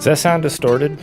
that sound distorted?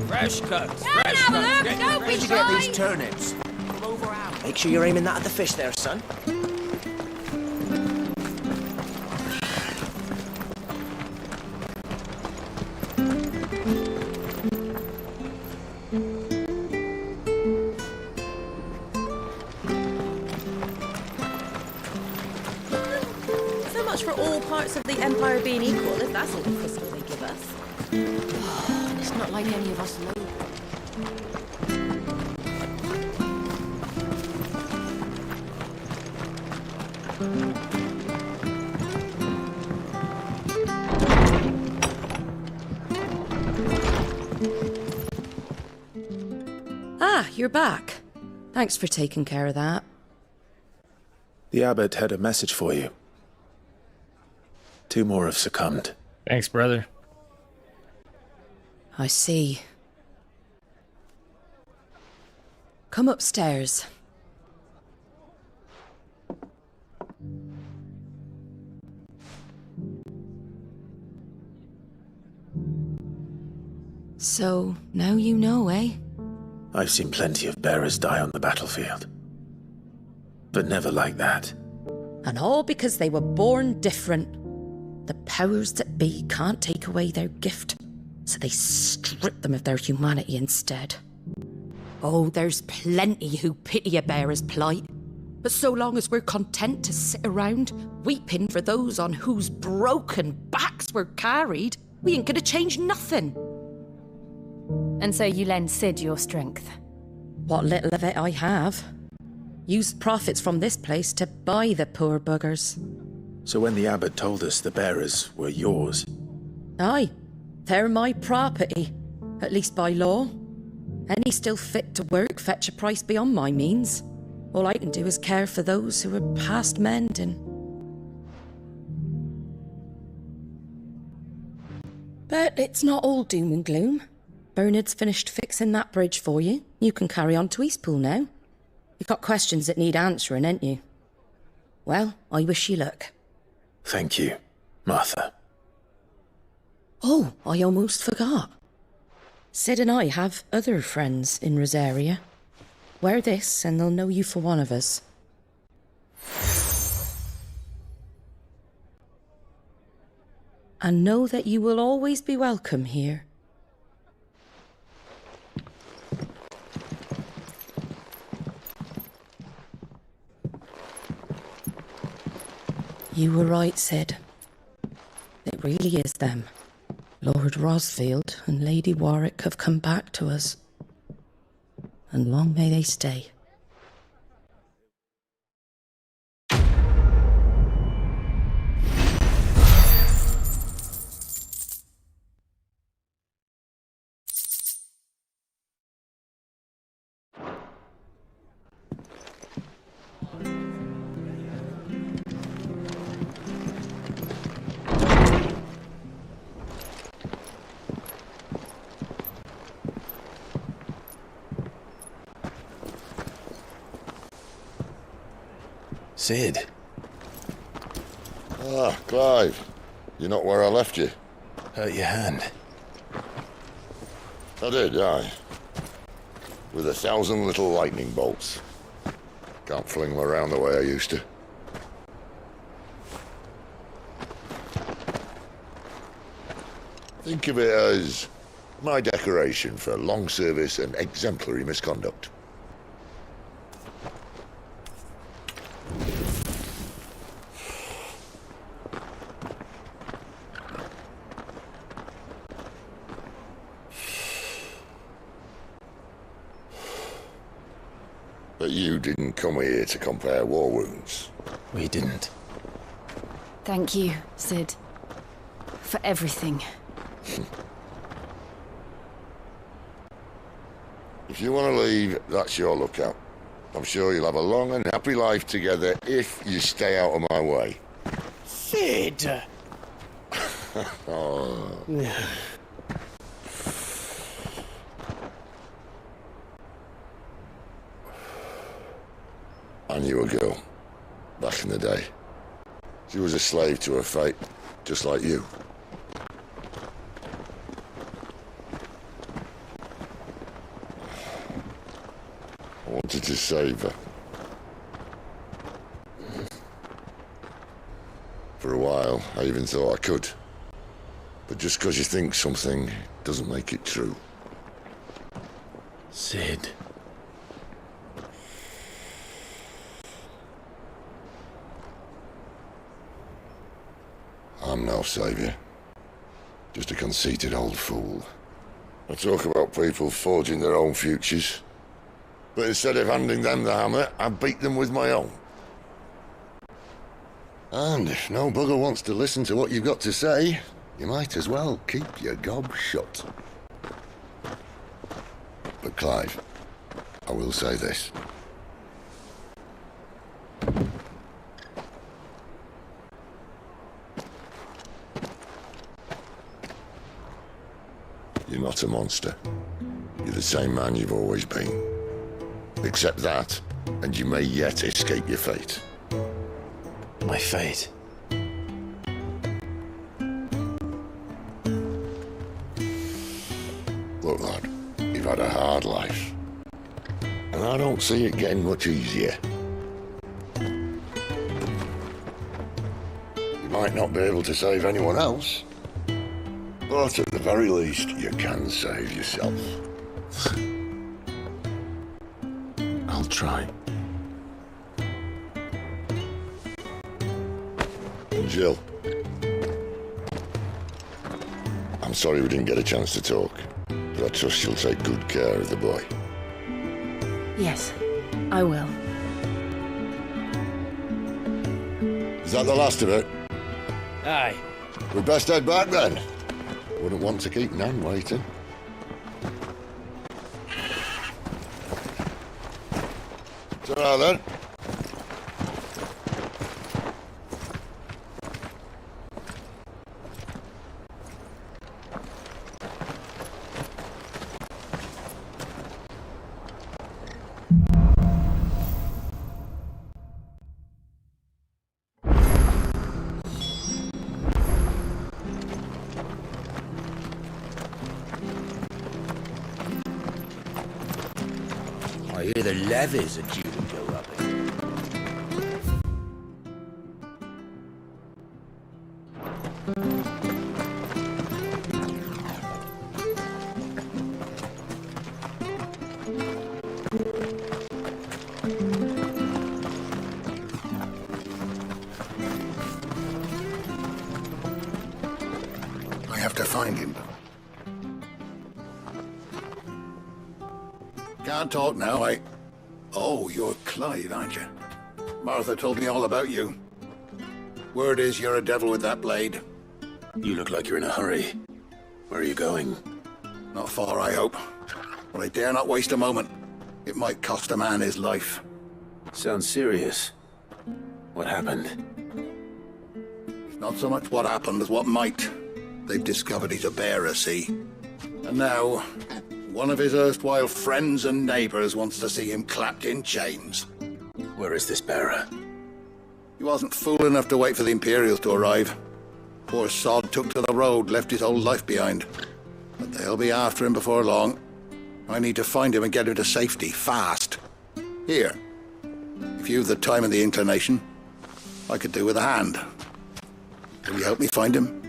Fresh cuts. Where'd you get these turnips? Make sure you're aiming that at the fish there, son. So much for all parts of the Empire being equal, if that's all the crystal they give us. It's not like any of us know. Ah, you're back. Thanks for taking care of that. The abbot had a message for you. 2 more have succumbed. Thanks, brother. I see. Come upstairs. So, now you know, eh? I've seen plenty of bearers die on the battlefield. But never like that. And all because they were born different. The powers that be can't take away their gift, so they strip them of their humanity instead. Oh, there's plenty who pity a bearer's plight. But so long as we're content to sit around, weeping for those on whose broken backs we're carried, we ain't gonna change nothing. And so you lend Sid your strength. What little of it I have. Used profits from this place to buy the poor buggers. So when the abbot told us the bearers were yours... Aye, they're my property, at least by law. Any still fit to work fetch a price beyond my means. All I can do is care for those who are past mending. But it's not all doom and gloom. Bernard's finished fixing that bridge for you. You can carry on to Eastpool now. You've got questions that need answering, ain't you? Well, I wish you luck. Thank you, Martha. Oh, I almost forgot. Sid and I have other friends in Rosaria. Wear this and they'll know you for one of us. And know that you will always be welcome here. You were right, Sid. It really is them. Lord Rosfield and Lady Warwick have come back to us. And long may they stay. Sid. Ah, Clive. You're not where I left you. Hurt your hand. I did, aye. With 1,000 little lightning bolts. Can't fling them around the way I used to. Think of it as my decoration for long service and exemplary misconduct. But you didn't come here to compare war wounds. We didn't. Thank you, Sid. For everything. If you want to leave, that's your lookout. I'm sure you'll have a long and happy life together if you stay out of my way. Sid! Oh. I knew a girl, back in the day. She was a slave to her fate, just like you. I wanted to save her. For a while, I even thought I could. But just because you think something doesn't make it true. Sid. I'm no savior. Just a conceited old fool. I talk about people forging their own futures. But instead of handing them the hammer, I beat them with my own. And if no bugger wants to listen to what you've got to say, you might as well keep your gob shut. But Clive, I will say this. You're not a monster. You're the same man you've always been. Accept that, and you may yet escape your fate. My fate. Look, lad, you've had a hard life. And I don't see it getting much easier. You might not be able to save anyone else, but at the very least, you can save yourself. I'll try. And Jill, I'm sorry we didn't get a chance to talk, but I trust she'll take good care of the boy. Yes, I will. Is that the last of it? Aye. We best head back then. Wouldn't want to keep Nan waiting. Ta-ra then. I hear the levies are due to go up. I have to find him. Can't talk now, eh? Oh, you're Clive, aren't you? Martha told me all about you. Word is you're a devil with that blade. You look like you're in a hurry. Where are you going? Not far, I hope. But I dare not waste a moment. It might cost a man his life. Sounds serious. What happened? It's not so much what happened as what might. They've discovered he's a bearer, see? And now, one of his erstwhile friends and neighbors wants to see him clapped in chains. Where is this bearer? He wasn't fool enough to wait for the Imperials to arrive. Poor sod took to the road, left his whole life behind. But they'll be after him before long. I need to find him and get him to safety, fast. Here, if you've the time and the inclination, I could do with a hand. Will you help me find him?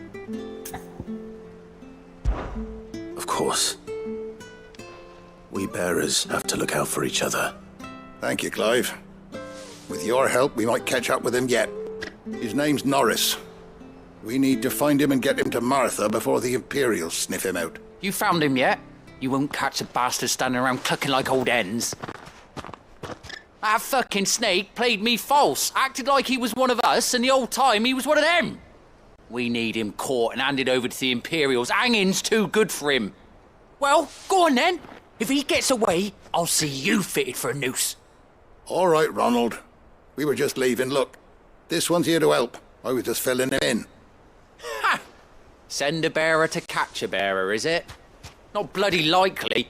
Of course. We bearers have to look out for each other. Thank you, Clive. With your help, we might catch up with him yet. His name's Norris. We need to find him and get him to Martha before the Imperials sniff him out. You found him yet? You won't catch the bastards standing around clucking like old hens. That fucking snake played me false, acted like he was one of us, and the whole time he was one of them. We need him caught and handed over to the Imperials. Hanging's too good for him. Well, go on then. If he gets away, I'll see you fitted for a noose. All right, Ronald. We were just leaving. Look, this one's here to help. I was just filling him in. Ha! Send a bearer to catch a bearer, is it? Not bloody likely.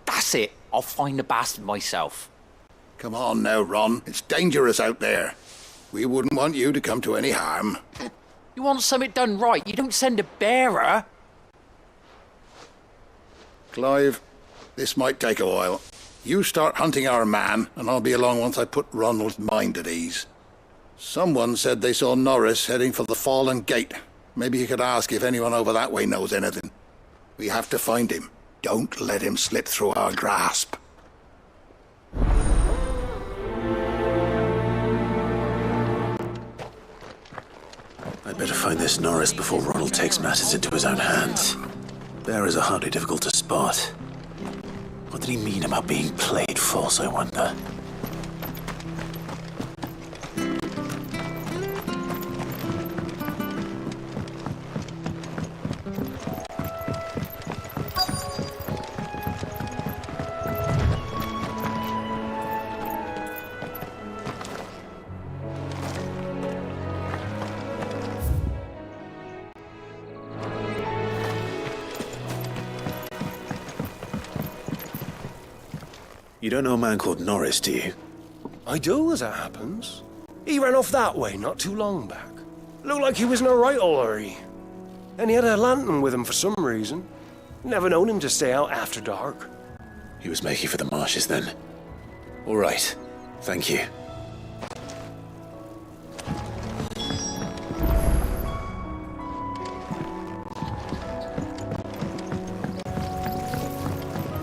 That's it. I'll find the bastard myself. Come on now, Ron. It's dangerous out there. We wouldn't want you to come to any harm. You want something done right, you don't send a bearer. Clive, this might take a while. You start hunting our man, and I'll be along once I put Ronald's mind at ease. Someone said they saw Norris heading for the Fallen Gate. Maybe you could ask if anyone over that way knows anything. We have to find him. Don't let him slip through our grasp. I'd better find this Norris before Ronald takes matters into his own hands. Bearers are hardly difficult to spot. What did he mean about being played false, I wonder? You don't know a man called Norris, do you? I do, as it happens. He ran off that way not too long back. Looked like he was in a right hurry. And he had a lantern with him for some reason. Never known him to stay out after dark. He was making for the marshes then. All right. Thank you.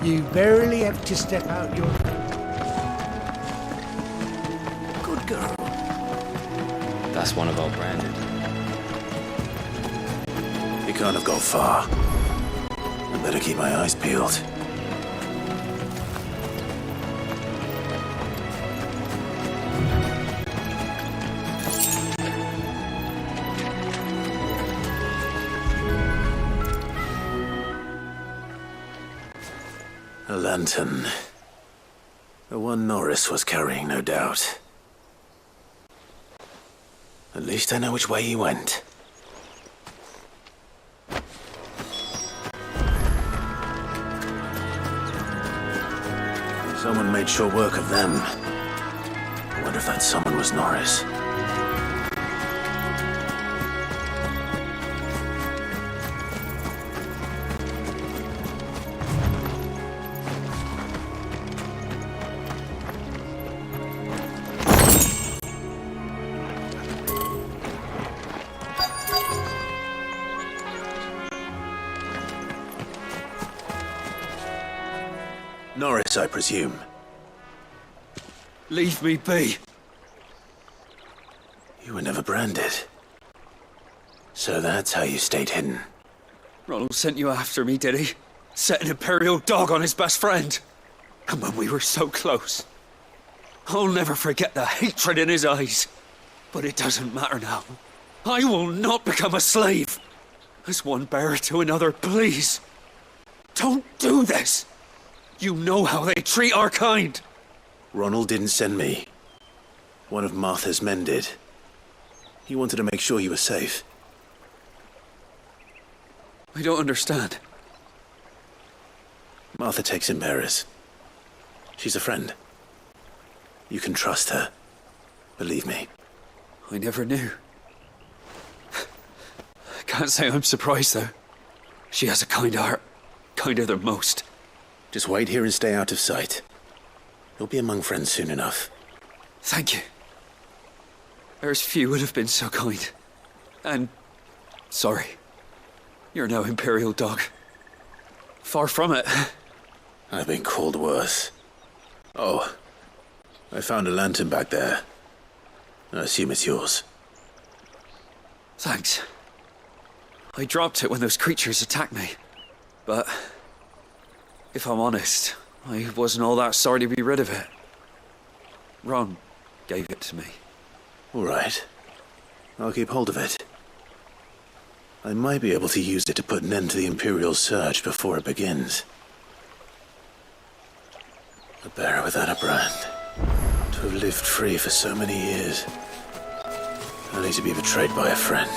You barely have to step out your... Good girl. That's one of our branded. He can't have gone far. I better keep my eyes peeled. A lantern. The one Norris was carrying, no doubt. At least I know which way he went. Someone made short work of them. I wonder if that someone was Norris. Norris, I presume. Leave me be. You were never branded. So that's how you stayed hidden. Ronald sent you after me, did he? Set an Imperial dog on his best friend. And when we were so close. I'll never forget the hatred in his eyes. But it doesn't matter now. I will not become a slave. As one bearer to another, please. Don't do this. You know how they treat our kind. Ronald didn't send me. One of Martha's men did. He wanted to make sure you were safe. I don't understand. Martha takes in bearers. She's a friend. You can trust her. Believe me. I never knew. I can't say I'm surprised, though. She has a kind heart. Kinder than most. Just wait here and stay out of sight. You'll be among friends soon enough. Thank you. There's few would have been so kind. And... sorry. You're no Imperial dog. Far from it. I've been called worse. Oh. I found a lantern back there. I assume it's yours. Thanks. I dropped it when those creatures attacked me. But... if I'm honest, I wasn't all that sorry to be rid of it. Ron gave it to me. All right. I'll keep hold of it. I might be able to use it to put an end to the Imperial Surge before it begins. A bear without a brand. To have lived free for so many years. Only to be betrayed by a friend.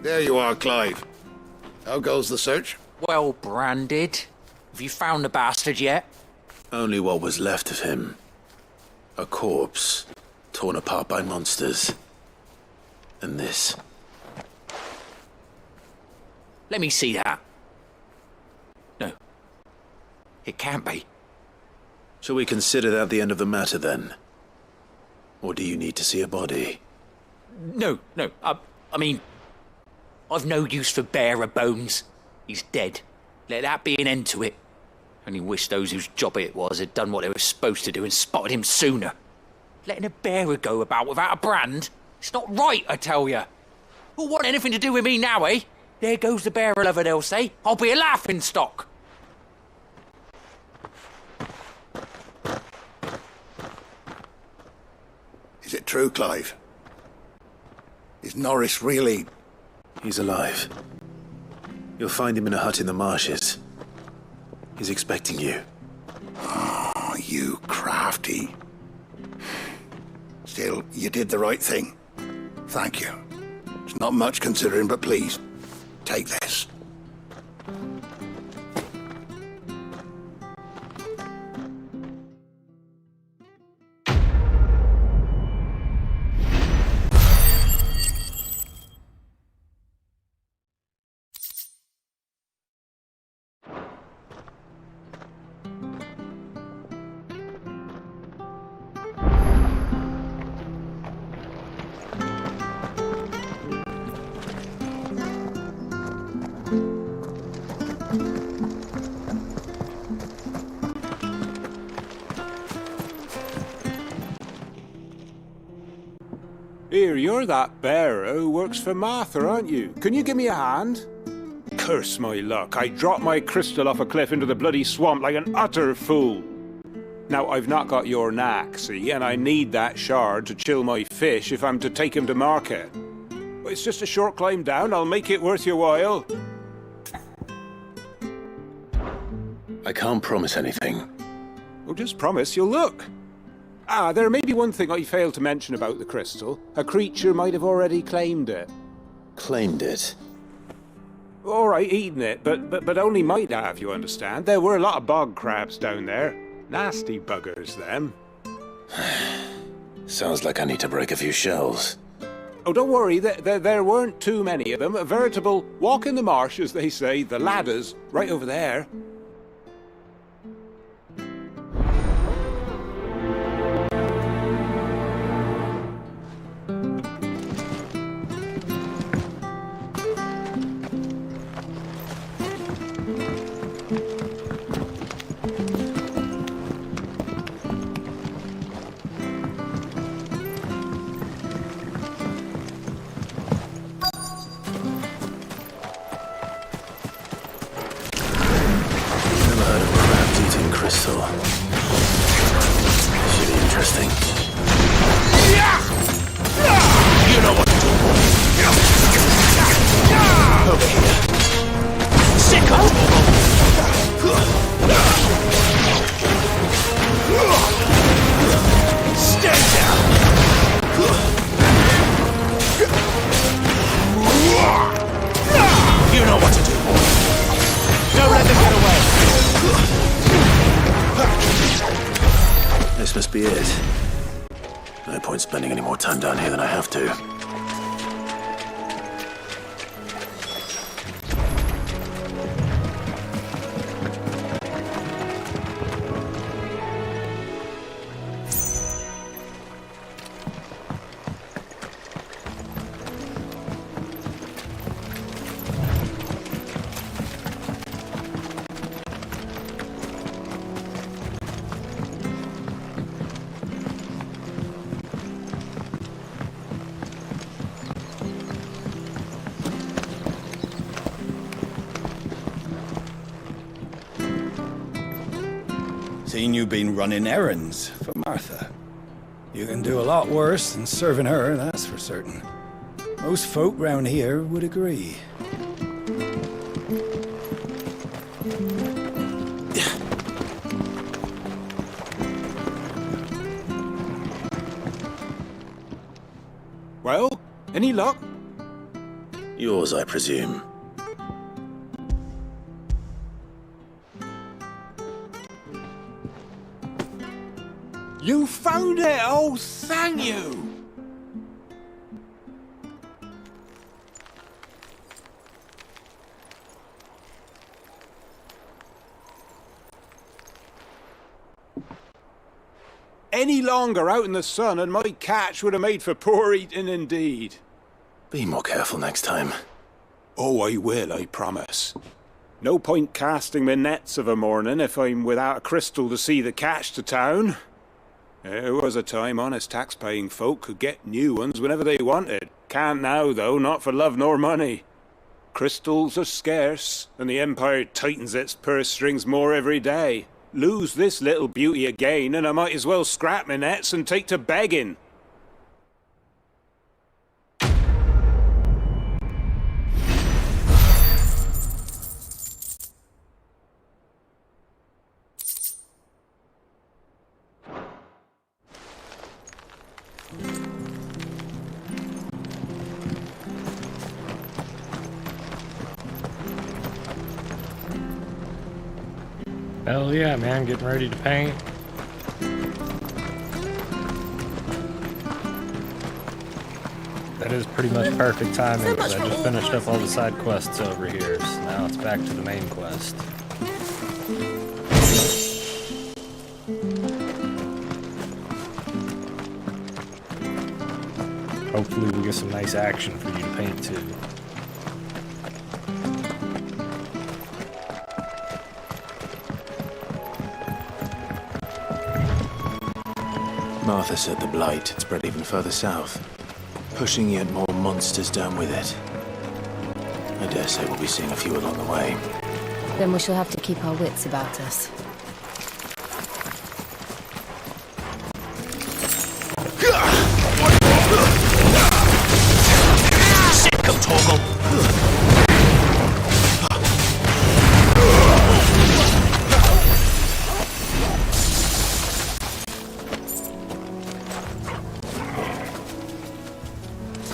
There you are, Clive. How goes the search? Well branded. Have you found the bastard yet? Only what was left of him. A corpse, torn apart by monsters. And this. Let me see that. No. It can't be. Shall we consider that the end of the matter, then? Or do you need to see a body? No. I mean, I've no use for bearer bones. He's dead. Let that be an end to it. Only wish those whose job it was had done what they were supposed to do and spotted him sooner. Letting a bearer go about without a brand? It's not right, I tell you. Who'll want anything to do with me now, eh? There goes the bearer lover, they'll say. I'll be a laughing stock. Is it true, Clive? Is Norris really... He's alive. You'll find him in a hut in the marshes. He's expecting you. Oh, you crafty. Still, you did the right thing. Thank you. It's not much considering, but please, take this. Here, you're that bearer who works for Martha, aren't you? Can you give me a hand? Curse my luck, I dropped my crystal off a cliff into the bloody swamp like an utter fool. Now, I've not got your knack, see, and I need that shard to chill my fish if I'm to take him to market. It's just a short climb down, I'll make it worth your while. I can't promise anything. Well, just promise you'll look. Ah, there may be one thing I failed to mention about the crystal. A creature might have already claimed it. Claimed it? All right, eaten it, but only might have, you understand. There were a lot of bog crabs down there. Nasty buggers, them. Sounds like I need to break a few shells. Oh, don't worry, there weren't too many of them. A veritable walk in the marsh, as they say, the ladders, right over there. No point spending any more time down here than I have to. Seen you been running errands for Martha. You can do a lot worse than serving her, that's for certain. Most folk round here would agree. Well, any luck? Yours, I presume. You found it! Oh, thank you! Any longer out in the sun and my catch would have made for poor eating indeed. Be more careful next time. Oh, I will, I promise. No point casting my nets of a morning if I'm without a crystal to see the catch to town. There was a time honest tax-paying folk could get new ones whenever they wanted. Can't now, though, not for love nor money. Crystals are scarce, and the Empire tightens its purse strings more every day. Lose this little beauty again, and I might as well scrap my nets and take to begging. Hell yeah, man, getting ready to paint. That is pretty much perfect timing because I just finished up all the side quests over here, so now it's back to the main quest. Hopefully we'll get some nice action for you to paint too. Martha said the blight had spread even further south, pushing yet more monsters down with it. I dare say we'll be seeing a few along the way. Then we shall have to keep our wits about us. Sick of Torgal!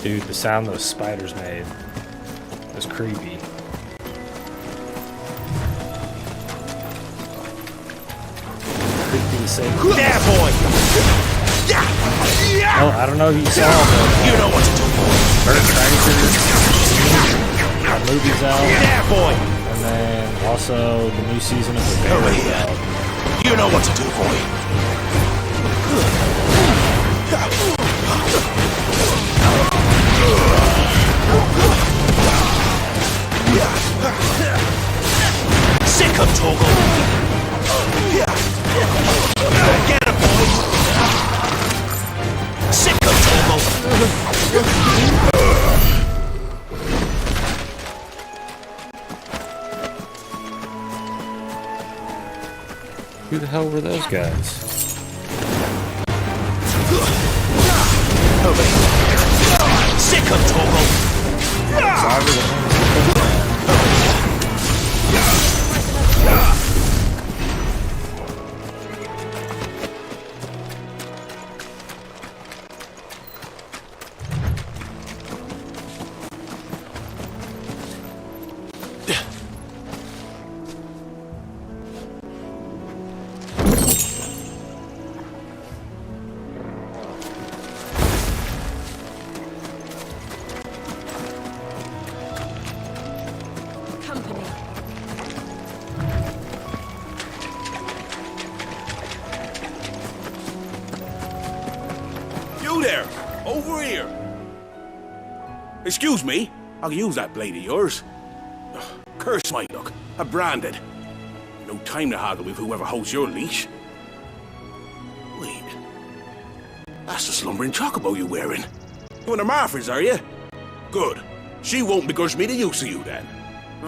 Dude, the sound those spiders made was creepy. Creepy to say. Yeah, boy! Oh, I don't know if you saw, but you know what to do, boy. Bird Tracer, movie's out. Yeah, boy! And then also the new season of The Bear is out. You know what to do, boy. Sick of Torgal! Get him, boy! Sick of Torgal! Who the hell were those guys? Sick of Torgal! Over here. Excuse me. I can use that blade of yours. Ugh, curse my luck. I'm branded. No time to haggle with whoever holds your leash. Wait. That's the slumbering chocobo you're wearing. You're one of Martha's, are you? Good. She won't begrudge me the use of you, then.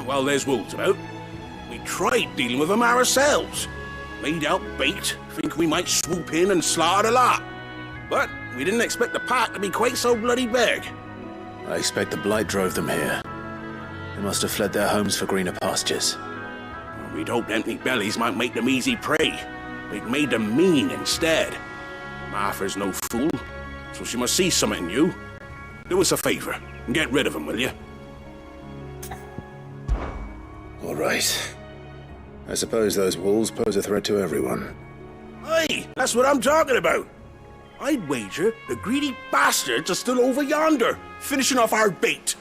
Well, there's wolves about. We tried dealing with them ourselves. Made out bait, think we might swoop in and slaughter the lot. But we didn't expect the pack to be quite so bloody big. I expect the blight drove them here. They must have fled their homes for greener pastures. We'd hoped empty bellies might make them easy prey. We'd made them mean instead. Martha's no fool, so she must see something in you. Do us a favor and get rid of them, will you? All right. I suppose those wolves pose a threat to everyone. Hey, that's what I'm talking about. I'd wager the greedy bastards are still over yonder, finishing off our bait.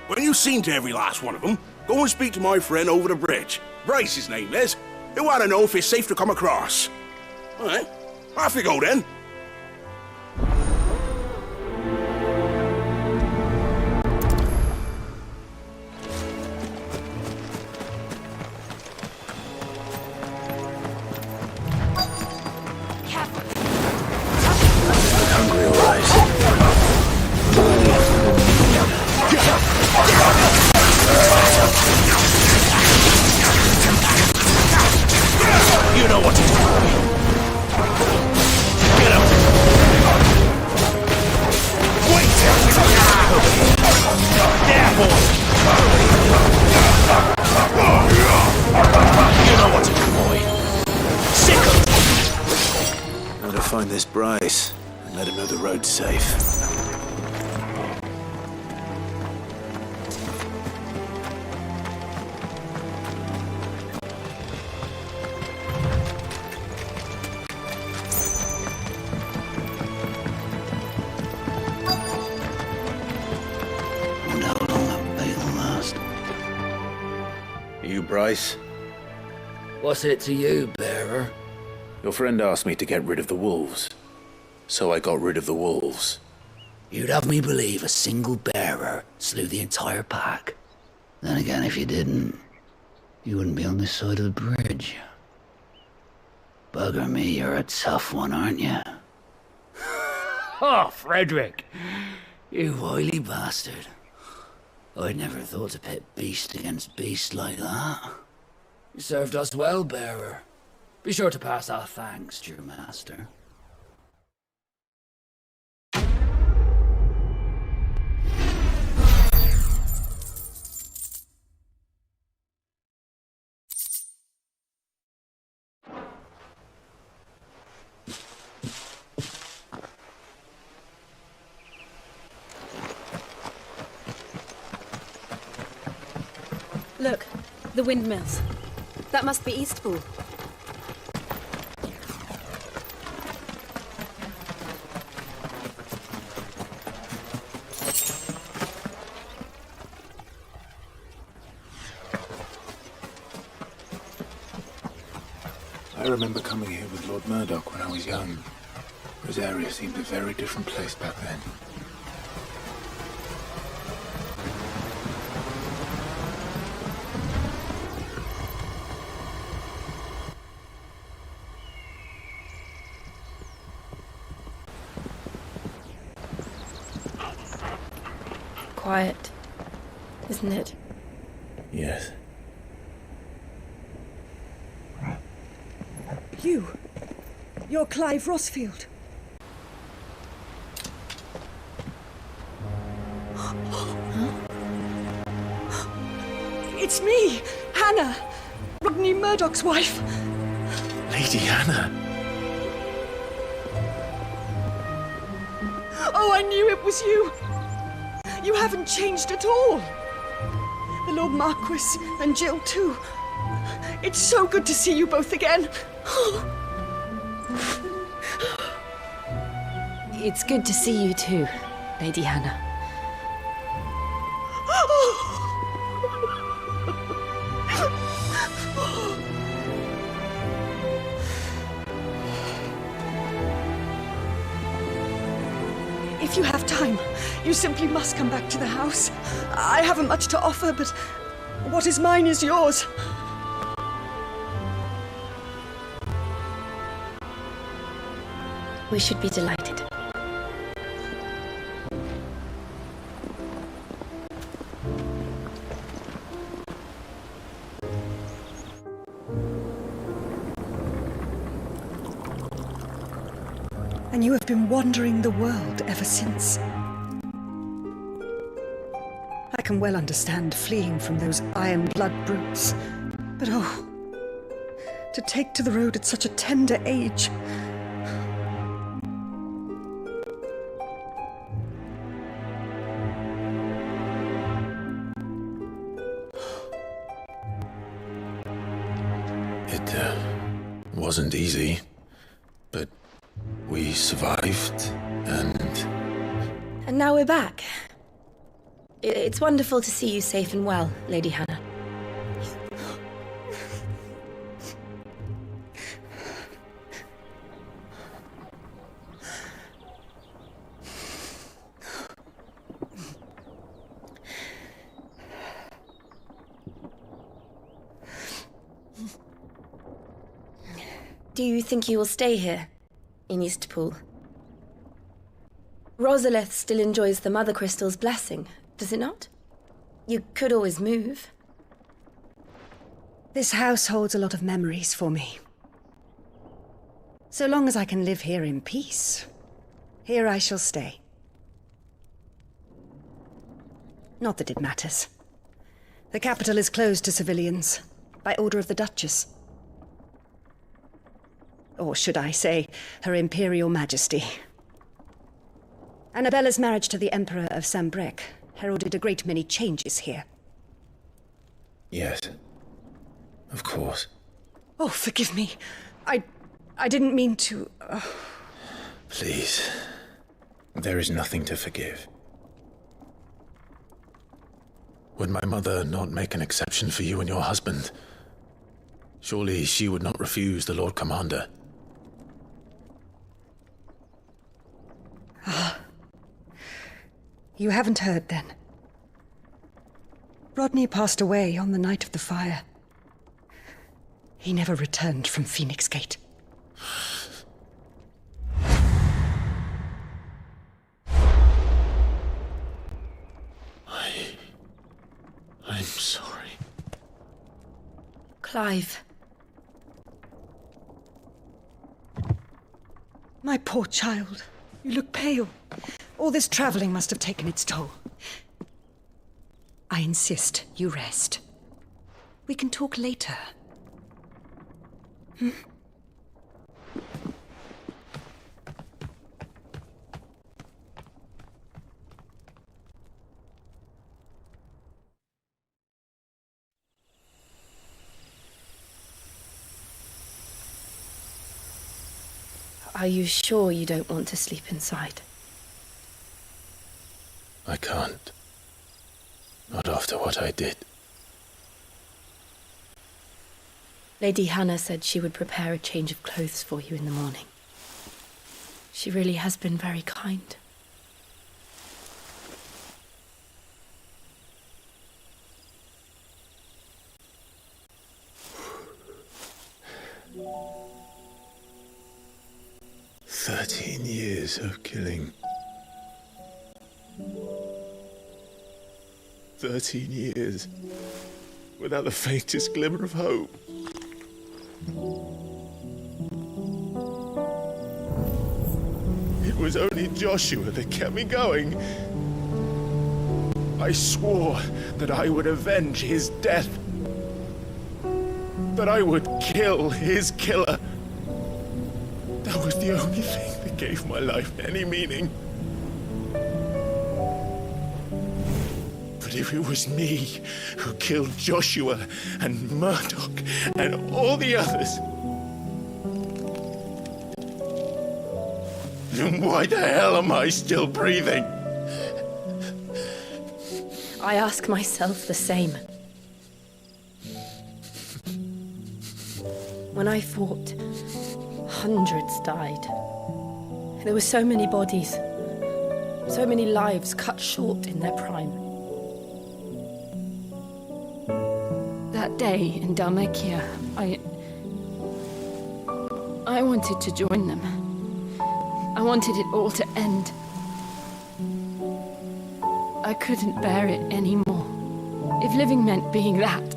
When you've seen to every last one of them, go and speak to my friend over the bridge. Bryce, his name is. He'll want to know if it's safe to come across. All right, off you go then. Hungry, all right. You know what to do. Get up. Wait. Yeah, boy. You know what to do, boy. Sick of. Now to find this Bryce and let him know the road's safe. Bryce? What's it to you, bearer? Your friend asked me to get rid of the wolves, so I got rid of the wolves. You'd have me believe a single bearer slew the entire pack. Then again, if you didn't, you wouldn't be on this side of the bridge. Bugger me, you're a tough one, aren't you? Oh, Frederick! You wily bastard. I'd never thought to pit beast against beast like that. You served us well, bearer. Be sure to pass our thanks to your master. Look, the windmills. That must be Eastpool. I remember coming here with Lord Murdoch when I was young. Rosaria seemed a very different place back then. Quiet, isn't it? Yes. You're Clive Rossfield. It's me, Hannah, Rodney Murdoch's wife. Lady Hannah. Oh, I knew it was you. You haven't changed at all. The Lord Marquis and Jill too. It's so good to see you both again. It's good to see you too, Lady Hannah. If you have time, you simply must come back to the house. I haven't much to offer, but what is mine is yours. We should be delighted. And you have been wandering the world ever since. I can well understand fleeing from those iron blood brutes. But oh, to take to the road at such a tender age. It wasn't easy, but we survived, and now we're back. It's wonderful to see you safe and well, Lady Hannah. Do you think you will stay here, in Eastpool? Rosalith still enjoys the Mother Crystal's blessing, does it not? You could always move. This house holds a lot of memories for me. So long as I can live here in peace, here I shall stay. Not that it matters. The capital is closed to civilians, by order of the Duchess. Or should I say, Her Imperial Majesty. Annabella's marriage to the Emperor of Sambrec heralded a great many changes here. yes, of course. Oh, forgive me. I didn't mean to... Please, there is nothing to forgive. Would my mother not make an exception for you and your husband? Surely she would not refuse the Lord Commander. You haven't heard, then. Rodney passed away on the night of the fire. He never returned from Phoenix Gate. I'm sorry. Clive. My poor child. You look pale. All this traveling must have taken its toll. I insist you rest. We can talk later. Hmm? Are you sure you don't want to sleep inside? I can't. Not after what I did. Lady Hannah said she would prepare a change of clothes for you in the morning. She really has been very kind. Years of killing. 13 years without the faintest glimmer of hope. It was only Joshua that kept me going. I swore that I would avenge his death. That I would kill his killer. That was the only thing that gave my life any meaning. But if it was me who killed Joshua and Murdoch and all the others, then why the hell am I still breathing? I ask myself the same. When I fought, hundreds died. There were so many bodies. So many lives cut short in their prime. That day in Dalmacia, I wanted to join them. I wanted it all to end. I couldn't bear it anymore. If living meant being that,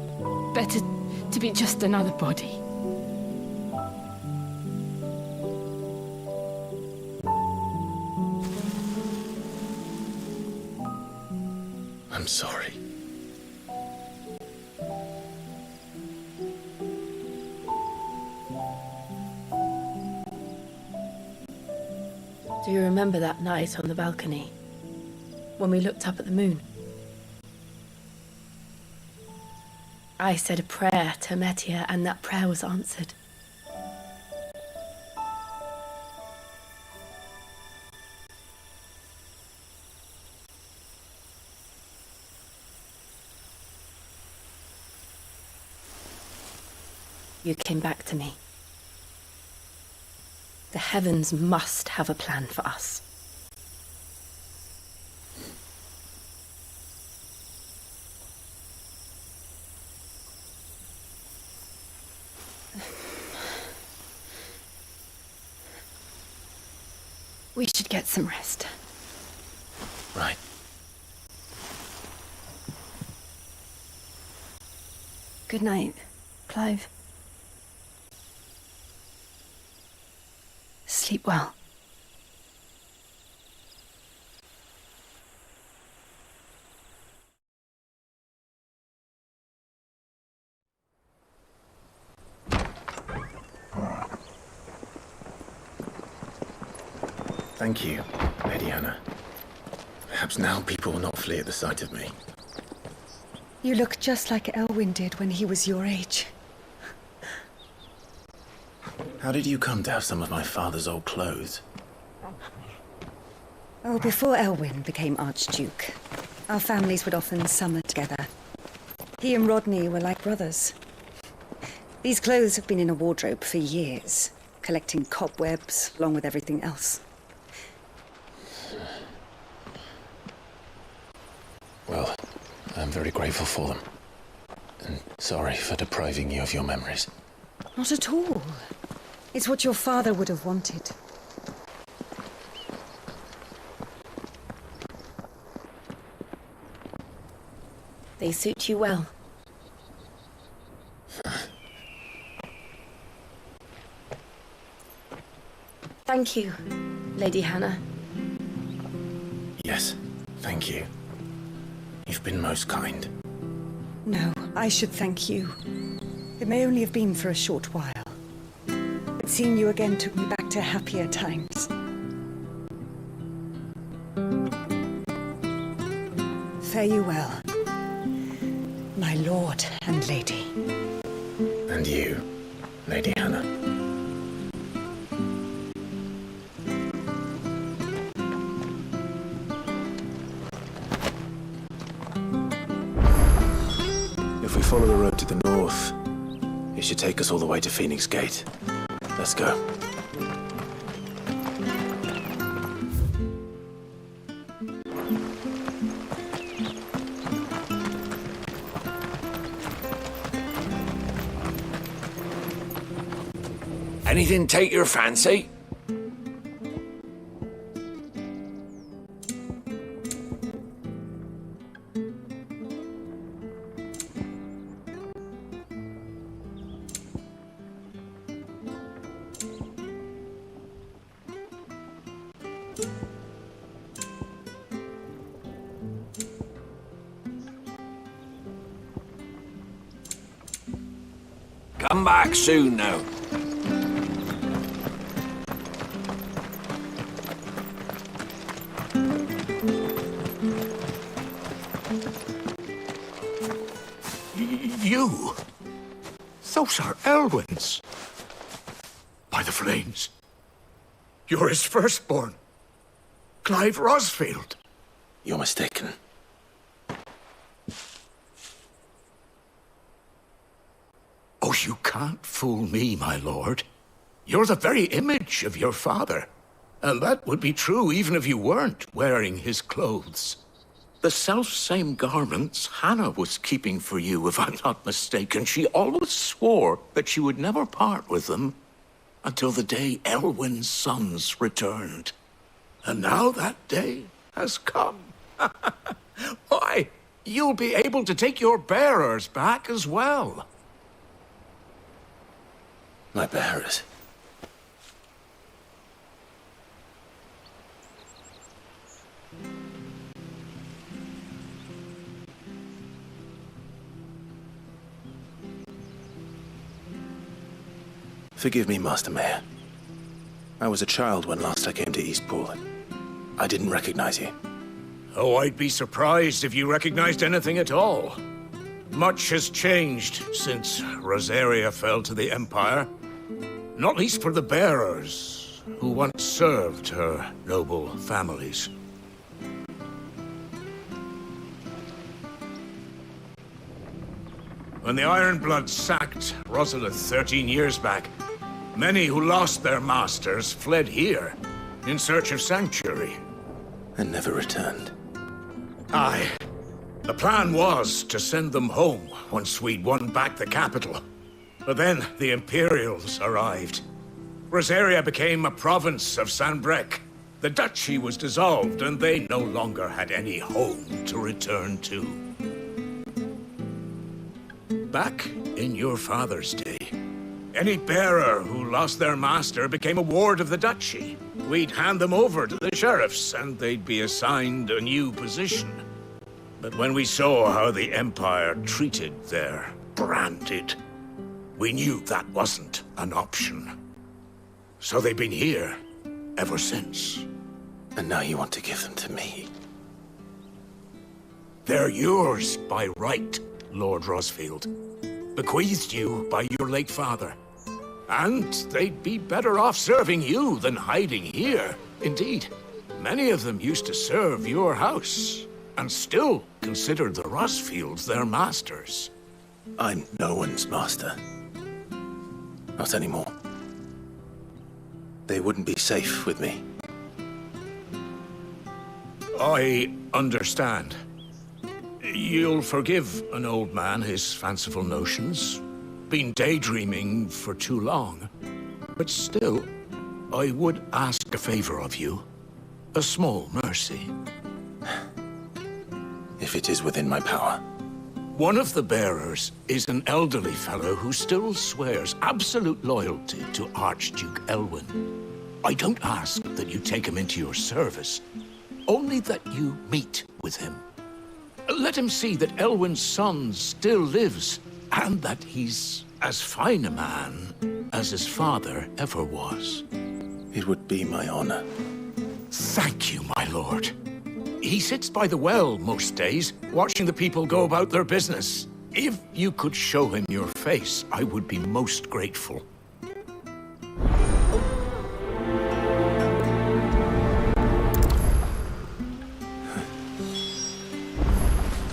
better to be just another body. I'm sorry. Do you remember that night on the balcony, when we looked up at the moon? I said a prayer to Metia, and that prayer was answered. You came back to me. The heavens must have a plan for us. We should get some rest. Right. Good night, Clive. Sleep well. Thank you, Lady Hannah. Perhaps now people will not flee at the sight of me. You look just like Elwyn did when he was your age. How did you come to have some of my father's old clothes? Oh, before Elwyn became Archduke, our families would often summer together. He and Rodney were like brothers. These clothes have been in a wardrobe for years, collecting cobwebs along with everything else. Well, I'm very grateful for them. And sorry for depriving you of your memories. Not at all. It's what your father would have wanted. They suit you well. Thank you, Lady Hannah. Yes, thank you. You've been most kind. No, I should thank you. It may only have been for a short while. But seeing you again took me back to happier times. Fare you well, my lord and lady. And you, Lady Hannah. If we follow the road to the north, it should take us all the way to Phoenix Gate. Let's go. Anything take your fancy? Come back soon now. You? Those are Elwyn's. By the flames. You're his firstborn. Clive Rosfield. You're mistaken. Oh, you can't fool me, my lord. You're the very image of your father. And that would be true even if you weren't wearing his clothes. The self-same garments Hannah was keeping for you, if I'm not mistaken. She always swore that she would never part with them until the day Elwyn's sons returned. And now that day has come. Why, you'll be able to take your bearers back as well. My bearers? Forgive me, Master Mayor. I was a child when last I came to Eastpool. I didn't recognize you. Oh, I'd be surprised if you recognized anything at all. Much has changed since Rosaria fell to the Empire. Not least for the bearers, who once served her noble families. When the Ironbloods sacked Rosalith 13 years back, many who lost their masters fled here in search of sanctuary. And never returned. Aye. The plan was to send them home once we'd won back the capital. But then the Imperials arrived. Rosaria became a province of Sanbreque. The duchy was dissolved, and they no longer had any home to return to. Back in your father's day, any bearer who lost their master became a ward of the duchy. We'd hand them over to the sheriffs, and they'd be assigned a new position. But when we saw how the Empire treated their branded, we knew that wasn't an option. So they've been here ever since. And now you want to give them to me? They're yours by right, Lord Rosfield. Bequeathed you by your late father. And they'd be better off serving you than hiding here. Indeed, many of them used to serve your house, and still considered the Rosfields their masters. I'm no one's master. Not anymore. They wouldn't be safe with me. I understand. You'll forgive an old man his fanciful notions. Been daydreaming for too long. But still, I would ask a favor of you. A small mercy. If it is within my power. One of the bearers is an elderly fellow who still swears absolute loyalty to Archduke Elwyn. I don't ask that you take him into your service, only that you meet with him. Let him see that Elwyn's son still lives, and that he's as fine a man as his father ever was. It would be my honor. Thank you, my lord. He sits by the well most days, watching the people go about their business. If you could show him your face, I would be most grateful.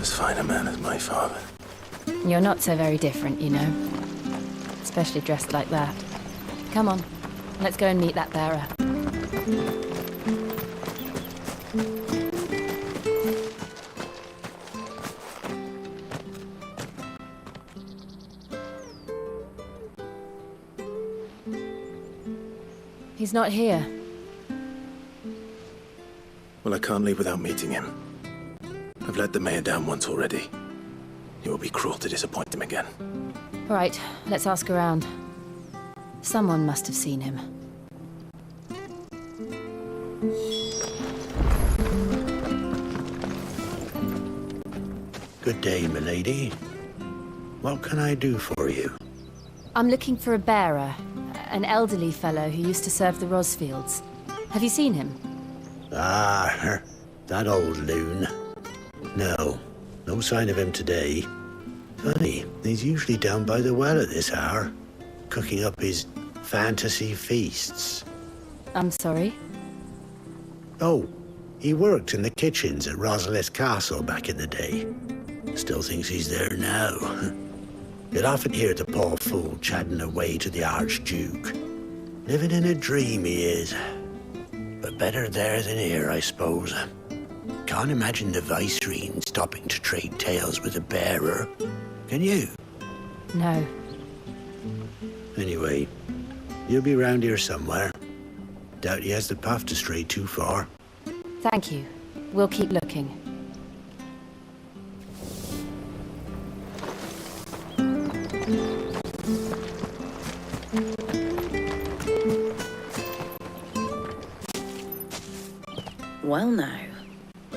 As fine a man as my father. You're not so very different, you know. Especially dressed like that. Come on, let's go and meet that bearer. He's not here. Well, I can't leave without meeting him. I've let the mayor down once already. It will be cruel to disappoint him again. All right, let's ask around. Someone must have seen him. Good day, milady. What can I do for you? I'm looking for a bearer, an elderly fellow who used to serve the Rosfields. Have you seen him? Ah, that old loon. No sign of him today. Funny, he's usually down by the well at this hour, cooking up his fantasy feasts. I'm sorry? Oh, he worked in the kitchens at Rosalith Castle back in the day. Still thinks he's there now. You'd often hear the poor fool chatting away to the Archduke. Living in a dream he is. But better there than here, I suppose. Can't imagine the Vicereine stopping to trade tales with a bearer. Can you? No. Anyway, you'll be round here somewhere. Doubt he has the path to stray too far. Thank you. We'll keep looking. Well now,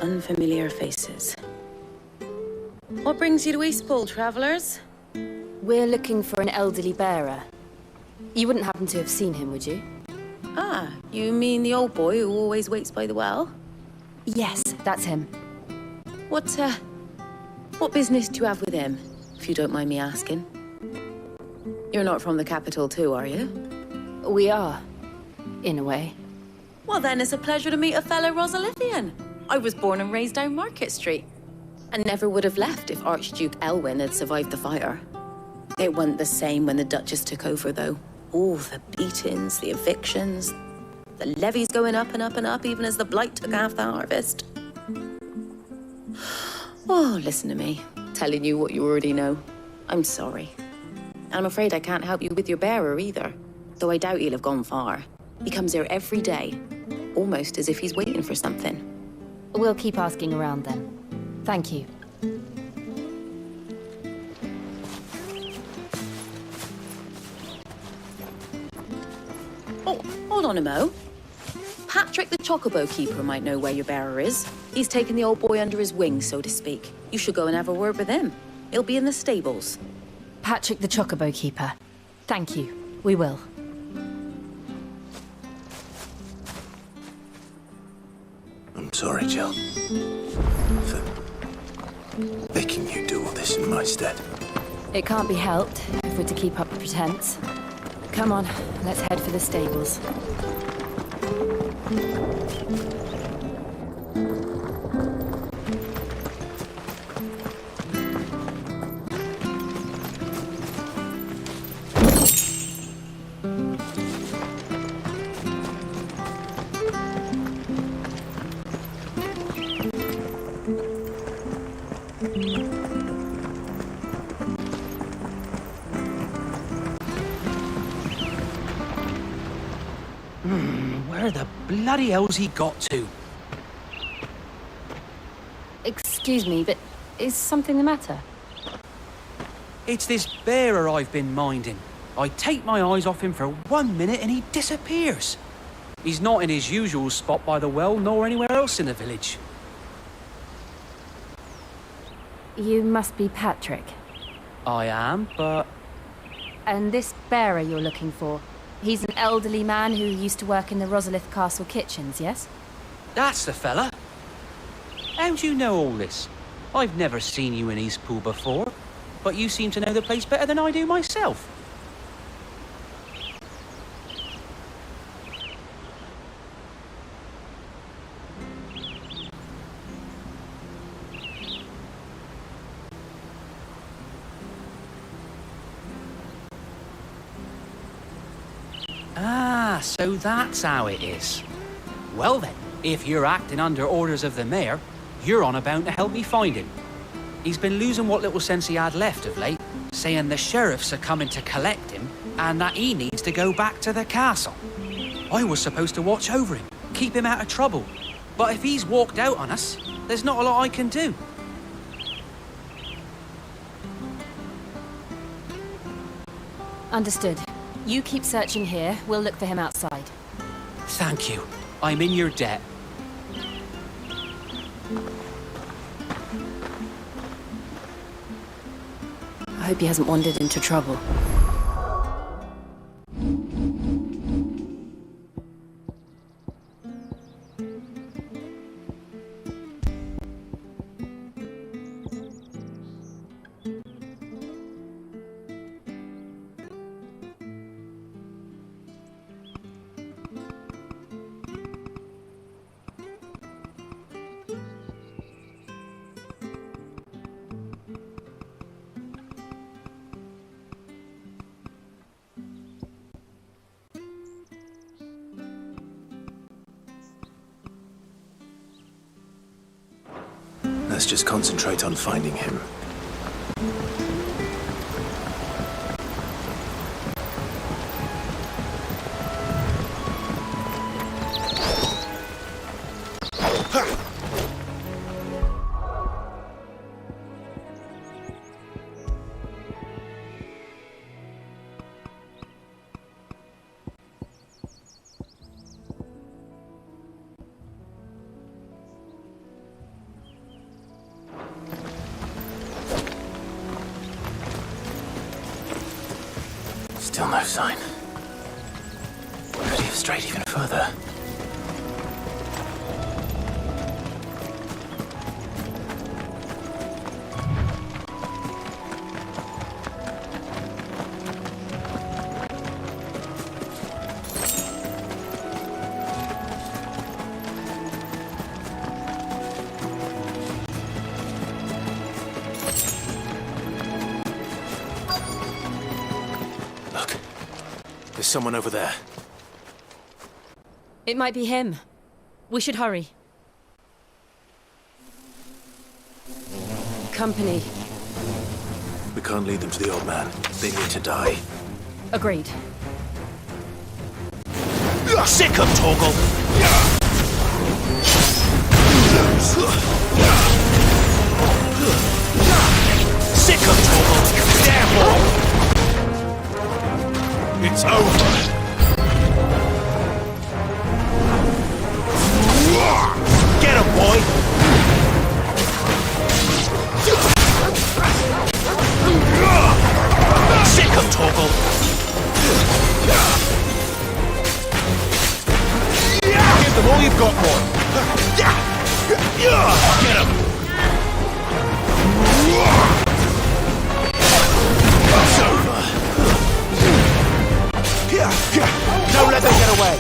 unfamiliar faces. What brings you to Eastpool, travellers? We're looking for an elderly bearer. You wouldn't happen to have seen him, would you? Ah, you mean the old boy who always waits by the well? Yes, that's him. What business do you have with him, if you don't mind me asking? You're not from the capital too, are you? We are, in a way. Well then, it's a pleasure to meet a fellow Rosalithian. I was born and raised down Market Street, and never would have left if Archduke Elwyn had survived the fire. It wasn't the same when the Duchess took over, though. All the beatings, the evictions, the levies going up and up and up, even as the blight took half the harvest. Oh, listen to me, telling you what you already know. I'm sorry. And I'm afraid I can't help you with your bearer either, though I doubt he'll have gone far. He comes here every day, almost as if he's waiting for something. We'll keep asking around then. Thank you. Oh, hold on a mo. Patrick the Chocobo Keeper might know where your bearer is. He's taken the old boy under his wing, so to speak. You should go and have a word with him. He'll be in the stables. Patrick the Chocobo Keeper. Thank you. We will. I'm sorry, Jill. For making you do all this in my stead. It can't be helped if we're to keep up the pretense. Come on, let's head for the stables. Where the bloody hell's he got to? Excuse me, but is something the matter? It's this bearer I've been minding. I take my eyes off him for 1 minute and he disappears. He's not in his usual spot by the well, nor anywhere else in the village. You must be Patrick. I am, but... And this bearer you're looking for, he's an elderly man who used to work in the Rosalith Castle kitchens, yes? That's the fella. How do you know all this? I've never seen you in Eastpool before, but you seem to know the place better than I do myself. Ah, so that's how it is. Well then, if you're acting under orders of the mayor, you're on about to help me find him. He's been losing what little sense he had left of late, saying the sheriffs are coming to collect him and that he needs to go back to the castle. I was supposed to watch over him, keep him out of trouble. But if he's walked out on us, there's not a lot I can do. Understood. You keep searching here, we'll look for him outside. Thank you. I'm in your debt. I hope he hasn't wandered into trouble. Let's just concentrate on finding him. Still no sign. Could he have strayed even further? There's someone over there. It might be him. We should hurry. Company. We can't lead them to the old man. They need to die. Agreed. Sick of Torgal! Sick of Torgal! Therefore! It's over! Get him, boy! Sick of Torgal! Give them all you've got, boy! Get him! It's over! Don't let them get away!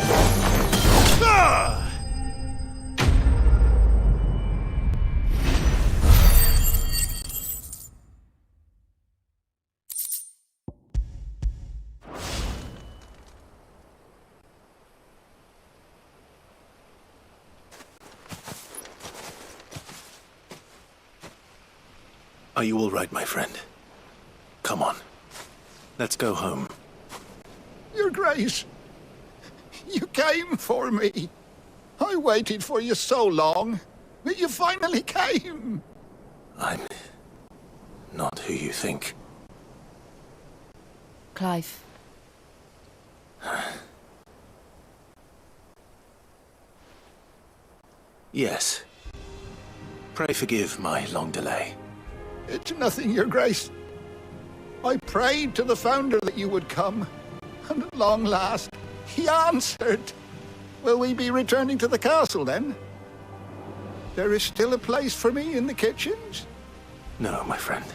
Are you all right, my friend? Come on. Let's go home. Your Grace, you came for me. I waited for you so long, but you finally came. I'm not who you think. Clive. Yes. Pray forgive my long delay. It's nothing, Your Grace. I prayed to the Founder that you would come, and at long last, he answered. Will we be returning to the castle, then? There is still a place for me in the kitchens? No, my friend.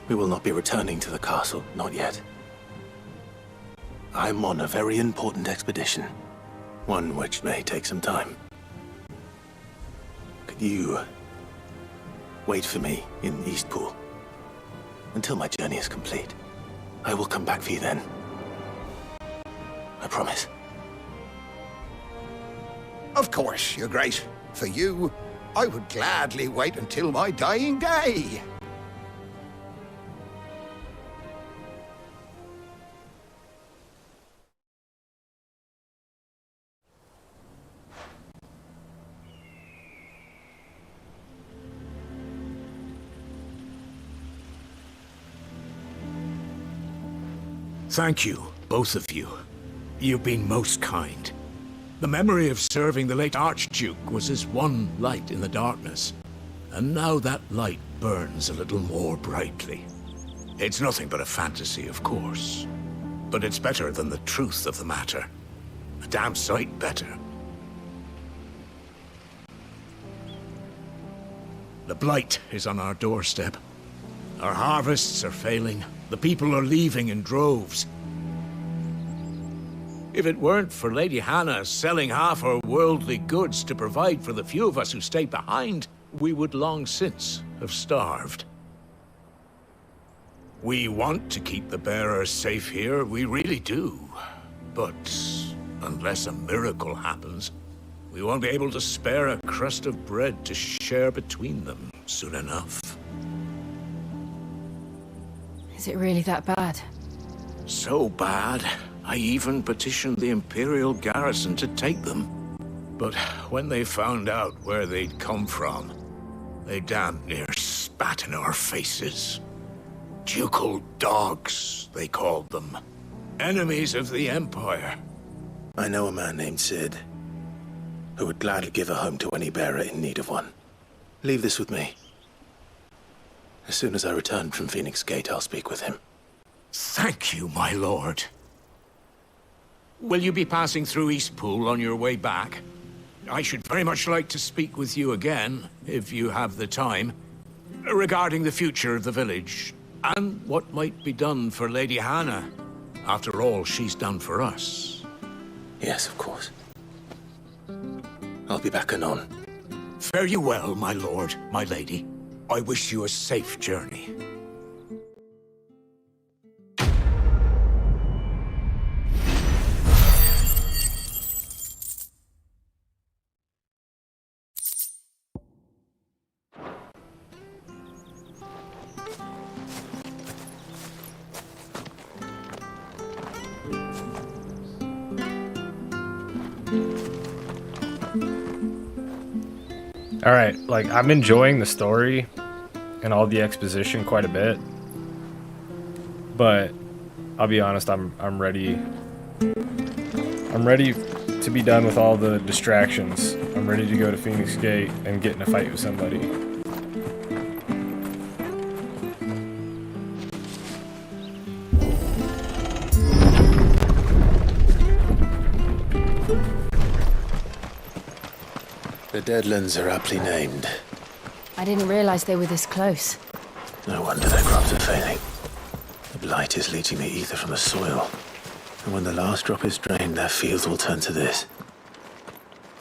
We will not be returning to the castle, not yet. I'm on a very important expedition. One which may take some time. Could you wait for me in Eastpool until my journey is complete? I will come back for you then. I promise. Of course, Your Grace. For you, I would gladly wait until my dying day. Thank you, both of you. You've been most kind. The memory of serving the late Archduke was as one light in the darkness, and now that light burns a little more brightly. It's nothing but a fantasy, of course, but it's better than the truth of the matter. A damn sight better. The blight is on our doorstep. Our harvests are failing. The people are leaving in droves. If it weren't for Lady Hannah selling half her worldly goods to provide for the few of us who stay behind, we would long since have starved. We want to keep the bearers safe here, we really do. But unless a miracle happens, we won't be able to spare a crust of bread to share between them soon enough. Is it really that bad? So bad, I even petitioned the Imperial garrison to take them. But when they found out where they'd come from, they damn near spat in our faces. Ducal dogs, they called them. Enemies of the Empire. I know a man named Sid, who would gladly give a home to any bearer in need of one. Leave this with me. As soon as I return from Phoenix Gate, I'll speak with him. Thank you, my lord. Will you be passing through Eastpool on your way back? I should very much like to speak with you again, if you have the time, regarding the future of the village, and what might be done for Lady Hannah, after all she's done for us. Yes, of course. I'll be back anon. Fare you well, my lord, my lady. I wish you a safe journey. Alright, like, I'm enjoying the story and all the exposition quite a bit. But I'll be honest, I'm ready. I'm ready to be done with all the distractions. I'm ready to go to Phoenix Gate and get in a fight with somebody. The Deadlands are aptly named. I didn't realize they were this close. No wonder their crops are failing. The blight is leaching the ether from the soil. And when the last drop is drained, their fields will turn to this.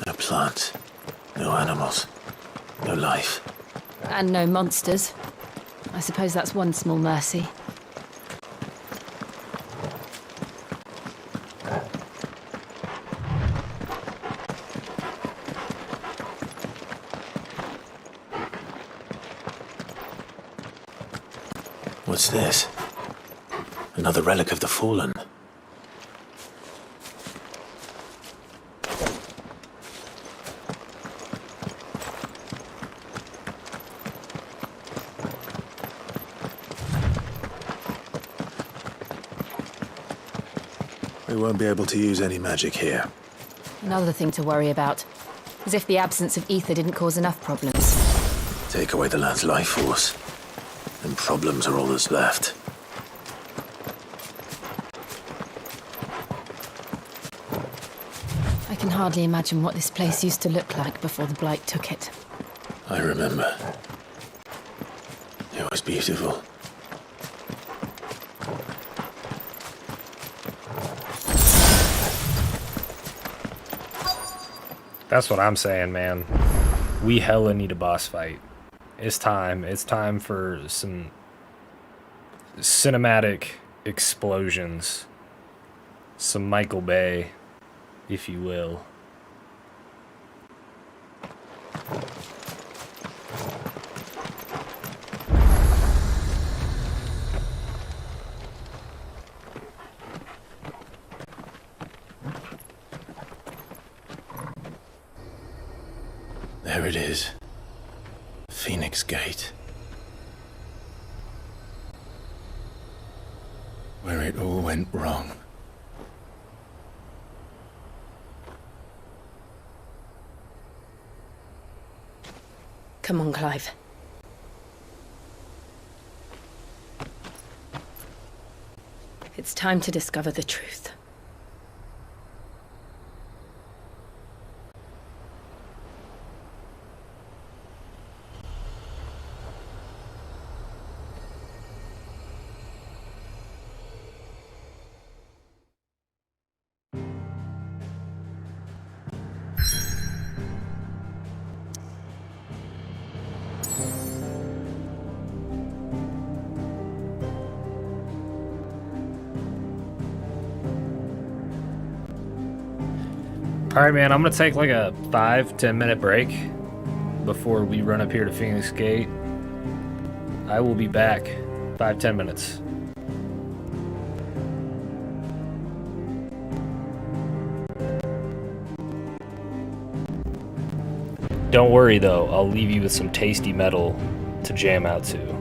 No plants, no animals, no life. And no monsters. I suppose that's one small mercy. What's this? Another relic of the Fallen. We won't be able to use any magic here. Another thing to worry about. As if the absence of ether didn't cause enough problems. Take away the land's life force, and problems are all that's left. I can hardly imagine what this place used to look like before the Blight took it. I remember. It was beautiful. That's what I'm saying, man. We hella need a boss fight. It's time. It's time for some cinematic explosions. Some Michael Bay, if you will. There it is. Phoenix Gate. Where it all went wrong. Come on, Clive. It's time to discover the truth. Alright, man, I'm gonna take like a 5-10 minute break before we run up here to Phoenix Gate. I will be back 5-10 minutes. Don't worry though, I'll leave you with some tasty metal to jam out to.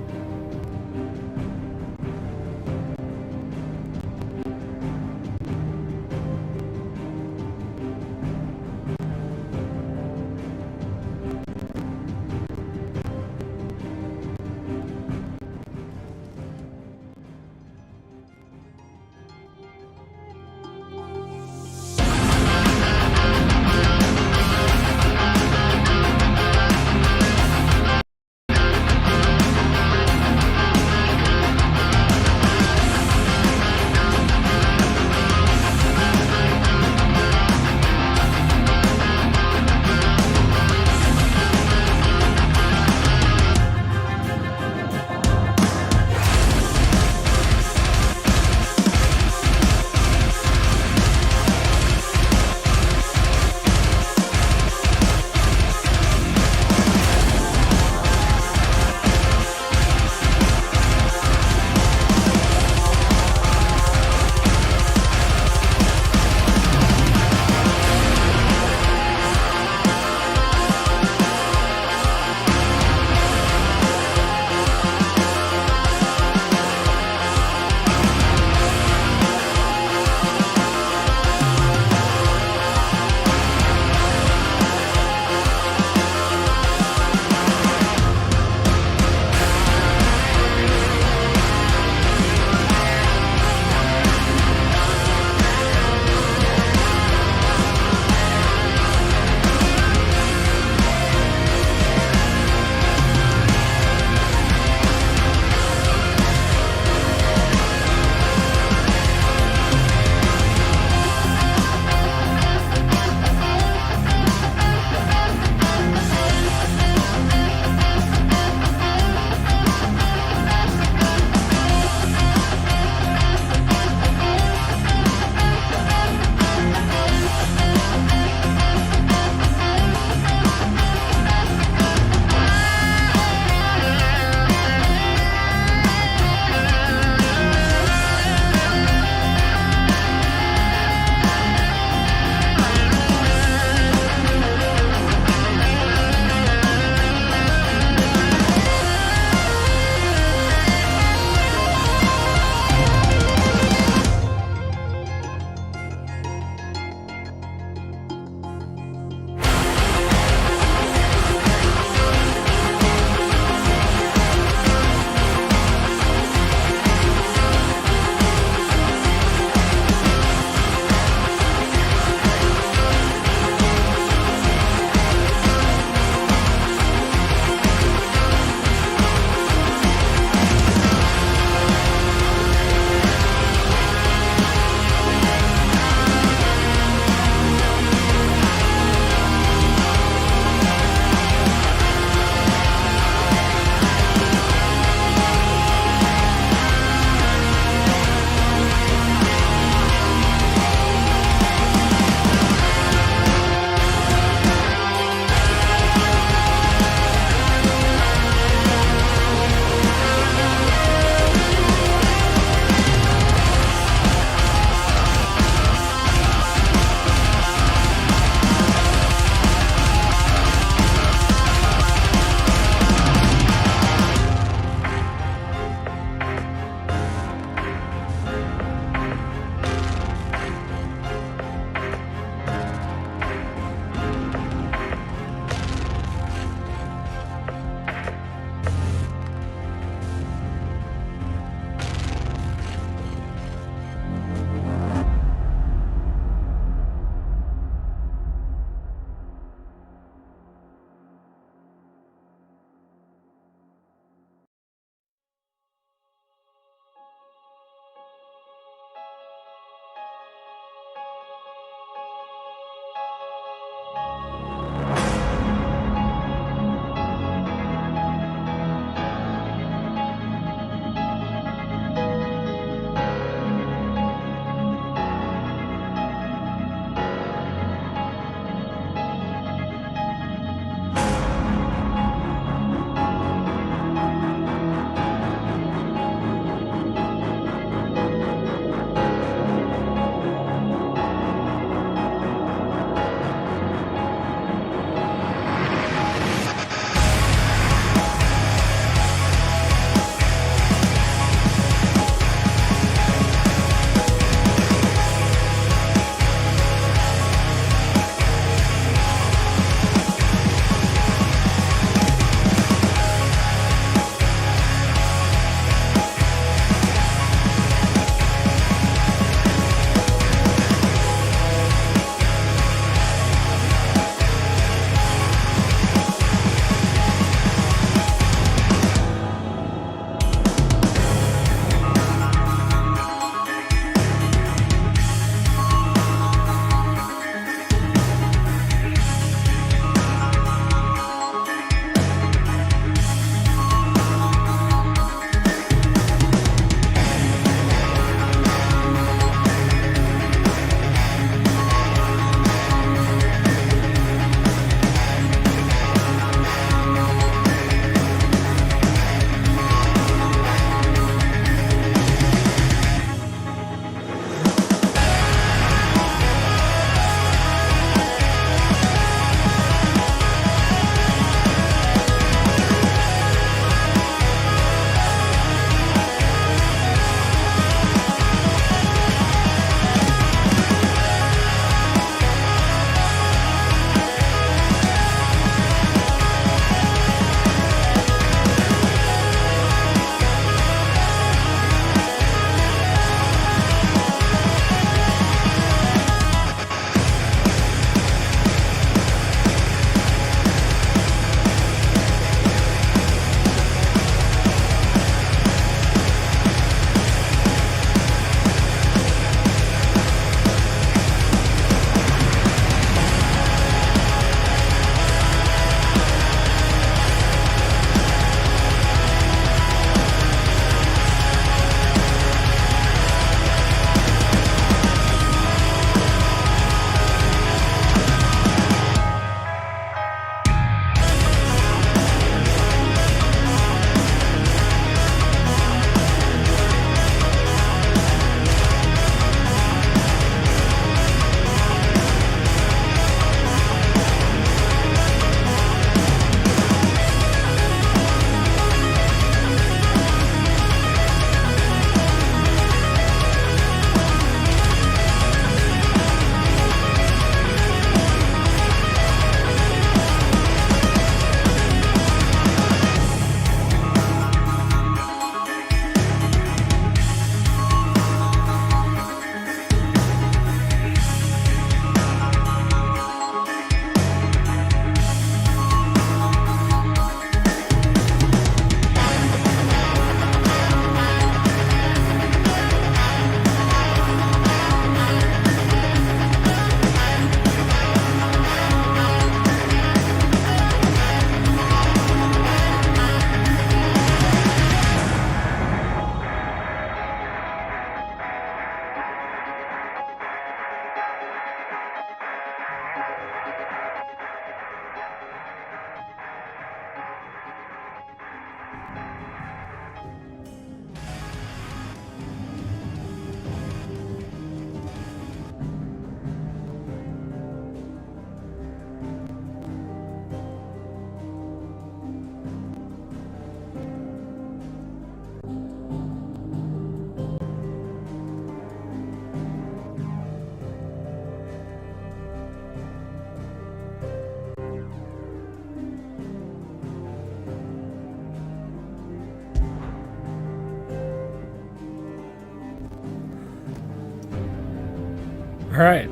Alright.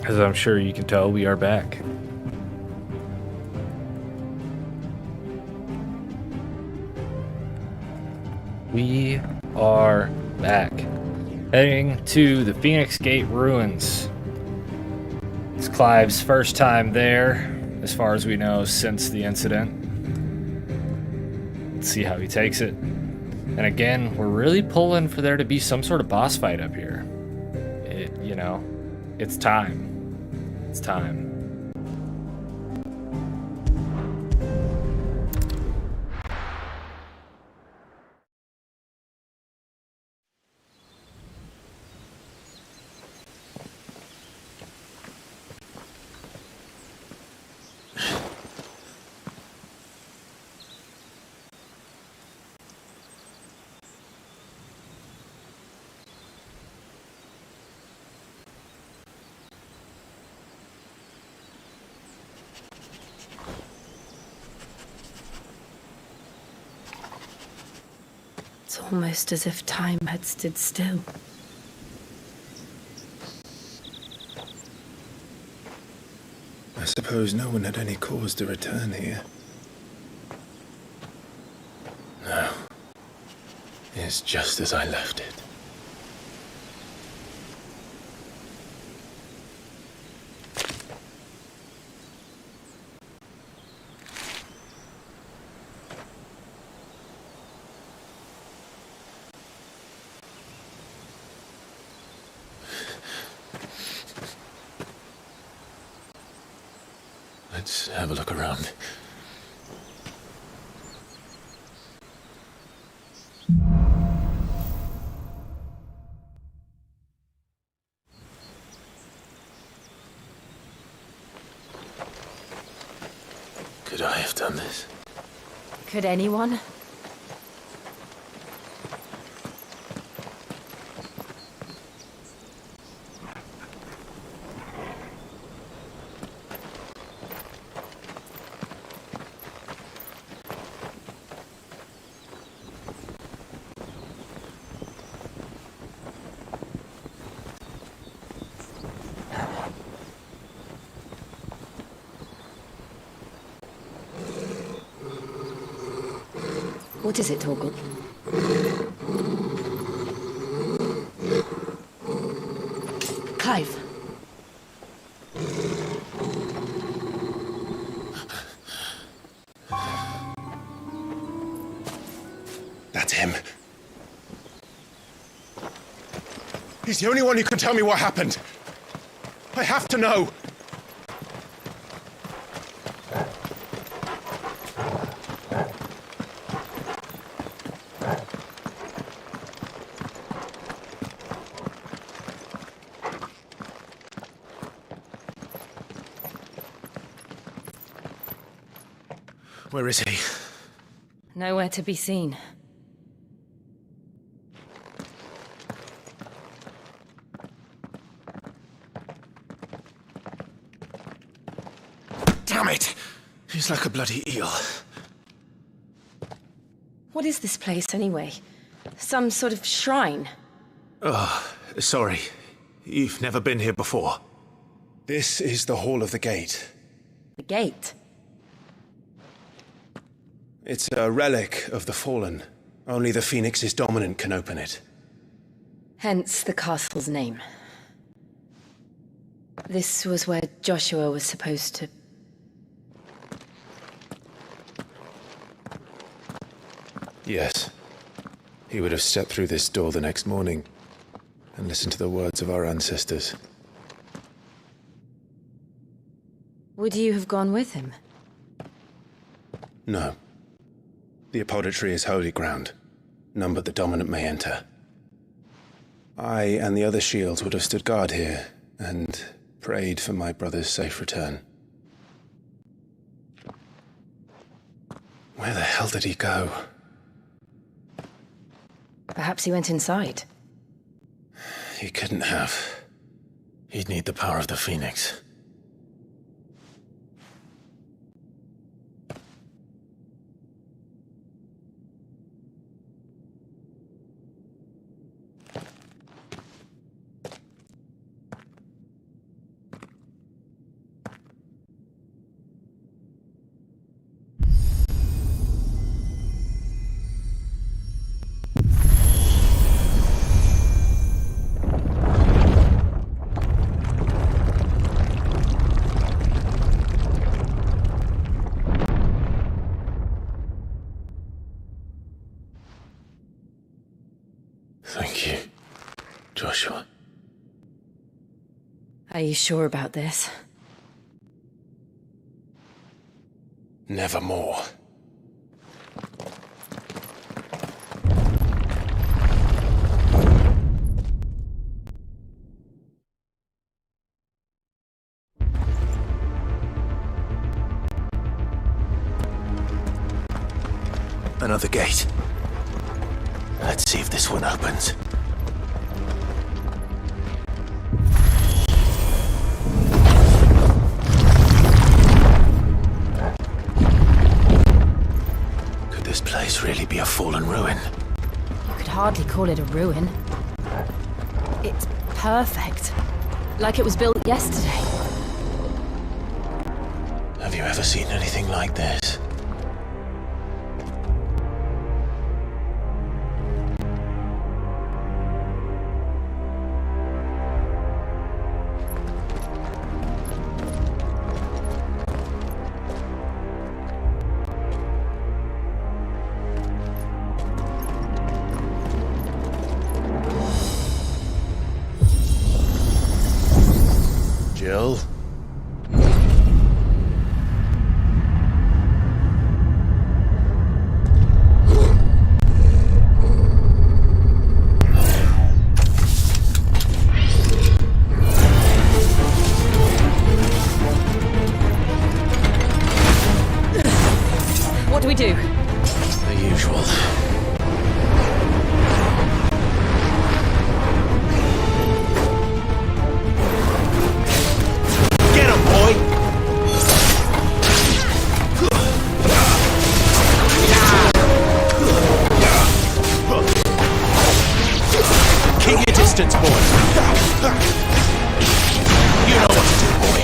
As I'm sure you can tell, we are back. We are back. Heading to the Phoenix Gate Ruins. It's Clive's first time there, as far as we know, since the incident. Let's see how he takes it. And again, we're really pulling for there to be some sort of boss fight up here. It's time. It's time. It's almost as if time had stood still. I suppose no one had any cause to return here. No. It's just as I left it. Let's have a look around. Could I have done this? Could anyone? What is it, Torgal? Clive. That's him. He's the only one who can tell me what happened. I have to know. Where is he? Nowhere to be seen. Damn it! He's like a bloody eel. What is this place, anyway? Some sort of shrine? Oh, sorry. You've never been here before. This is the Hall of the Gate. The gate? It's a relic of the Fallen. Only the Phoenix's Dominant can open it. Hence the castle's name. This was where Joshua was supposed to... Yes. He would have stepped through this door the next morning and listened to the words of our ancestors. Would you have gone with him? No. The apodatory is holy ground. None but the Dominant may enter. I and the other shields would have stood guard here and prayed for my brother's safe return. Where the hell did he go? Perhaps he went inside. He couldn't have. He'd need the power of the Phoenix. Joshua. Are you sure about this? Nevermore. Another gate. Let's see if this one opens. Could this place really be a fallen ruin? You could hardly call it a ruin. It's perfect. Like it was built yesterday. Have you ever seen anything like this? Jill? What do we do? The usual. Get him, boy! Keep your distance, boy. You know what to do, boy.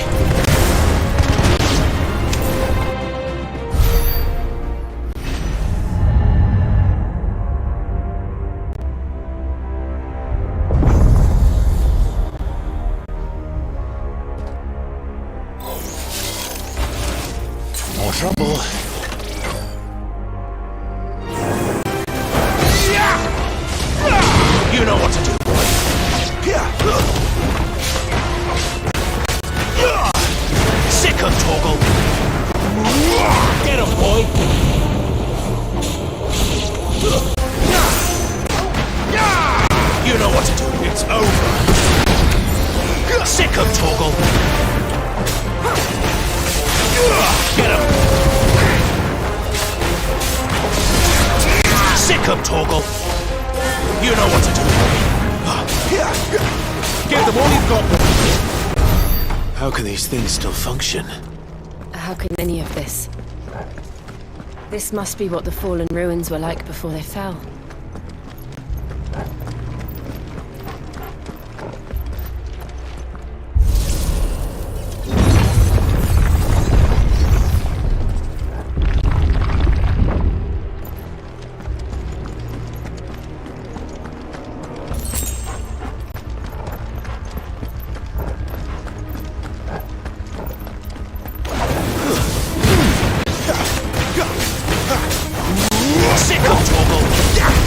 More trouble. You know what to do, boy. Sick him, Torgal. Get him, boy. You know what to do. It's over. Sick him, Torgal. Get him. Sick him, Torgal. You know what to do. Give them all you've got. How can these things still function? How can any of this? This must be what the fallen ruins were like before they fell. Sick him, Torgal.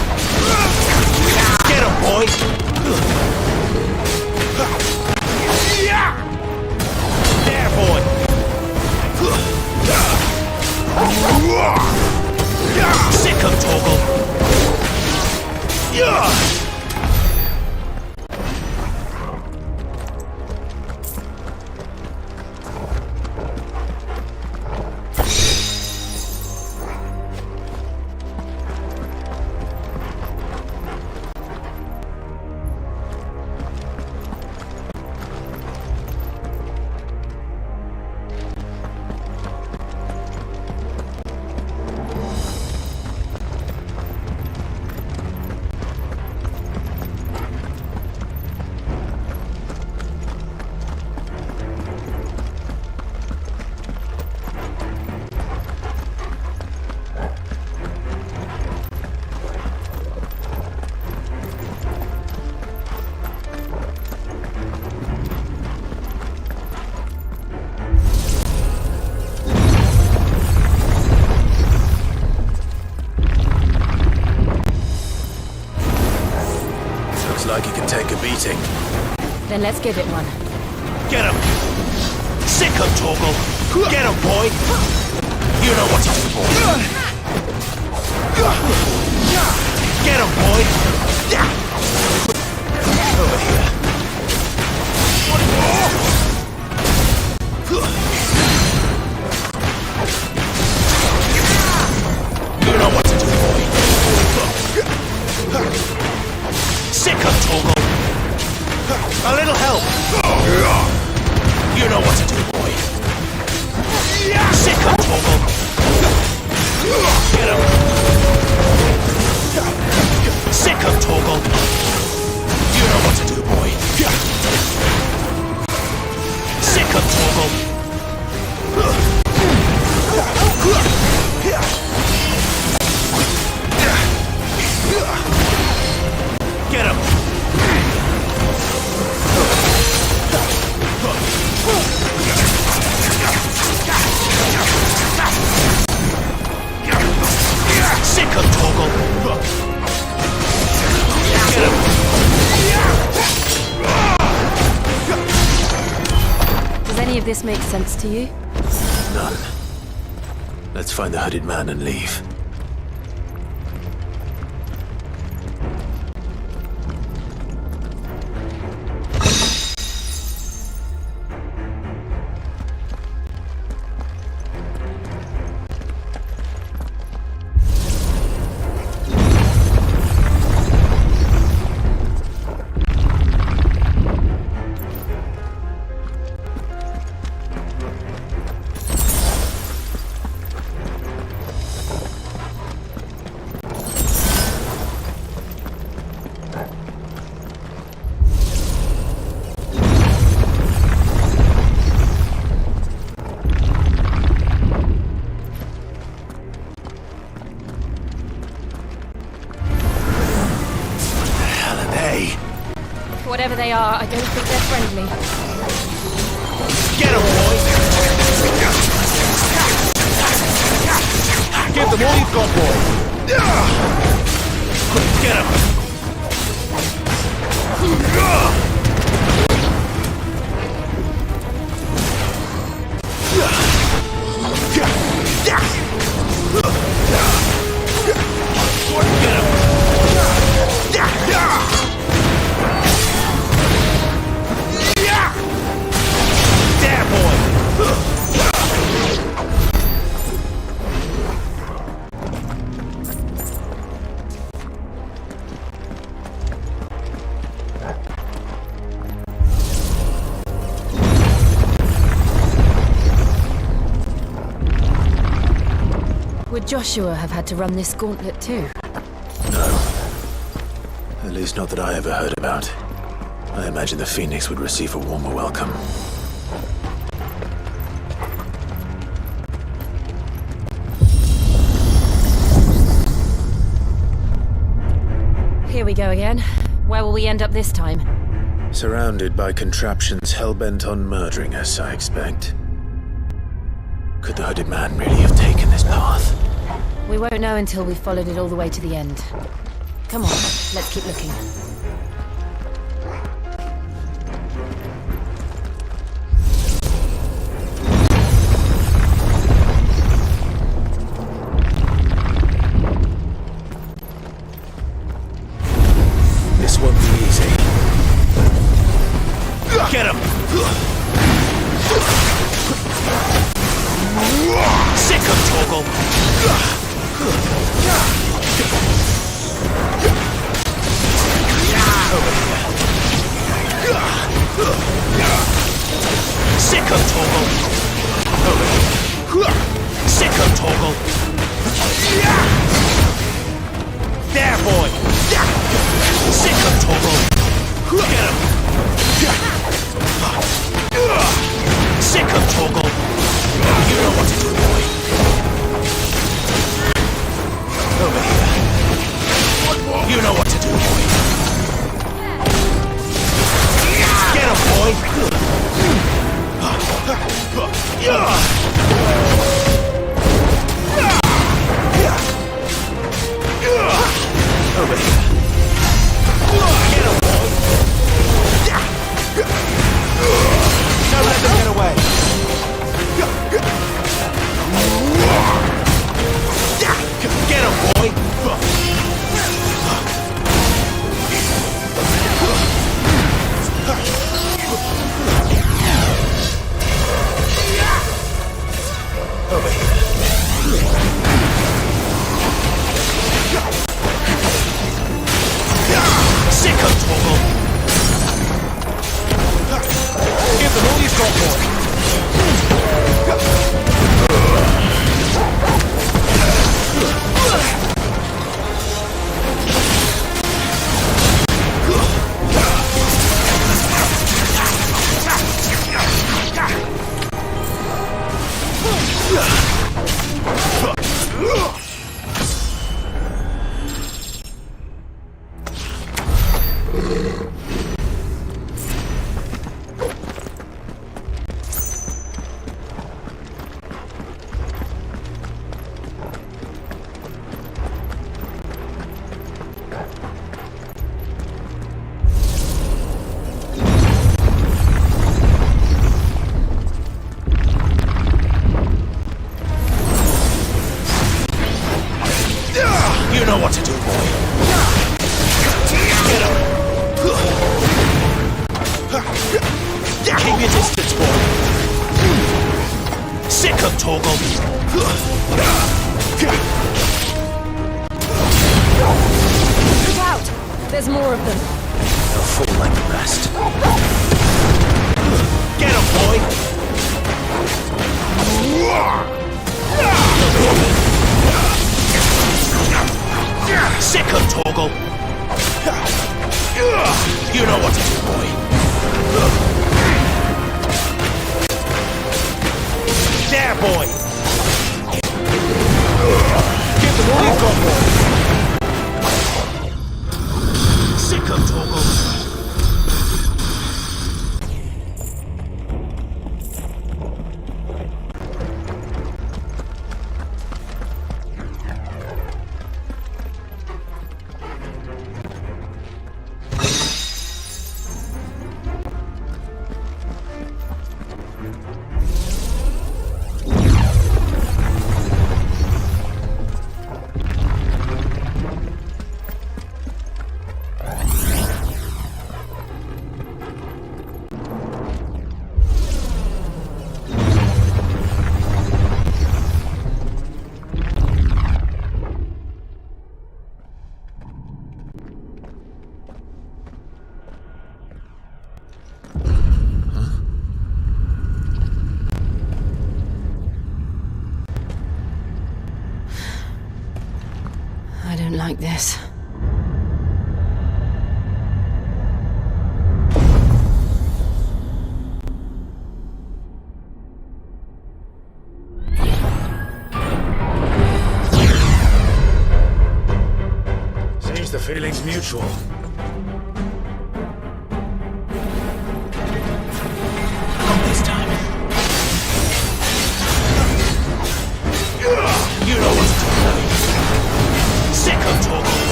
Then let's give it one. Get him! Sick him, Torgal! Get him, boy! You know what to do, boy! Get him, boy! Over here. You know what to do, boy! Sick him, Torgal! A little help! You know what to do, boy! Sick him, Torgal! Get him! Sick him, Torgal! You know what to do, boy! Sick him, Torgal! Get him! Sick him, Torgal! Get him! Does any of this make sense to you? None. Let's find the hooded man and leave. Whatever they are, I don't think they're friendly. Get him, boy! Give them all you've got, boy! Get him! Would Joshua have had to run this gauntlet too? No. At least not that I ever heard about. I imagine the Phoenix would receive a warmer welcome. Here we go again. Where will we end up this time? Surrounded by contraptions hell-bent on murdering us, I expect. Could the hooded man really have taken this path? We won't know until we've followed it all the way to the end. Come on, let's keep looking. This won't be easy. Get him! Sick him, Torgal! Sick him, Torgal! Sick him, Torgal! There, boy! Sick him, Torgal! Get him! Sick him, Torgal! You know what to do, boy. Over here. You know what to do, boy. Get him, boy! Over here. Sick of Toggle! Give them all you've got, boy! You know what to do, boy. Get him. Keep your distance, boy. Sick of Toggle. Look out! There's more of them. They'll fall like the rest. Get him, boy. Sick of Toggle! You know what to do, boy. There, boy! Give them all you've got, boy. Sick of Toggle! I don't like this. Seems the feeling's mutual. Not this time. You know what to do, boy. Sick of Toggle.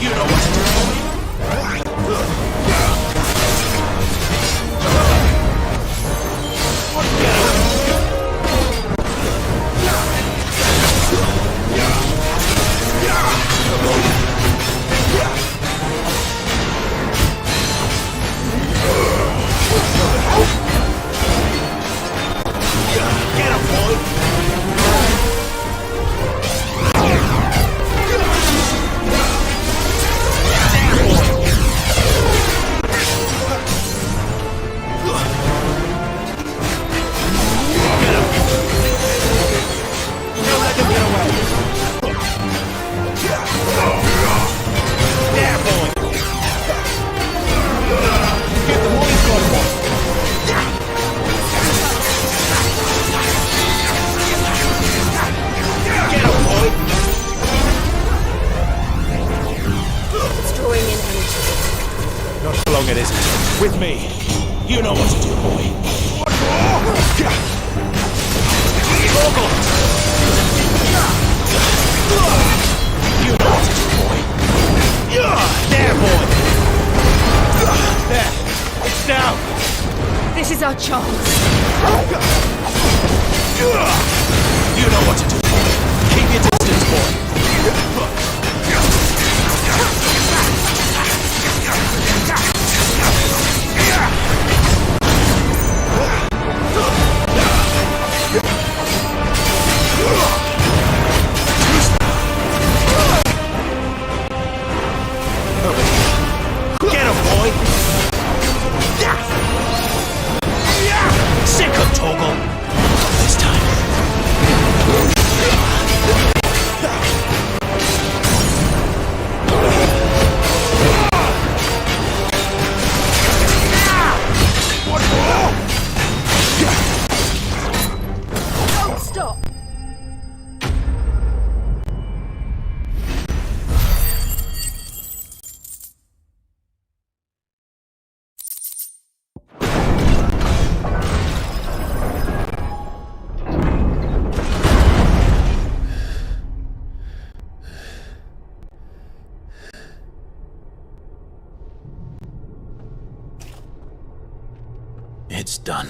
You know what to do, boy. Get him, boy. It isn't. With me. You know what to do, boy. Toggle! You know what to do, boy. There, boy. There. It's down. This is our chance. You know what to do, boy. Keep your distance, boy. done.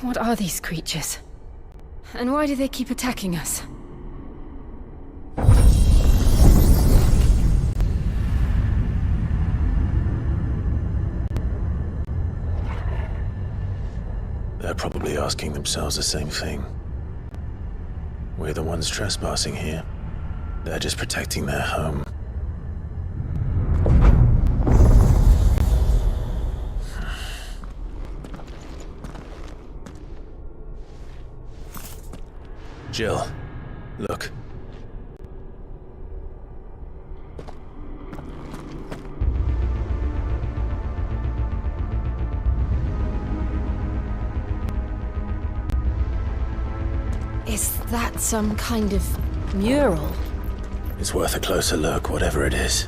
What are these creatures? And why do they keep attacking us? They're probably asking themselves the same thing. We're the ones trespassing here. They're just protecting their home. Jill, look. Is that some kind of mural? It's worth a closer look, whatever it is.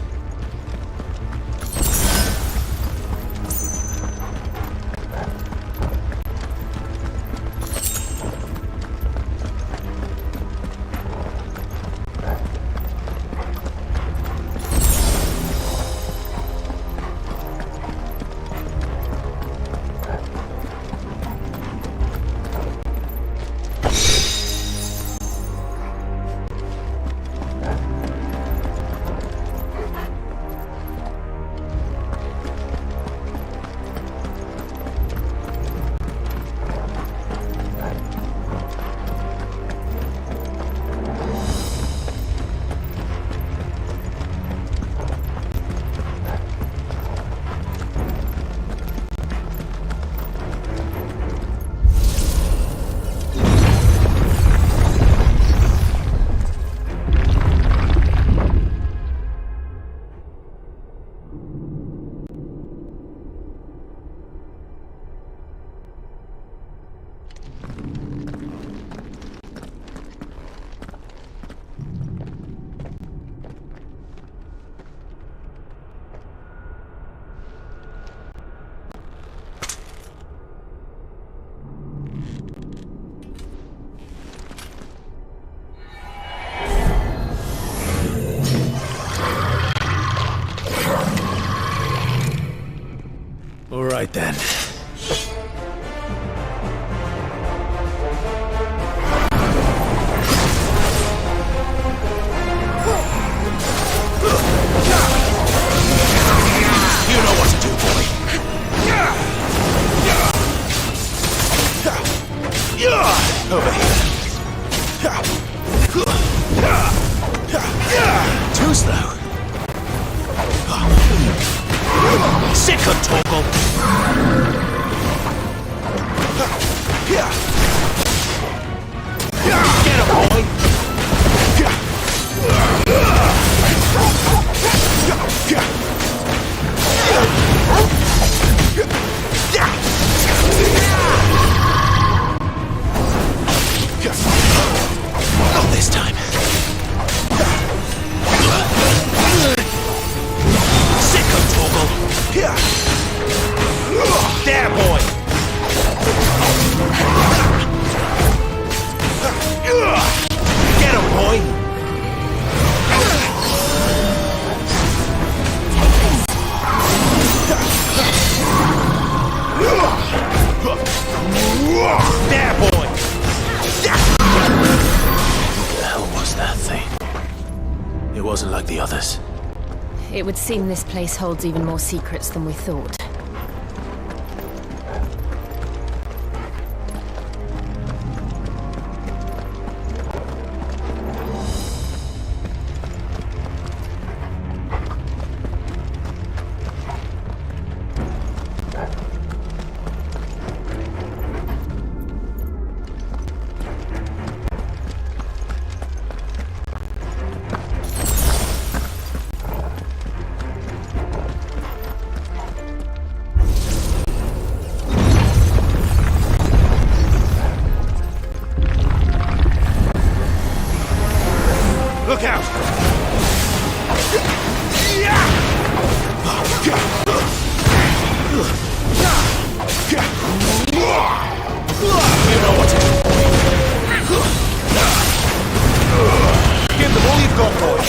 All right then. You know what to do, boy. Over here. Too slow. Sick of Torgal. Get him, boy. Not this time. Sick of Torgal. There, boy. Get him, boy. There, boy. What the hell was that thing? It wasn't like the others. It would seem this place holds even more secrets than we thought. Look out! You know what to do. Give them all you've got, boy.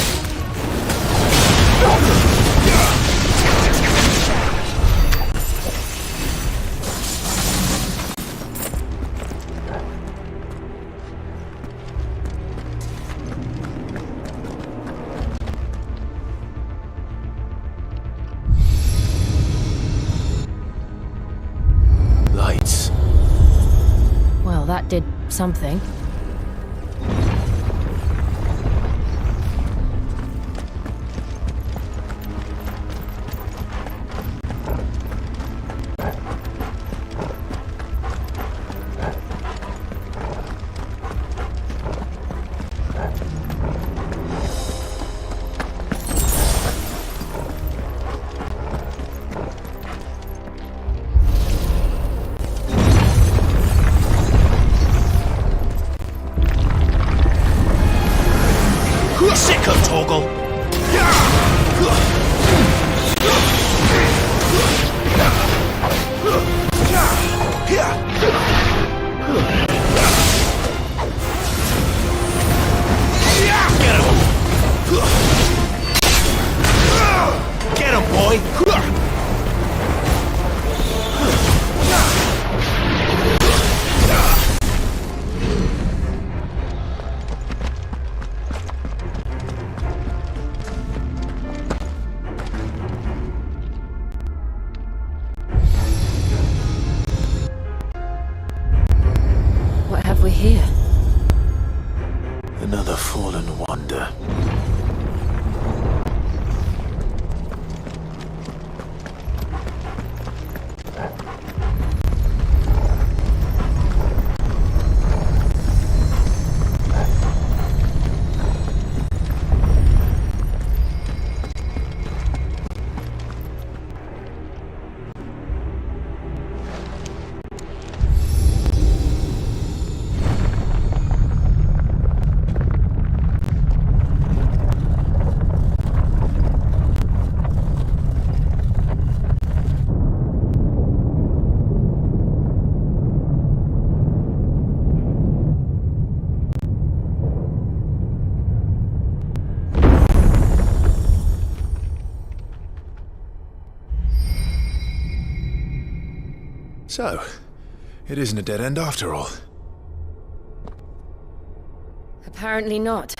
that did something. Another fallen wonder. So, it isn't a dead end after all. Apparently not.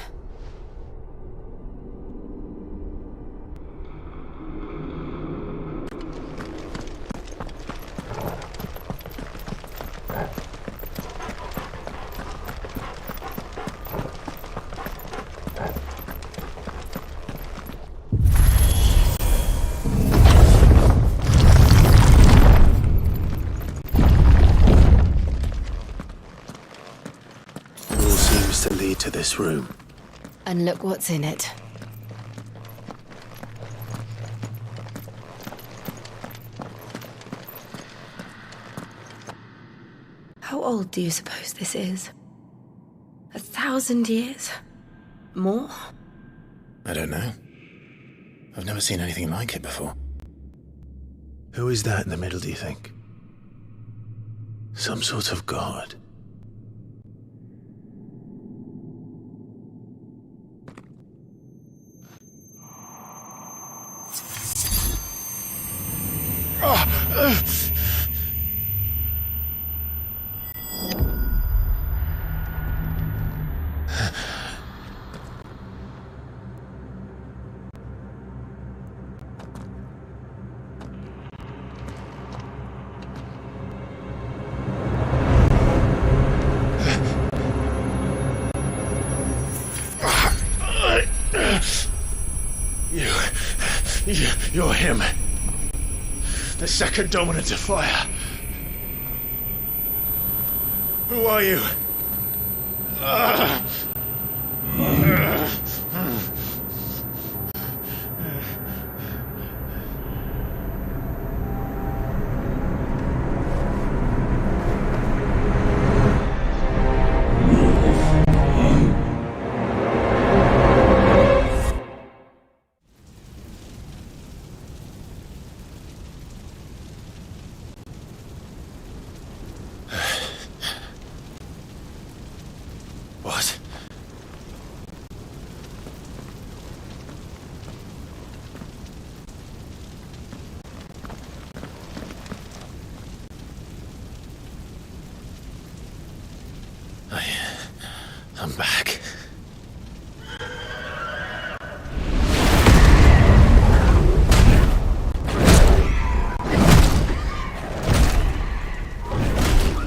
To lead to this room. And look what's in it. How old do you suppose this is? 1,000 years? More? I don't know. I've never seen anything like it before. Who is that in the middle, do you think? Some sort of god? You're him. The second Dominant of Fire. Who are you? What? I'm back.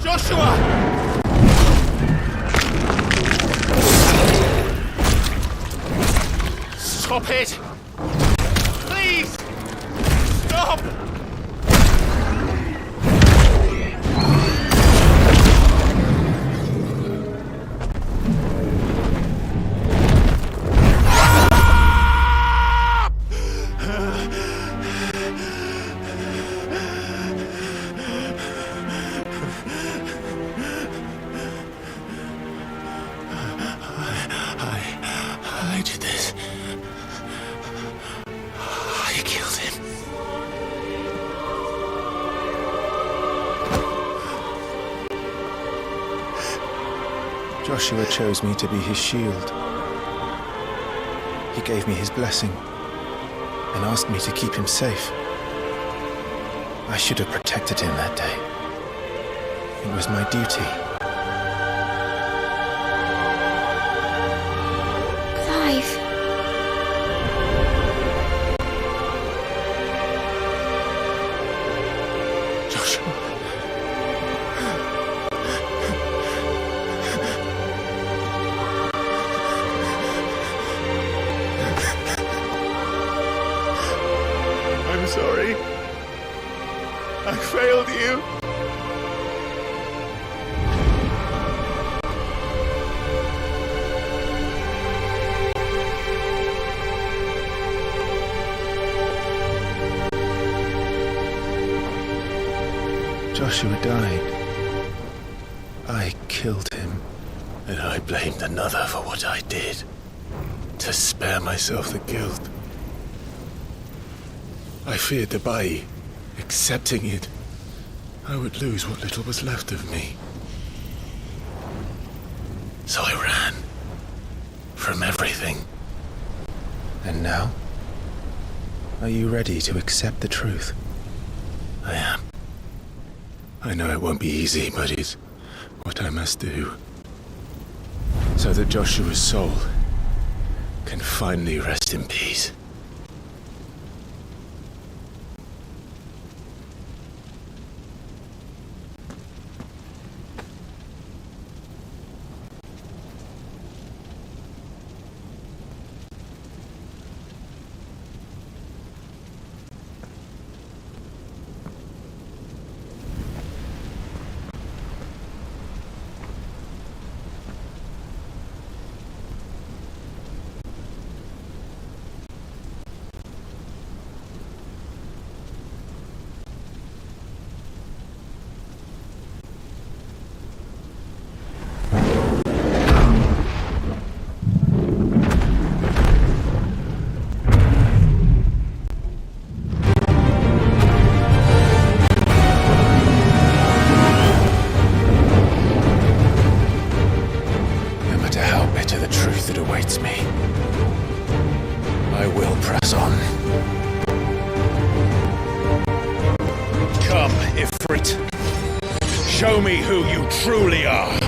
Joshua! Stop it! Please! Stop! I did this. I killed him. Joshua chose me to be his shield. He gave me his blessing and asked me to keep him safe. I should have protected him that day. It was my duty. Clive. Joshua. I'm sorry. I failed you. Joshua died. I killed him. And I blamed another for what I did, to spare myself the guilt. I feared that by accepting it, I would lose what little was left of me. So I ran from everything. And now? Are you ready to accept the truth? I am. I know it won't be easy, but it's what I must do. So that Joshua's soul can finally rest in peace. Show me who you truly are.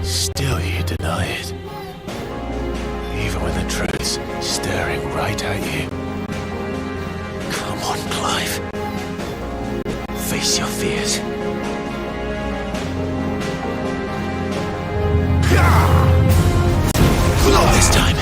Still you deny it. Even when the truth's staring right at you. Come on, Clive. Face your fears. Not this time.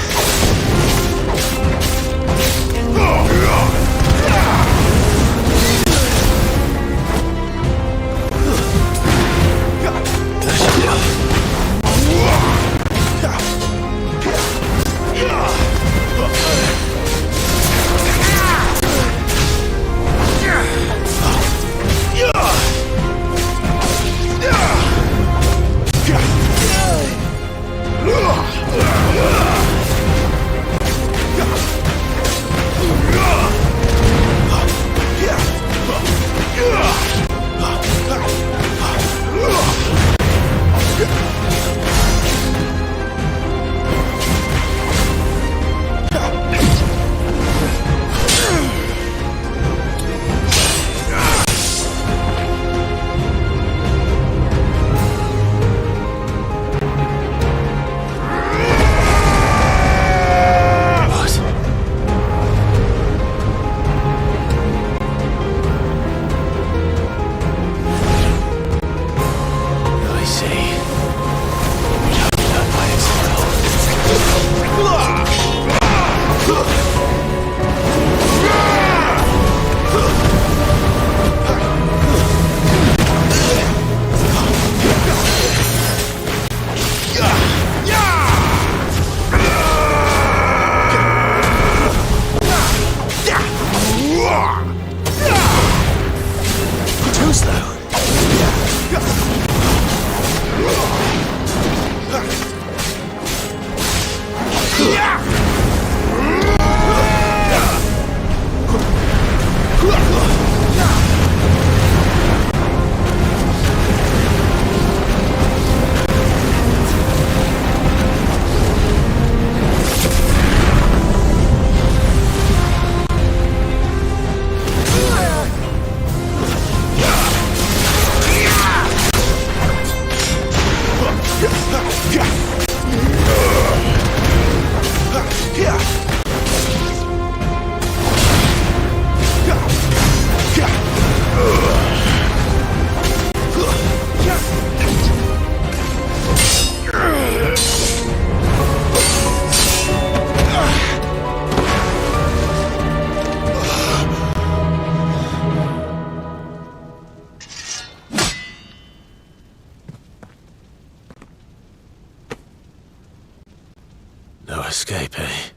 No escape, eh?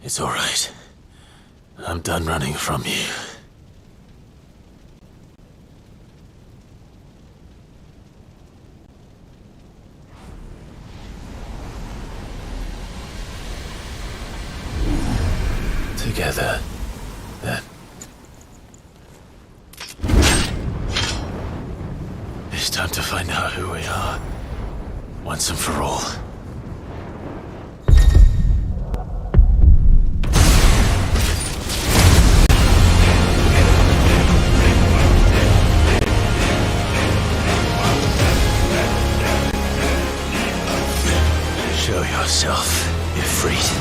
It's all right. I'm done running from you. Together, then. It's time to find out who we are, once and for all. Show yourself, Ifrit.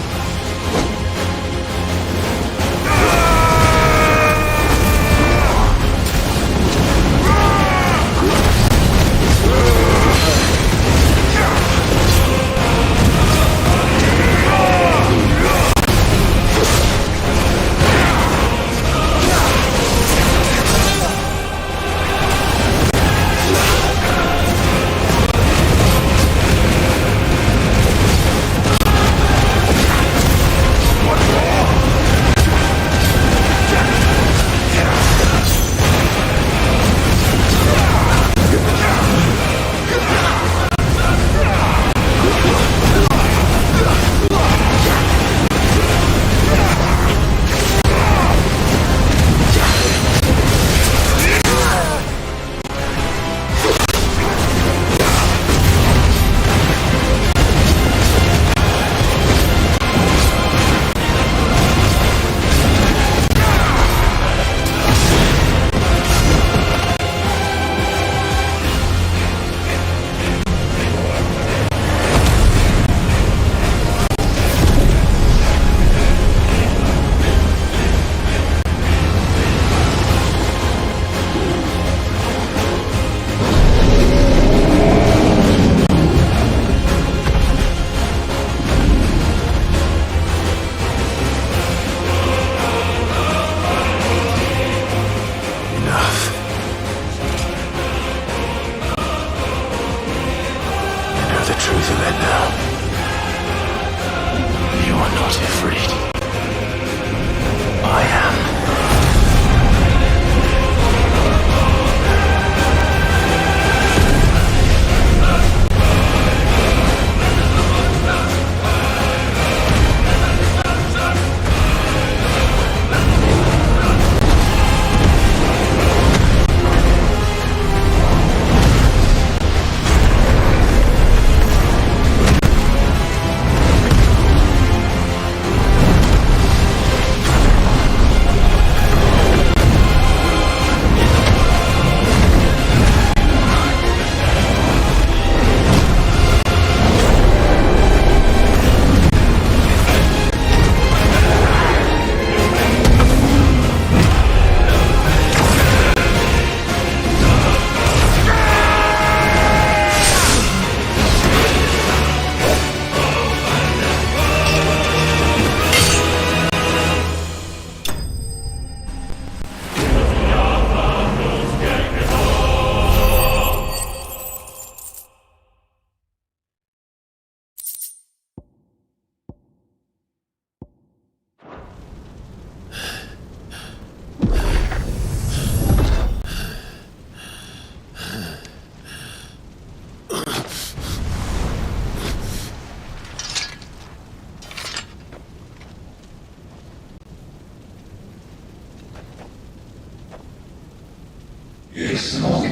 Yes, no,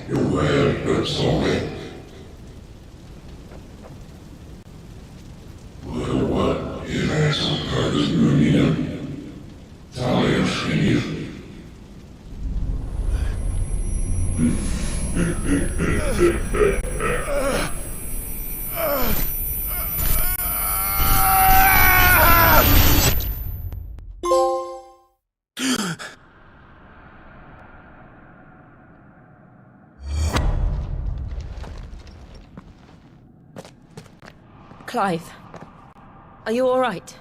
you're well, but sorry. Well, what if I some cards Union? Talia Shinny. Clive, are you all right?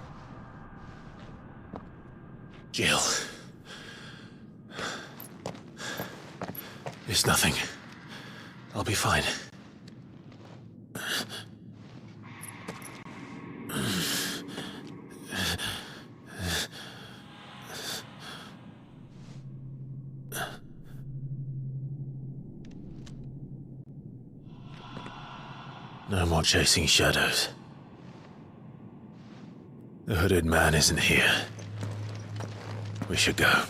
Jill. It's nothing. I'll be fine. No more chasing shadows. The hooded man isn't here. We should go.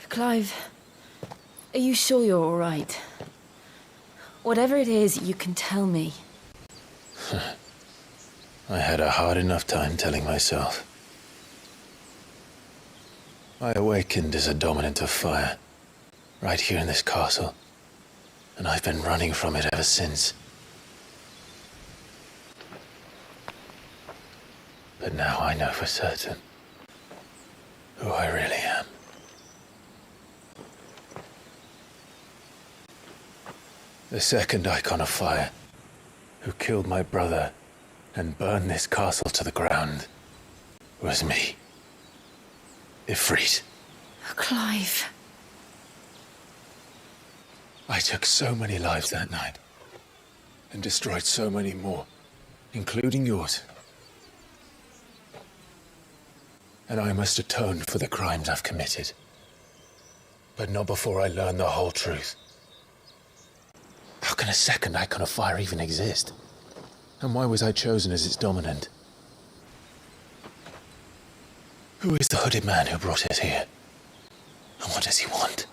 Clive, are you sure you're all right? Whatever it is, you can tell me. I had a hard enough time telling myself. I awakened as a dominant of fire, right here in this castle, and I've been running from it ever since. But now I know for certain who I really am. The second Icon of Fire, who killed my brother and burned this castle to the ground, was me. Ifrit. Clive. I took so many lives that night, and destroyed so many more, including yours. And I must atone for the crimes I've committed. But not before I learn the whole truth. How can a second Icon of Fire even exist? And why was I chosen as its dominant? Who is the hooded man who brought us here? And what does he want?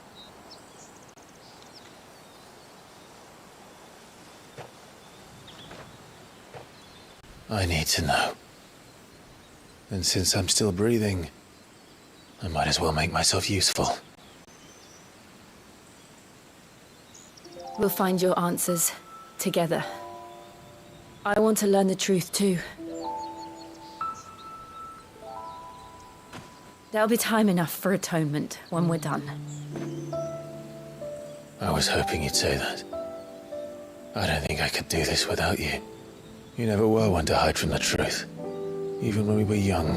I need to know. And since I'm still breathing, I might as well make myself useful. We'll find your answers together. I want to learn the truth too. There'll be time enough for atonement when we're done. I was hoping you'd say that. I don't think I could do this without you. You never were one to hide from the truth, even when we were young.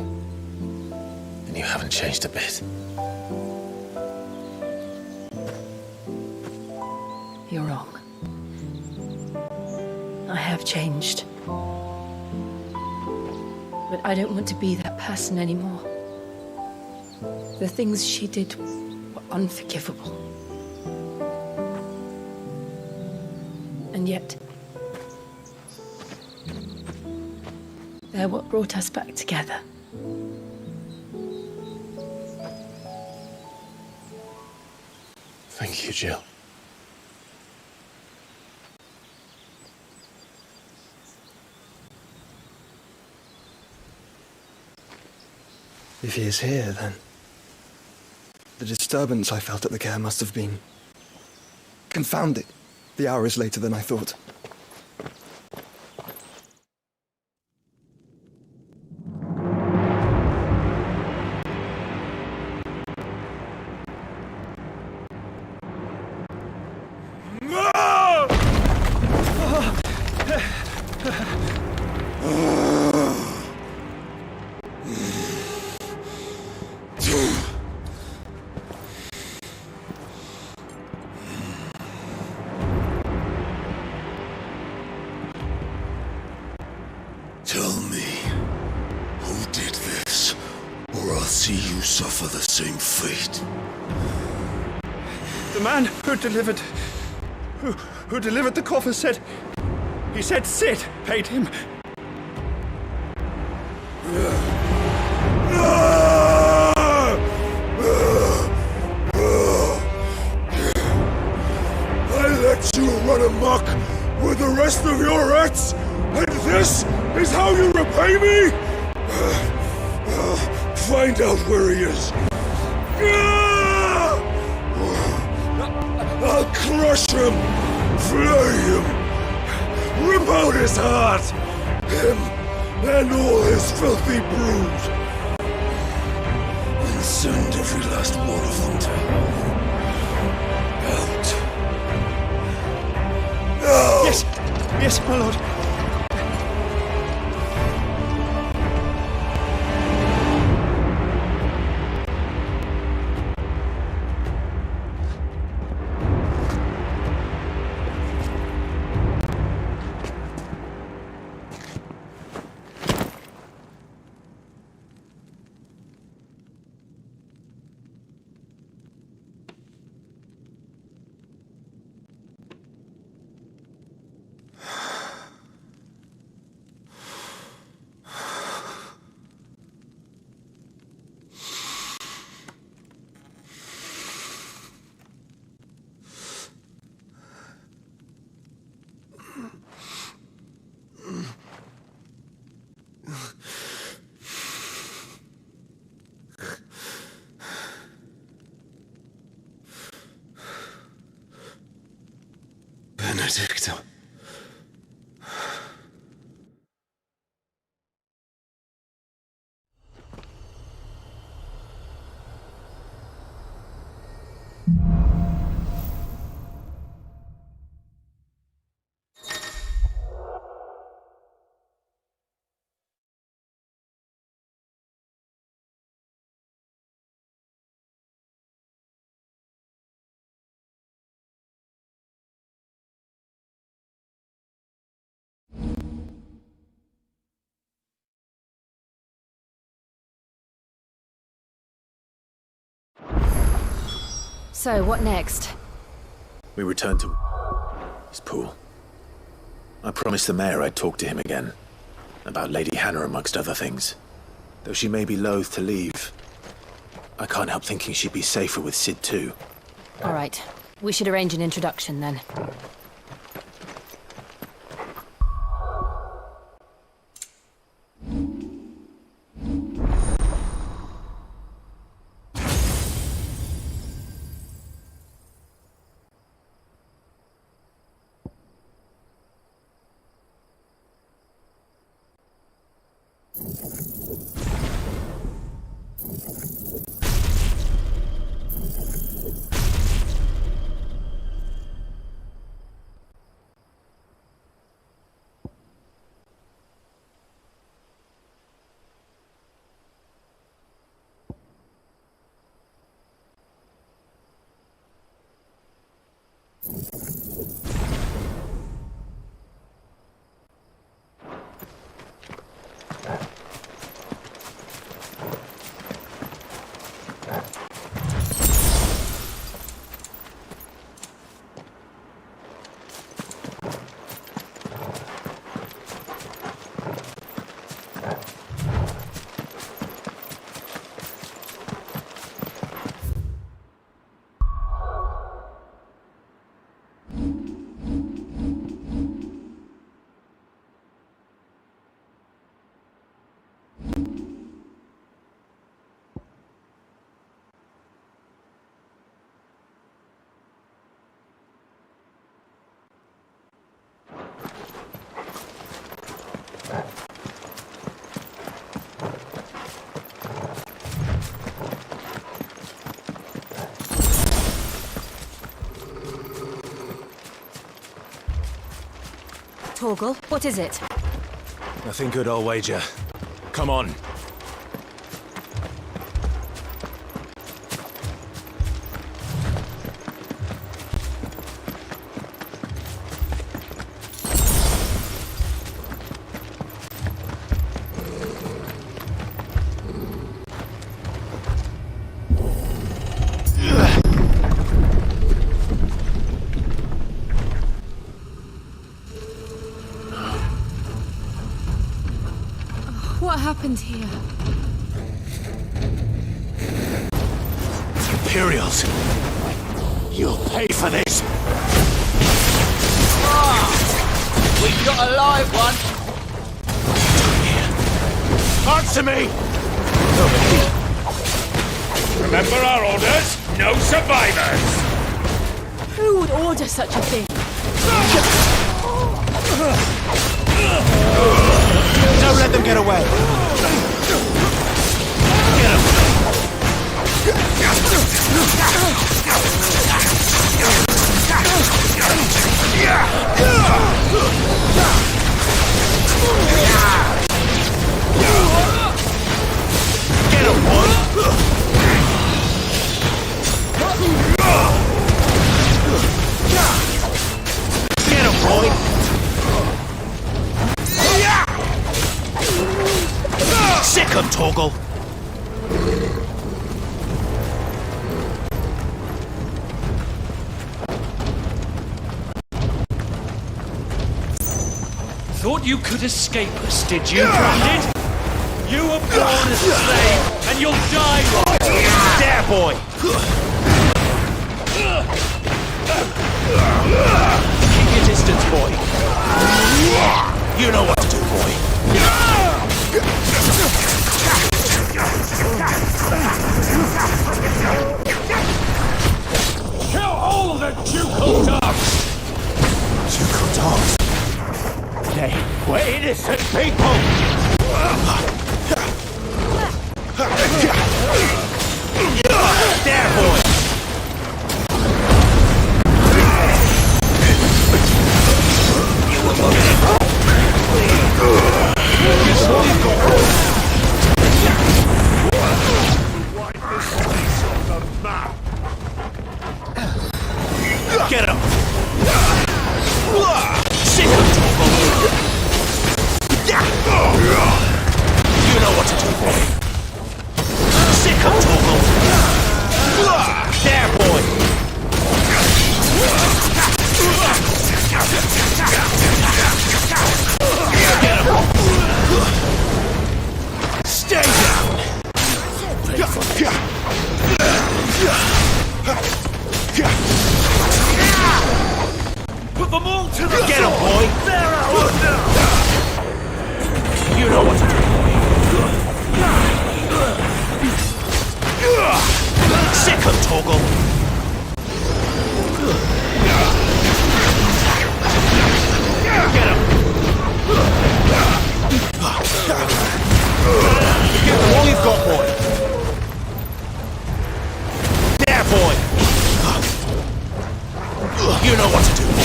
And you haven't changed a bit. You're wrong. I have changed. But I don't want to be that person anymore. The things she did were unforgivable. And yet, they're what brought us back together. Thank you, Jill. If he is here, then the disturbance I felt at the care must have been confounded. The hour is later than I thought. see you suffer the same fate. The man who delivered the coffer said... He said Sid paid him. I let you run amok with the rest of your rats, and this is how you repay me? Find out where he is. I'll crush him, flay him, rip out his heart, him and all his filthy brood, and send every last one of them to hell. Out. Now! Yes, yes, my lord. Benedicta. So, what next? We return to his pool. I promised the mayor I'd talk to him again. About Lady Hannah amongst other things. Though she may be loath to leave, I can't help thinking she'd be safer with Sid too. Alright, we should arrange an introduction then. Torgal, what is it? Nothing good, I'll wager. Come on. happened here? Imperials! You'll pay for this! We've got a live one! Answer me! Remember our orders? No survivors! Who would order such a thing? Don't let them get away! Get him! Get him, boy! Get him, boy! Sick him, Torgal! Thought you could escape us, did you, Branded? You were born as a slave, and you'll die right. There, boy! Keep your distance, boy. You know what to do, boy. Kill all of the ducal dogs! Ducal dogs? They were innocent people! There, boy! You were Get him! Sick him, Torgal! You know what to do, boy! Sick him, Torgal! There, boy! Get him! Stay down! Put them all to the Get him, boy! They're out now! You know what to do, boy! Sick him, Torgal! Get him! Give him all you've got, boy! There, boy! You know what to do, boy!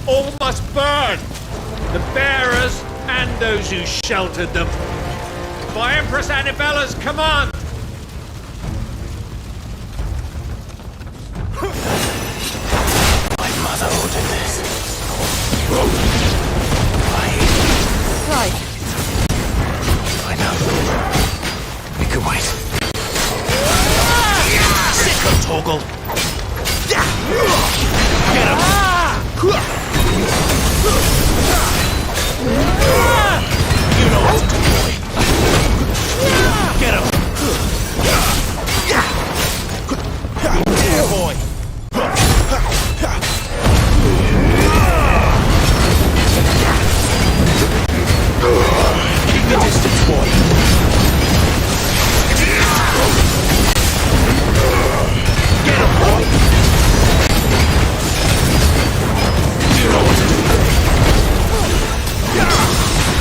All must burn! The bearers and those who sheltered them. By Empress Annibella's command! My mother ordered this. Right. I know. We can wait. Sick him, Torgal! Get him! You know what to do, boy. Get him! There, boy! Keep your distance, boy. Get him, boy! You know what to do.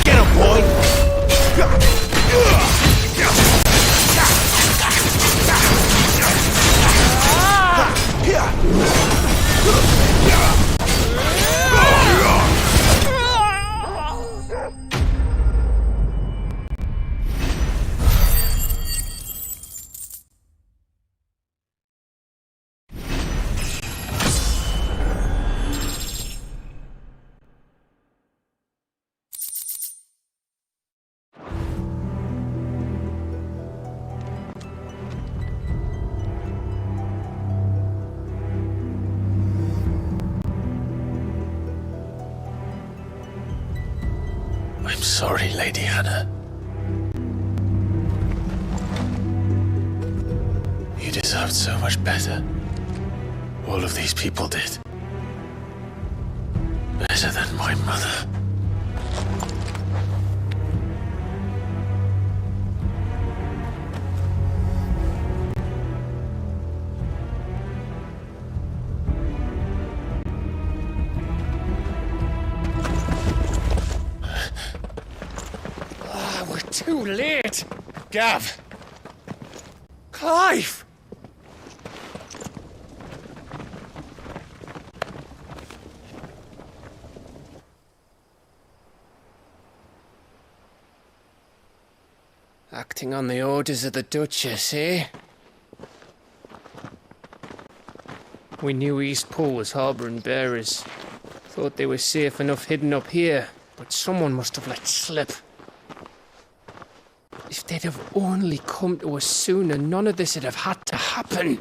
Get him, boy! sorry, Lady Hannah. You deserved so much better. All of these people did. Better than my mother. We're too late. Gav! Clive! Acting on the orders of the Duchess, eh? We knew Eastpool was harbouring bearers. Thought they were safe enough hidden up here, but someone must have let slip. If they'd have only come to us sooner, none of this would have had to happen.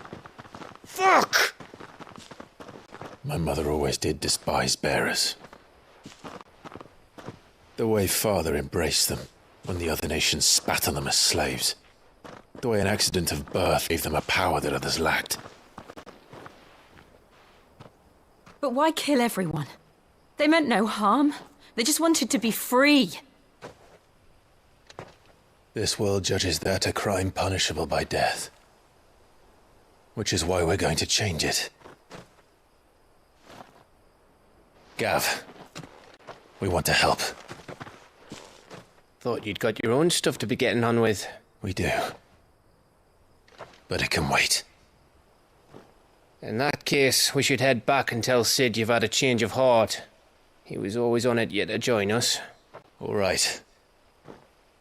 Fuck! My mother always did despise bearers. The way Father embraced them when the other nations spat on them as slaves. The way an accident of birth gave them a power that others lacked. But why kill everyone? They meant no harm. They just wanted to be free. This world judges that a crime punishable by death. Which is why we're going to change it. Gav, we want to help. Thought you'd got your own stuff to be getting on with. We do. But it can wait. In that case, we should head back and tell Sid you've had a change of heart. He was always on it yet to join us. All right.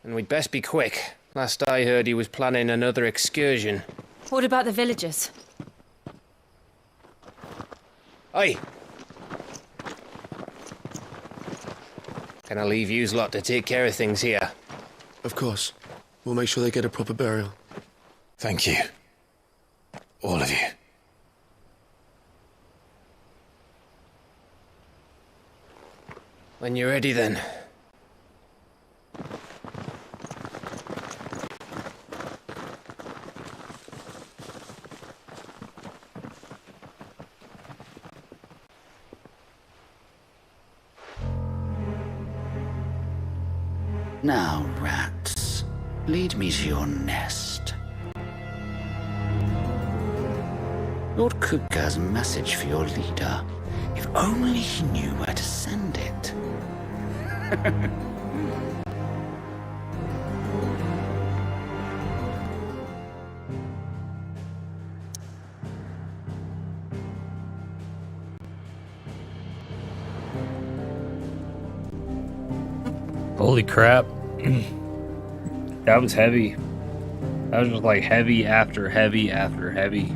And we'd best be quick. Last I heard, he was planning another excursion. What about the villagers? Aye. Can I leave yous lot to take care of things here? Of course. We'll make sure they get a proper burial. Thank you. All of you. When you're ready, then. Now, rats, lead me to your nest. Lord Kupka's message for your leader. If only he knew where to send it. Holy crap. That was heavy. That was just like heavy after heavy after heavy.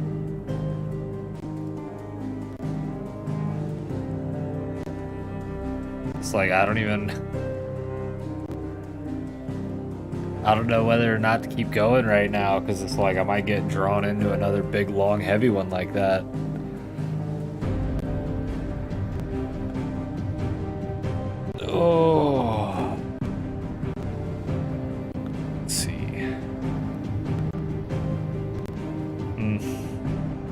It's like I don't know whether or not to keep going right now, because it's like I might get drawn into another big, long, heavy one like that. Oh. Let's see.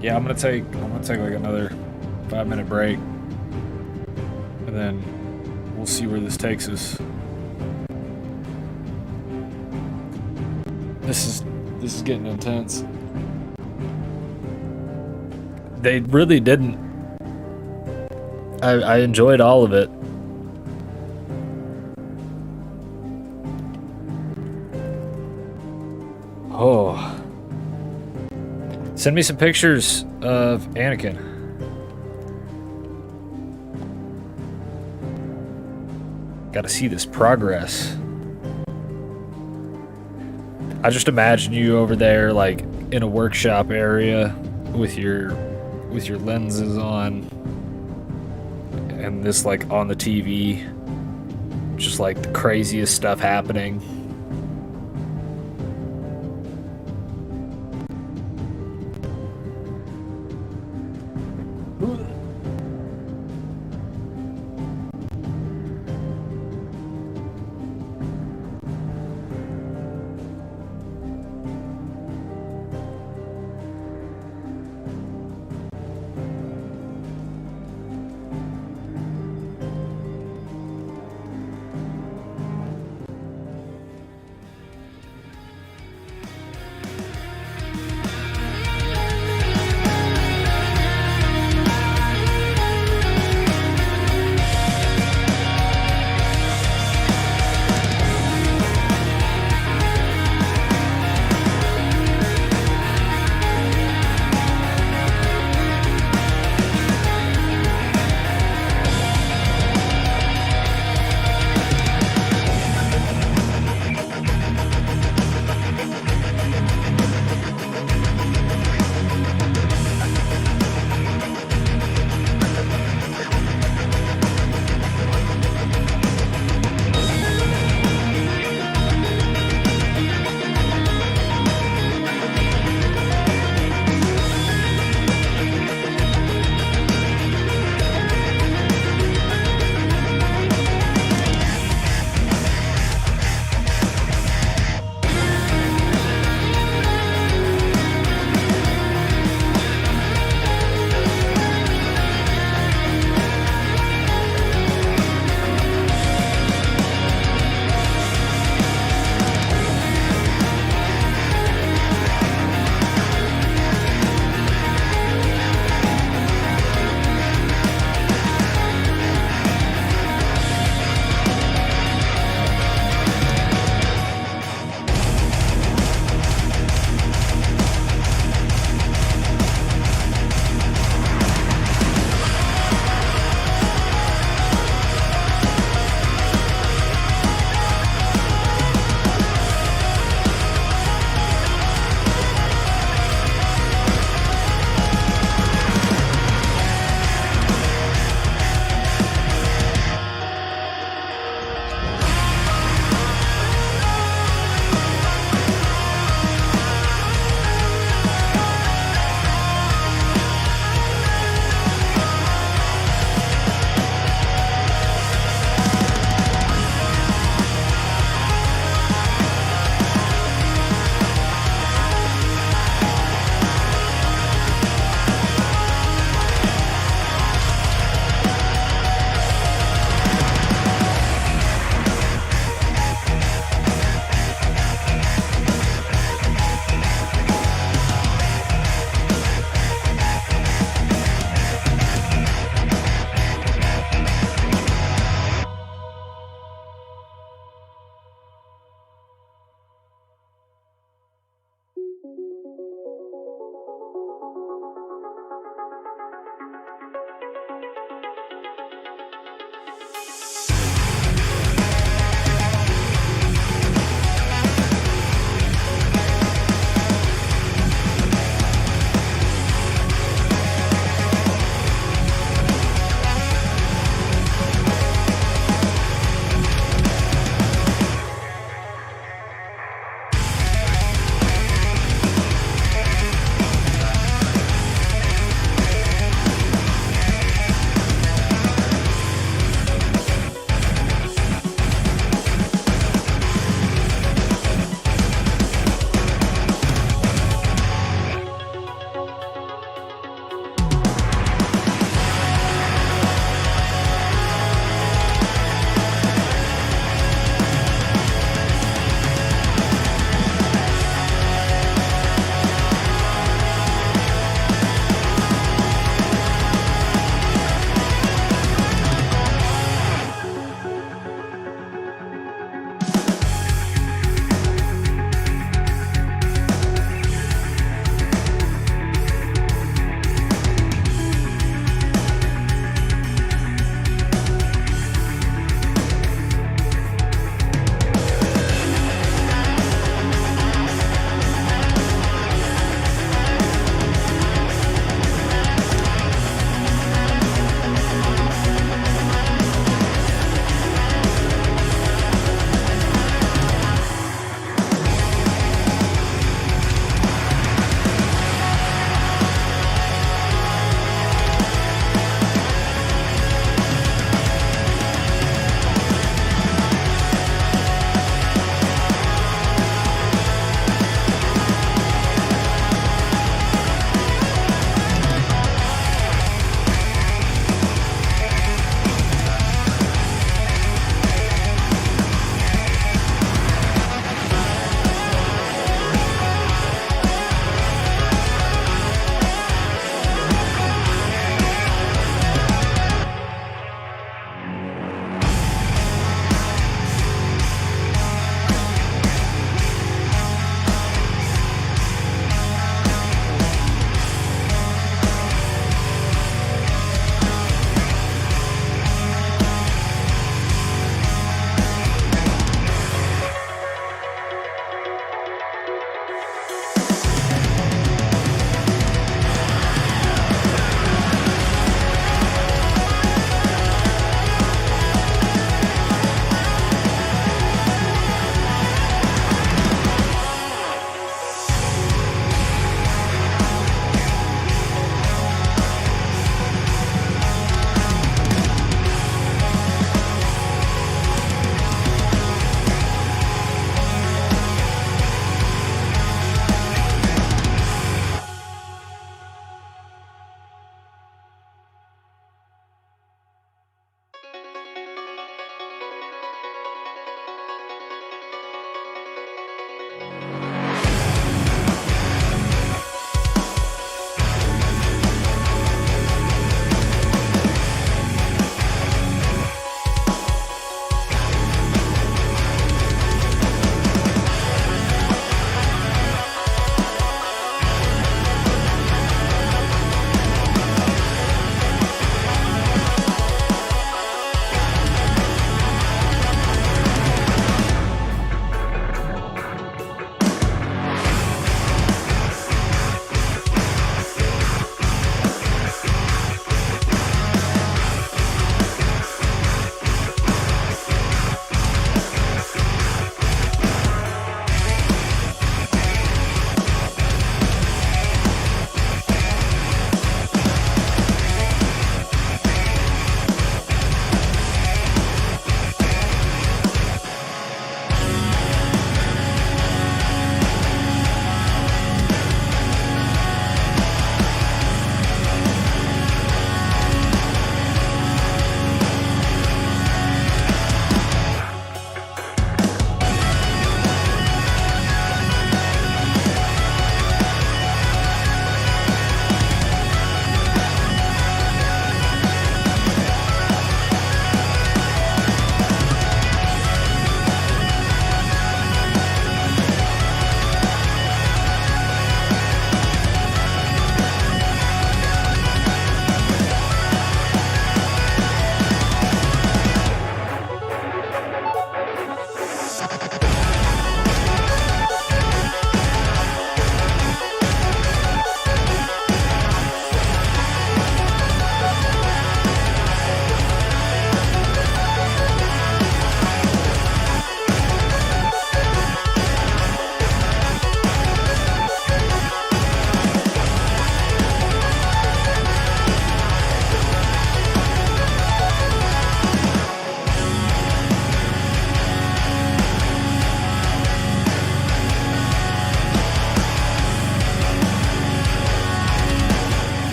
Yeah, I'm gonna take like another 5-minute break, and then we'll see where this takes us. This is getting intense. They really didn't. I enjoyed all of it. Oh. Send me some pictures of Anakin. Gotta see this progress. I just imagine you over there, like, in a workshop area with your lenses on, and this, like, on the TV, just, like, the craziest stuff happening.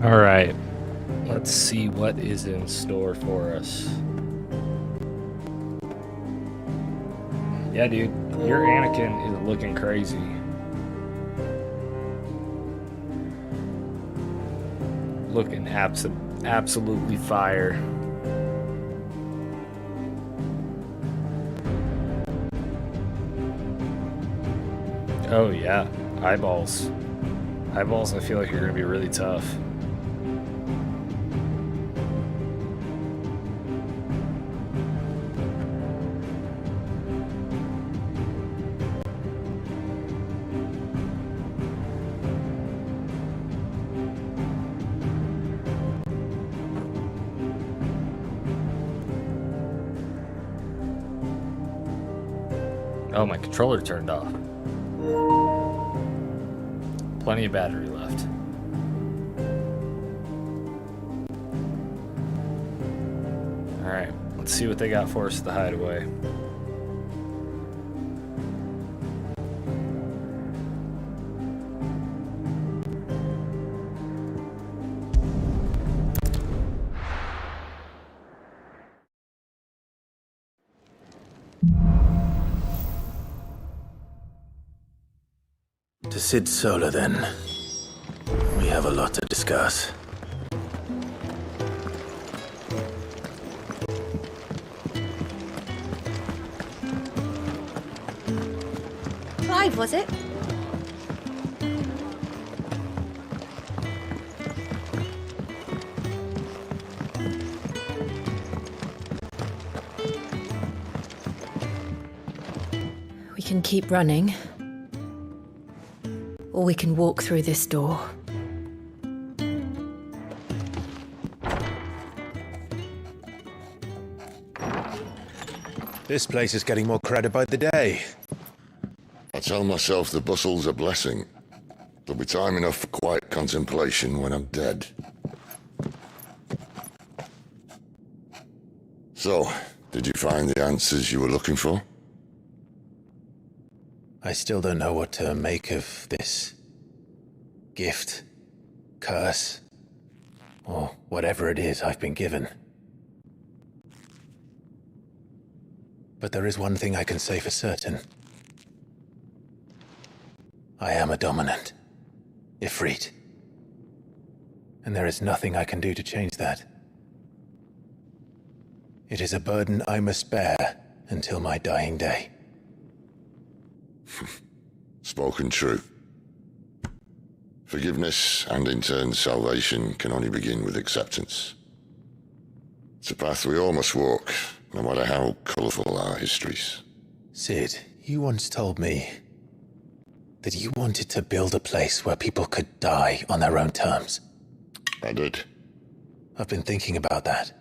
Alright. Let's see what is in store for us. Yeah, dude. Your Anakin is looking crazy. Looking absolutely fire. Oh yeah, eyeballs. Eyeballs, I feel like you're gonna be really tough. Oh, my controller turned off. Plenty of battery left. Alright, let's see what they got for us at the hideaway. To Sid Solar, then. We have a lot to discuss. Clive, was it? We can keep running. Or we can walk through this door. This place is getting more crowded by the day. I tell myself the bustle's a blessing. There'll be time enough for quiet contemplation when I'm dead. So, did you find the answers you were looking for? I still don't know what to make of this gift, curse, or whatever it is I've been given. But there is one thing I can say for certain. I am a Dominant, Ifrit. And there is nothing I can do to change that. It is a burden I must bear until my dying day. Spoken true. Forgiveness, and in turn salvation, can only begin with acceptance. It's a path we all must walk, no matter how colourful our histories. Sid, you once told me that you wanted to build a place where people could die on their own terms. I did. I've been thinking about that.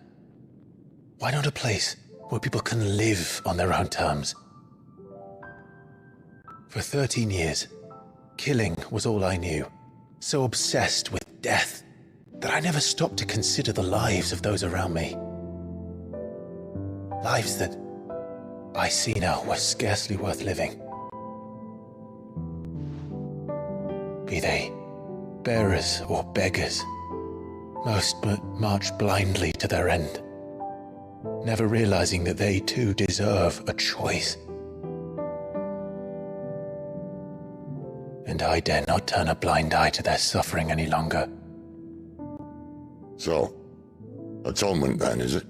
Why not a place where people can live on their own terms? For 13 years, killing was all I knew. So obsessed with death that I never stopped to consider the lives of those around me. Lives that I see now were scarcely worth living. Be they bearers or beggars, most march blindly to their end, never realizing that they too deserve a choice. And I dare not turn a blind eye to their suffering any longer. So, atonement then, is it?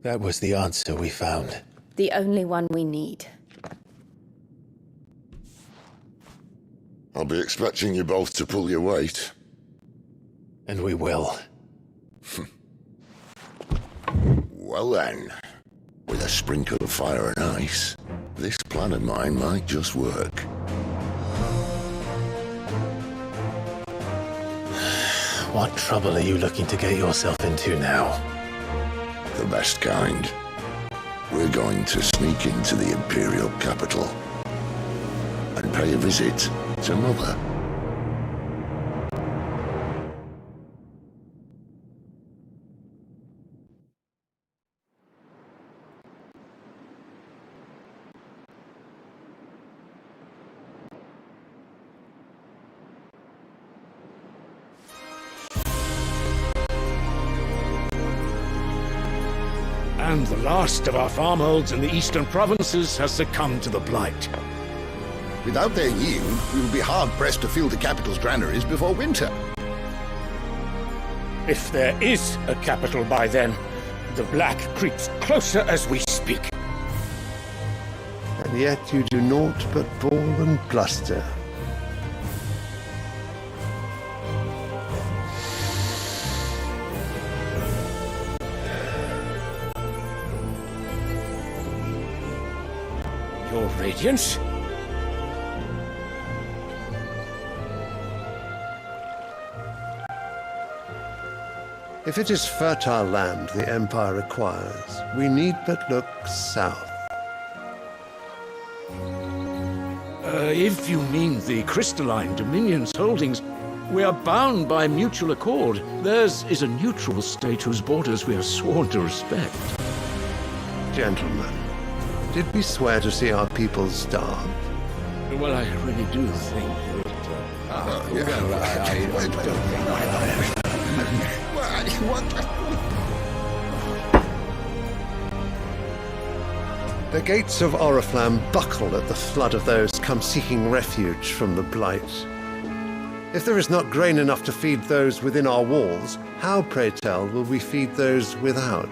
That was the answer we found. The only one we need. I'll be expecting you both to pull your weight. And we will. Well then, with a sprinkle of fire and ice, this plan of mine might just work. What trouble are you looking to get yourself into now? The best kind. We're going to sneak into the Imperial capital and pay a visit to Mother. And the last of our farmholds in the eastern provinces has succumbed to the blight. Without their yield, we will be hard-pressed to fill the capital's granaries before winter. If there is a capital by then, the black creeps closer as we speak. And yet you do naught but bawl and bluster. Your Radiance? If it is fertile land the Empire requires, we need but look south. If you mean the crystalline Dominion's holdings, we are bound by mutual accord. Theirs is a neutral state whose borders we are sworn to respect. Gentlemen, did we swear to see our people starve? Well, I really do think The gates of Oriflamme buckle at the flood of those come seeking refuge from the blight. If there is not grain enough to feed those within our walls, how, pray tell, will we feed those without?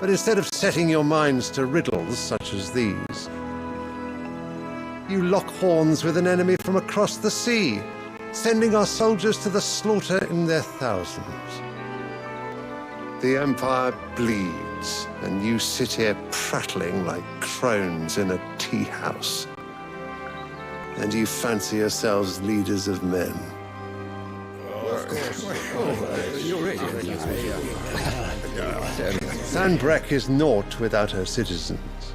But instead of setting your minds to riddles such as these, you lock horns with an enemy from across the sea, sending our soldiers to the slaughter in their thousands. The Empire bleeds, and you sit here prattling like crones in a tea-house. And you fancy yourselves leaders of men. Sanbreque is naught without her citizens.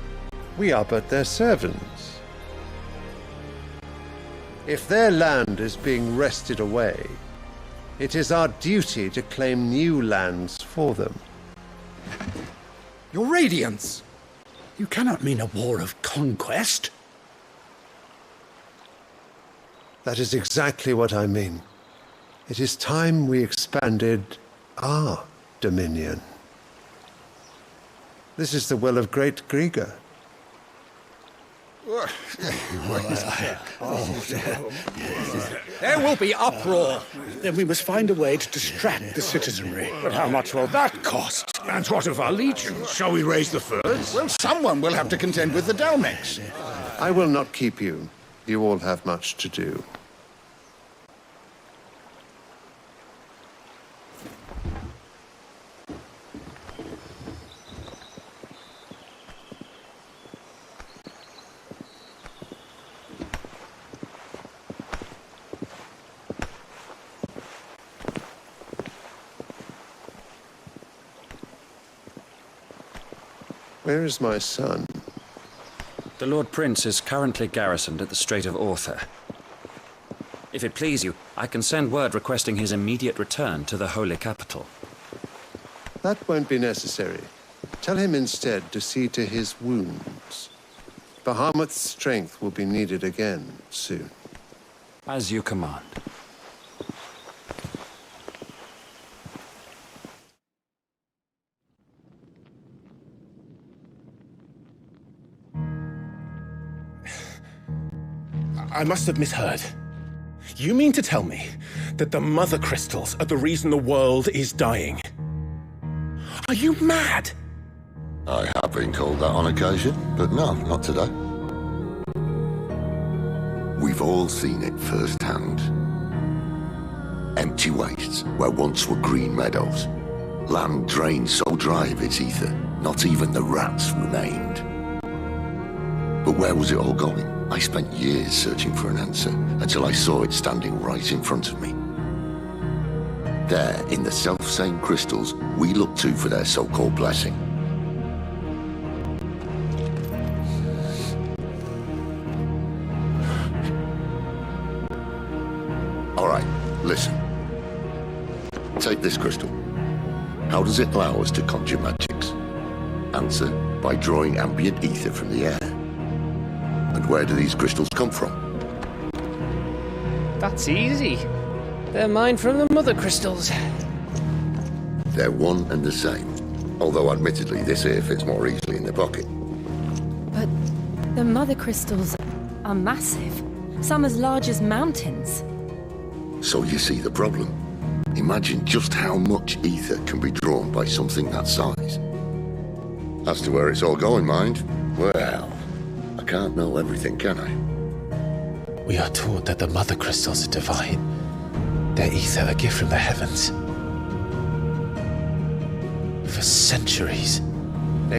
We are but their servants. If their land is being wrested away, it is our duty to claim new lands for them. Your Radiance! You cannot mean a war of conquest. That is exactly what I mean. It is time we expanded our dominion. This is the will of great Grieger. There will be uproar. Then we must find a way to distract the citizenry. But how much will that cost? And what of our legions? Shall we raise the furs? Well, someone will have to contend with the Dalmex. I will not keep you. You all have much to do. Where is my son? The Lord Prince is currently garrisoned at the Strait of Arthur. If it please you, I can send word requesting his immediate return to the Holy Capital. That won't be necessary. Tell him instead to see to his wounds. Bahamut's strength will be needed again soon. As you command. I must have misheard. You mean to tell me that the Mother Crystals are the reason the world is dying? Are you mad? I have been called that on occasion, but no, not today. We've all seen it firsthand. Empty wastes where once were green meadows. Land drained so dry of its ether, not even the rats remained. But where was it all going? I spent years searching for an answer until I saw it standing right in front of me. There, in the self-same crystals we look to for their so-called blessing. All right, listen. Take this crystal. How does it allow us to conjure magics? Answer, by drawing ambient ether from the air. And where do these crystals come from? That's easy. They're mine from the Mother Crystals. They're one and the same. Although admittedly this here fits more easily in the pocket. But the mother crystals are massive. Some as large as mountains. So you see the problem. Imagine just how much ether can be drawn by something that size. As to where it's all going, mind, well, I can't know everything, can I? We are taught that the mother crystals are divine. Their ether a gift from the heavens. For centuries,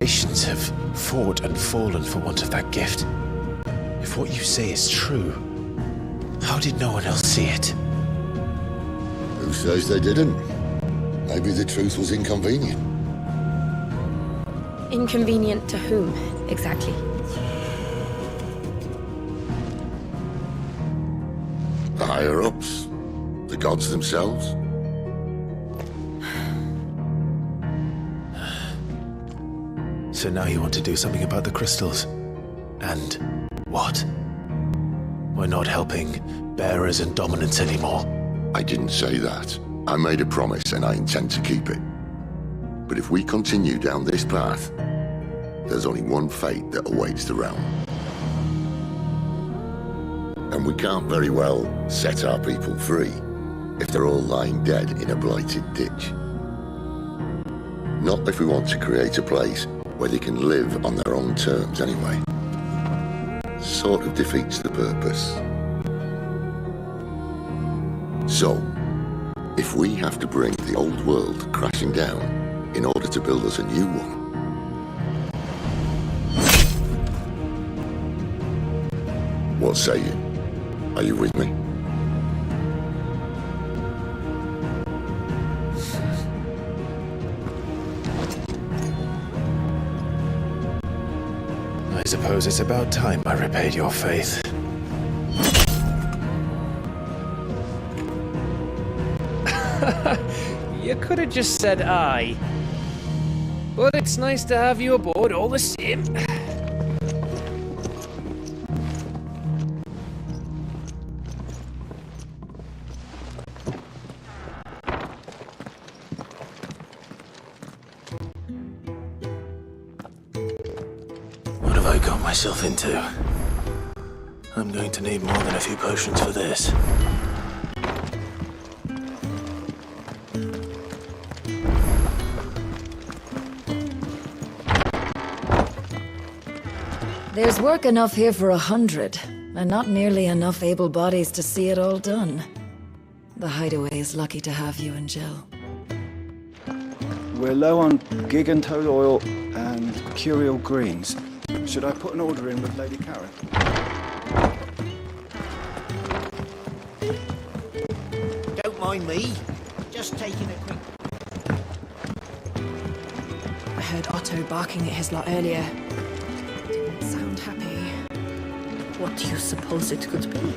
nations have fought and fallen for want of that gift. If what you say is true, how did no one else see it? Who says they didn't? Maybe the truth was inconvenient. Inconvenient to whom, exactly? The higher-ups? The gods themselves? So now you want to do something about the crystals? And what? We're not helping bearers and dominants anymore. I didn't say that. I made a promise and I intend to keep it. But if we continue down this path, there's only one fate that awaits the realm. And we can't very well set our people free if they're all lying dead in a blighted ditch. Not if we want to create a place where they can live on their own terms anyway. Sort of defeats the purpose. So, if we have to bring the old world crashing down in order to build us a new one, what say you? Are you with me? I suppose it's about time I repaid your faith. You could have just said aye. But it's nice to have you aboard all the same. What have I got myself into? I'm going to need more than a few potions for this. There's work enough here for 100, and not nearly enough able bodies to see it all done. The Hideaway is lucky to have you and Jill. We're low on gigantole oil and curial greens. Should I put an order in with Lady Karen? Don't mind me. Just taking a quick... I heard Otto barking at his lot earlier. Didn't sound happy. What do you suppose it could be?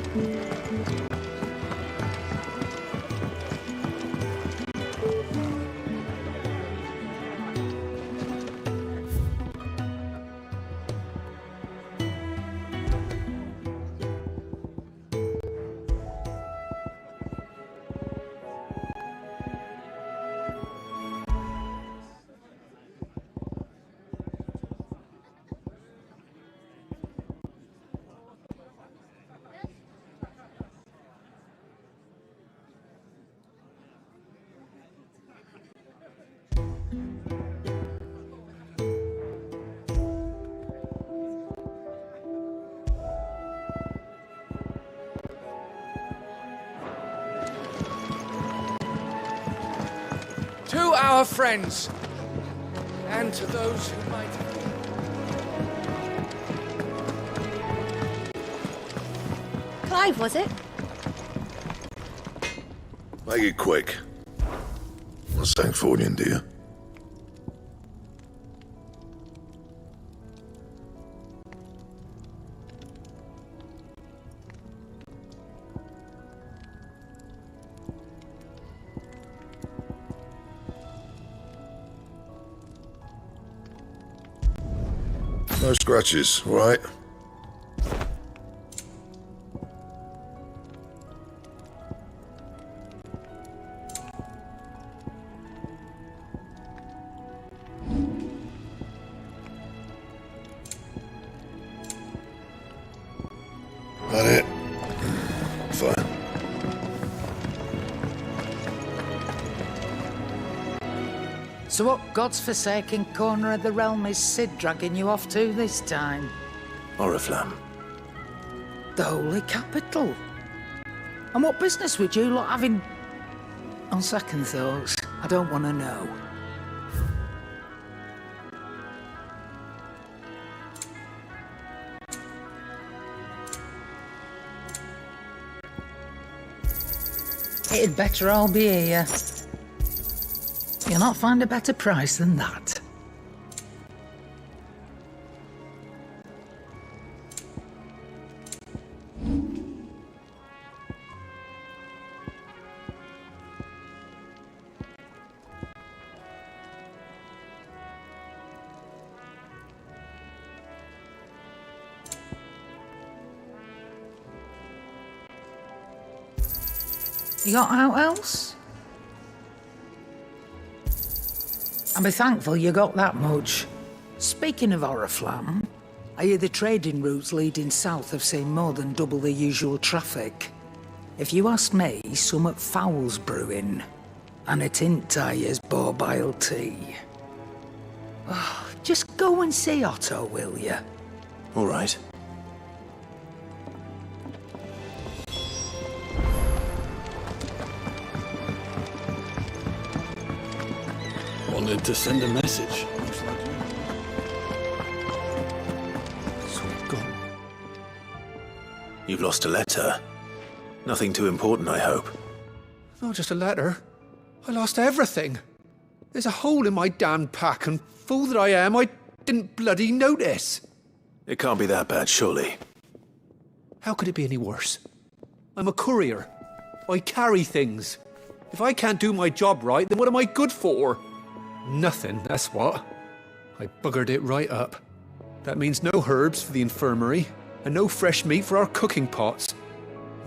To our friends, and to those who might... Clive, was it? Make it quick. Not Sancfordian, do you? No scratches, all right? So what god's-forsaken corner of the realm is Cid dragging you off to this time? Oriflamme. The holy capital. And what business would you lot having... On second thoughts, I don't want to know. It'd better all be here. You'll not find a better price than that. You got out else? And be thankful you got that much. Speaking of Oriflamme, I hear the trading routes leading south have seen more than double the usual traffic. If you ask me, summat foul's brewing. And it ain't Tyre's borbile tea. Oh, just go and see Otto, will you? All right. Wanted to send a message. You've lost a letter. Nothing too important, I hope. Not just a letter. I lost everything. There's a hole in my damn pack, and fool that I am, I didn't bloody notice. It can't be that bad, surely. How could it be any worse? I'm a courier. I carry things. If I can't do my job right, then what am I good for? Nothing, that's what. I buggered it right up. That means no herbs for the infirmary, and no fresh meat for our cooking pots.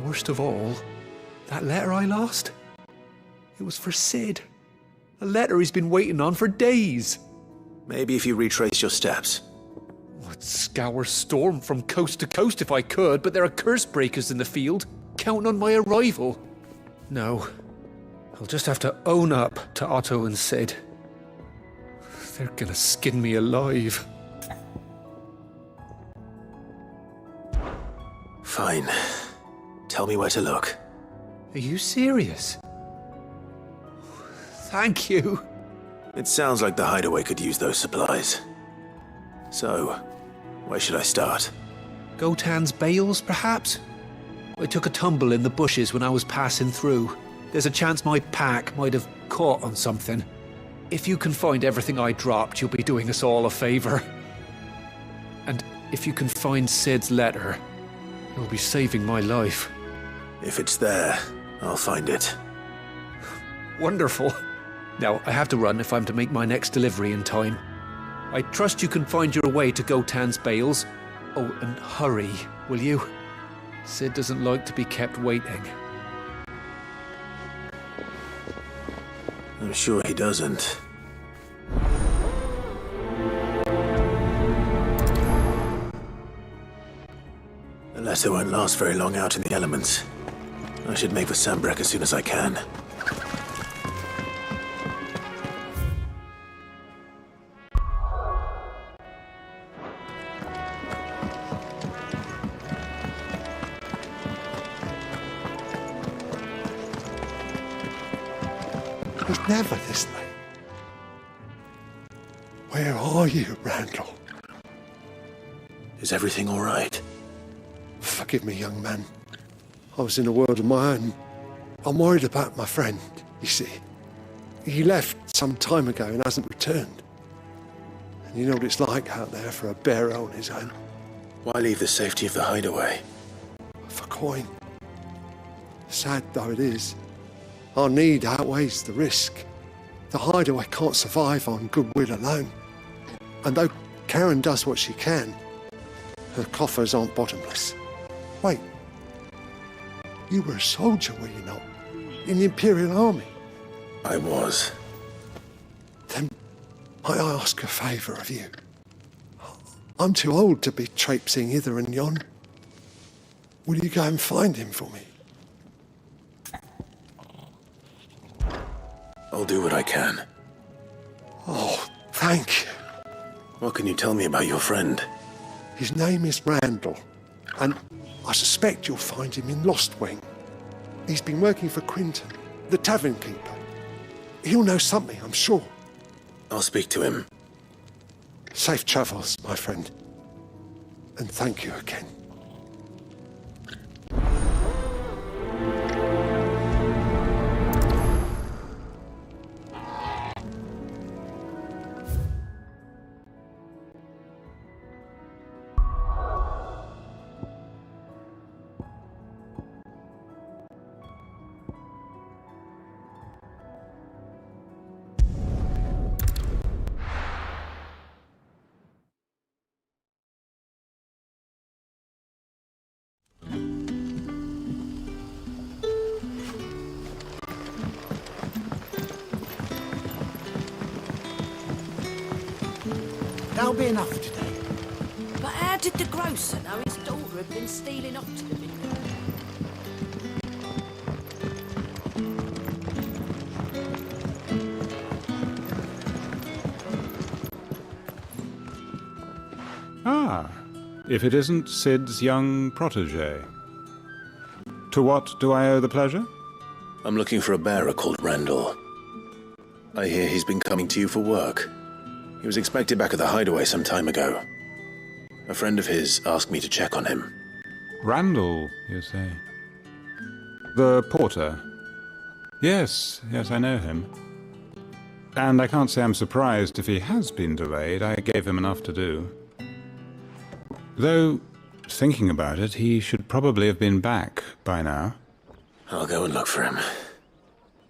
Worst of all, that letter I lost, it was for Cid. A letter he's been waiting on for days. Maybe if you retrace your steps. I'd scour Storm from coast to coast if I could, but there are curse breakers in the field, counting on my arrival. No, I'll just have to own up to Otto and Cid. They're gonna skin me alive. Fine. Tell me where to look. Are you serious? Thank you. It sounds like the hideaway could use those supplies. So, where should I start? Gotan's bales, perhaps? I took a tumble in the bushes when I was passing through. There's a chance my pack might have caught on something. If you can find everything I dropped, you'll be doing us all a favor. And if you can find Cid's letter, you'll be saving my life. If it's there, I'll find it. Wonderful. Now, I have to run if I'm to make my next delivery in time. I trust you can find your way to Gotan's bales. Oh, and hurry, will you? Cid doesn't like to be kept waiting. I'm sure he doesn't. The letter won't last very long out in the elements. I should make for Sambrek as soon as I can. It's never this late. Where are you, Randall? Is everything all right? Forgive me, young man. I was in a world of my own. I'm worried about my friend, you see. He left some time ago and hasn't returned. And you know what it's like out there for a bearer on his own. Why leave the safety of the hideaway? For coin. Sad though it is, our need outweighs the risk. The hideaway can't survive on goodwill alone. And though Karen does what she can, her coffers aren't bottomless. Wait, you were a soldier, were you not? In the Imperial Army? I was. Then might I ask a favour of you? I'm too old to be traipsing hither and yon. Will you go and find him for me? I'll do what I can. Oh, thank you. What can you tell me about your friend? His name is Randall, and I suspect you'll find him in Lost Wing. He's been working for Quinton, the tavern keeper. He'll know something, I'm sure. I'll speak to him. Safe travels, my friend. And thank you again. That'll be enough today. But how did the grocer know his daughter had been stealing off to the vineyard? Ah, if it isn't Sid's young protege. To what do I owe the pleasure? I'm looking for a bearer called Randall. I hear he's been coming to you for work. He was expected back at the hideaway some time ago. A friend of his asked me to check on him. Randall, you say? The porter? Yes, I know him. And I can't say I'm surprised if he has been delayed. I gave him enough to do. Though, thinking about it, he should probably have been back by now. I'll go and look for him.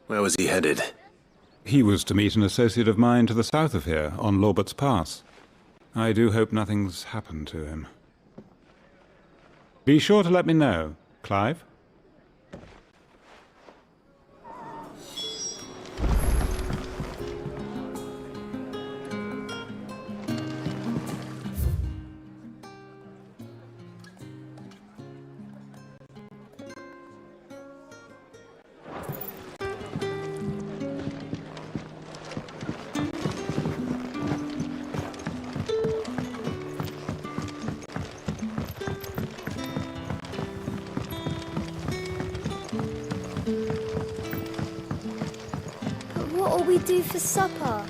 Where was he headed? He was to meet an associate of mine to the south of here, on Lorbert's Pass. I do hope nothing's happened to him. Be sure to let me know, Clive. What'll we do for supper?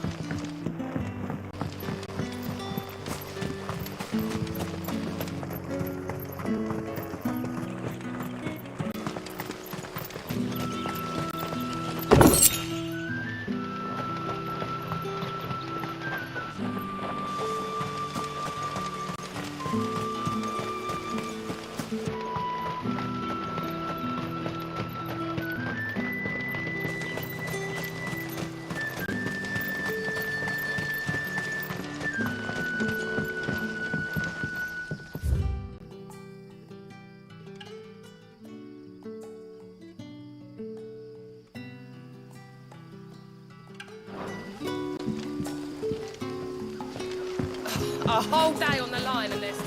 A whole day on the line and this.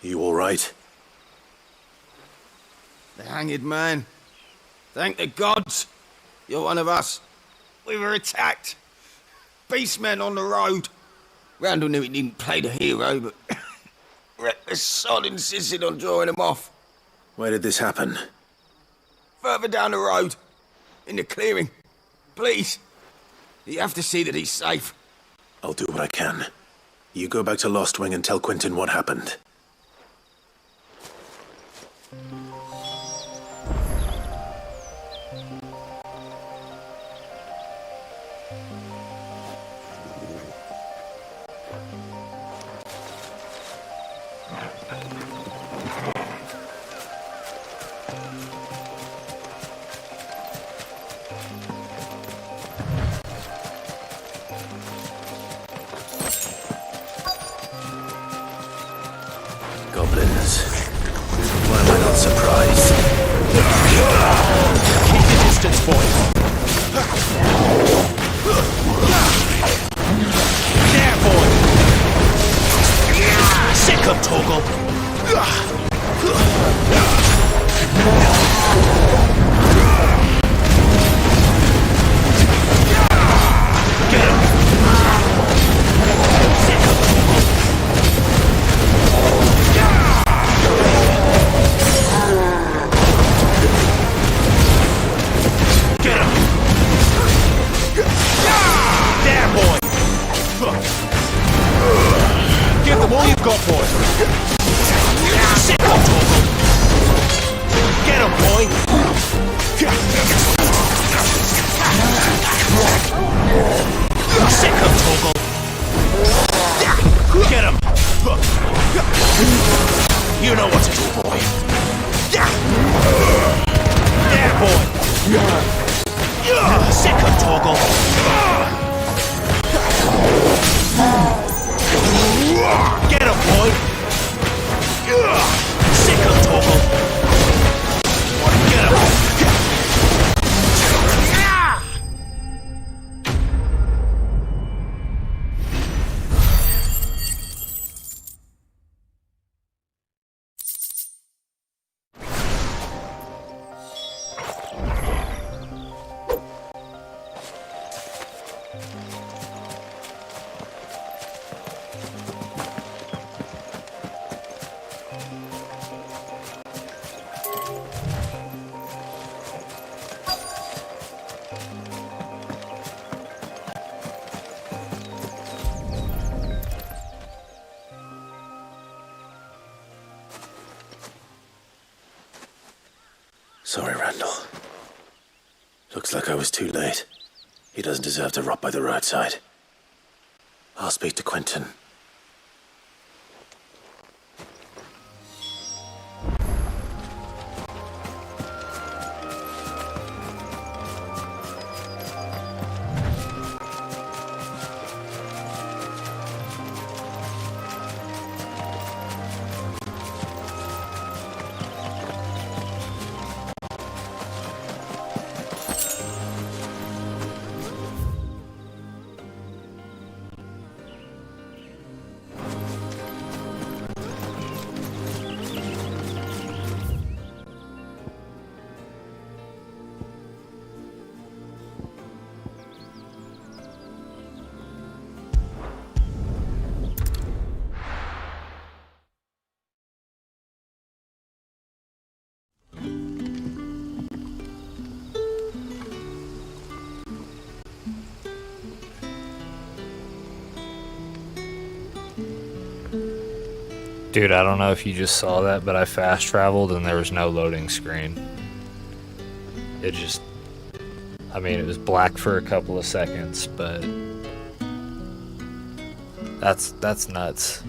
You all right? The hanged man. Thank the gods. You're one of us. We were attacked. Beastmen on the road. Randall knew he didn't play the hero, but the sod insisted on drawing him off. Where did this happen? Further down the road. In the clearing. Please. You have to see that he's safe. I'll do what I can. You go back to Lost Wing and tell Quentin what happened. Goblins. Why am I not surprised? Keep the distance, boys. There, boy. Sick of Toggle. Get him. Sick of Toggle. Get him! There, boy! Give them all you've got, boy! Sick of Toggle! Get him, boy! Sick of Toggle! Get him! You know what to do, boy! There, boy! Sick of Toggle! Get him, boy! Sick of Toggle! Get him! Sorry, Randall. Looks like I was too late. He doesn't deserve to rot by the roadside. I'll speak to Quentin. Dude, I don't know if you just saw that, but I fast traveled and there was no loading screen. It just... I mean, it was black for a couple of seconds, but... That's nuts.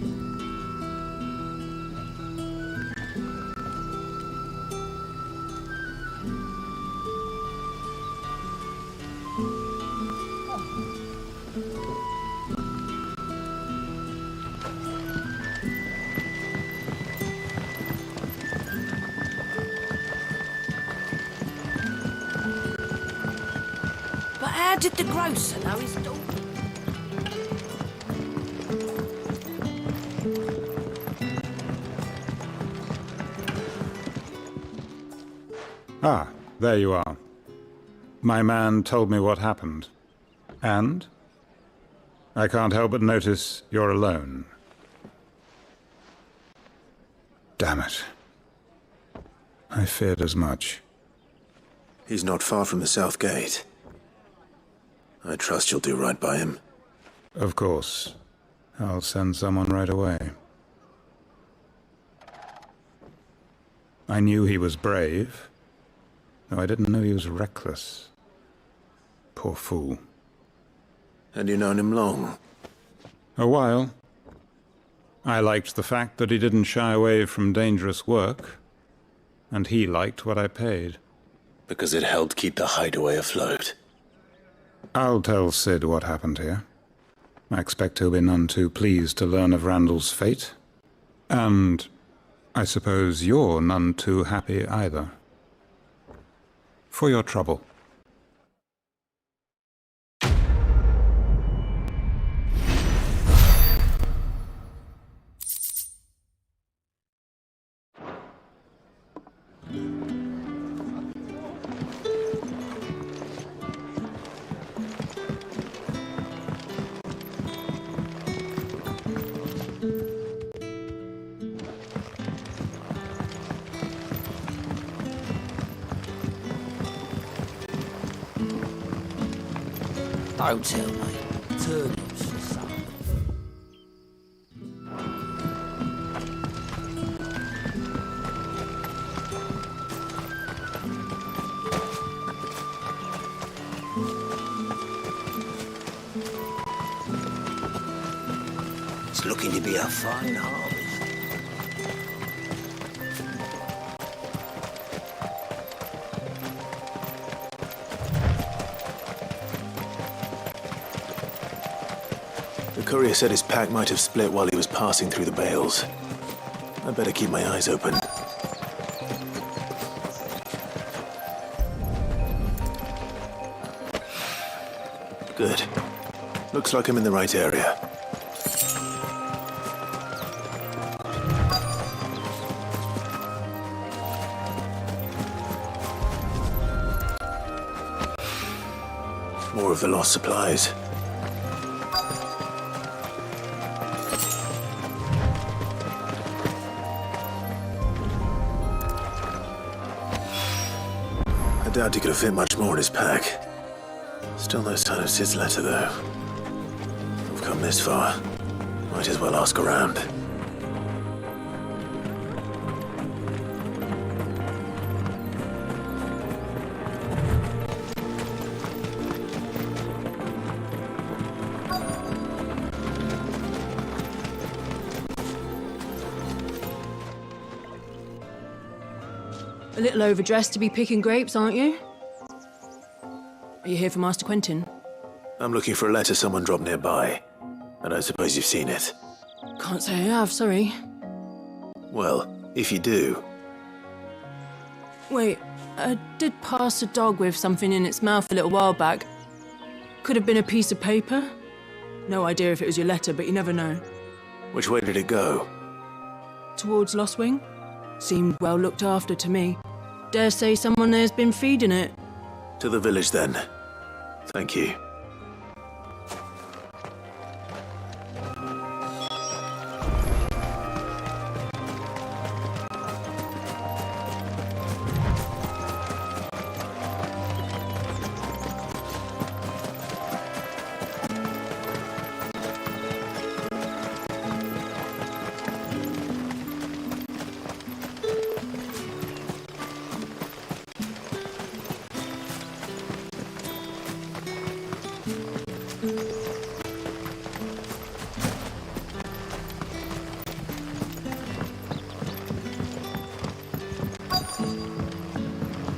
But how did the grocer know his daughter? Ah, there you are. My man told me what happened. And? I can't help but notice you're alone. Damn it. I feared as much. He's not far from the south gate. I trust you'll do right by him. Of course. I'll send someone right away. I knew he was brave, though I didn't know he was reckless. Poor fool. And you've known him long? A while. I liked the fact that he didn't shy away from dangerous work, and he liked what I paid. Because it helped keep the hideaway afloat. I'll tell Sid what happened here. I expect he'll be none too pleased to learn of Randall's fate. And I suppose you're none too happy either. For your trouble. Don't tell me. Turnips for some. It's looking to be a fine harvest. The courier said his pack might have split while he was passing through the bales. I better keep my eyes open. Good. Looks like I'm in the right area. More of the lost supplies. I doubt he could have fit much more in his pack. Still no sign of Sid's letter, though. I've come this far. Might as well ask around. A little overdressed to be picking grapes, aren't you? Are you here for Master Quentin? I'm looking for a letter someone dropped nearby. I don't suppose you've seen it. Can't say I have, sorry. Well, if you do... Wait, I did pass a dog with something in its mouth a little while back. Could have been a piece of paper. No idea if it was your letter, but you never know. Which way did it go? Towards Lostwing? Seemed well looked after to me. Dare say someone there's been feeding it. To the village, then. Thank you.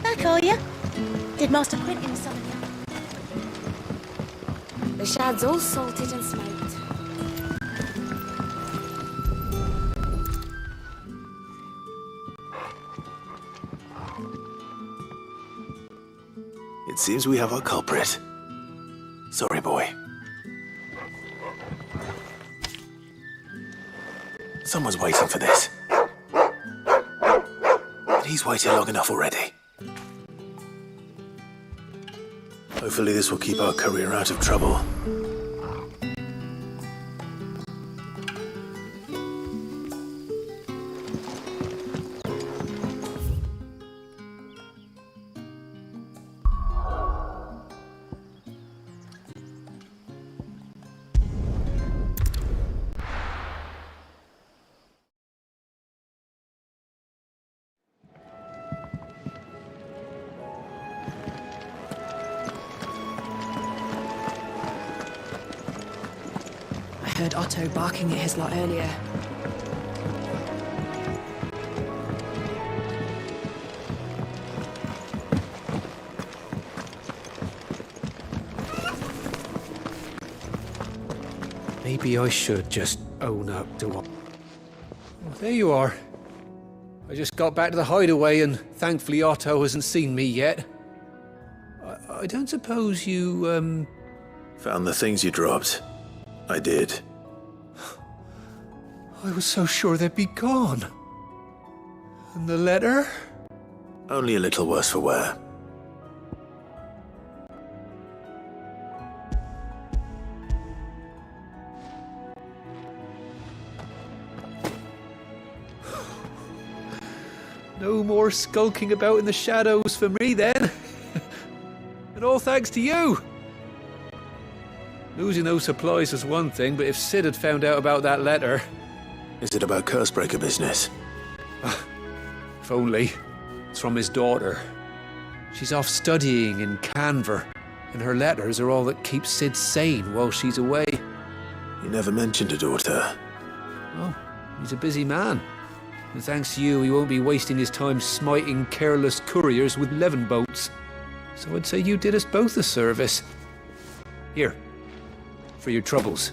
Back, are you? Did Master Quentin summon you? The shad's all salted and smoked. It seems we have our culprit. Sorry, boy. Someone's waiting for this. And he's waited long enough already. Hopefully this will keep our courier out of trouble. heard Otto barking at his lot earlier. Maybe I should just own up to what... Well, there you are. I just got back to the hideaway and thankfully Otto hasn't seen me yet. I don't suppose you, Found the things you dropped. I did. I was so sure they'd be gone. And the letter? Only a little worse for wear. No more skulking about in the shadows for me then. And all thanks to you. Losing those supplies was one thing, but if Sid had found out about that letter... Is it about Cursebreaker business? If only. It's from his daughter. She's off studying in Canver, and her letters are all that keeps Sid sane while she's away. You never mentioned a daughter. Oh, he's a busy man. And thanks to you, he won't be wasting his time smiting careless couriers with levin boats. So I'd say you did us both a service. Here, for your troubles.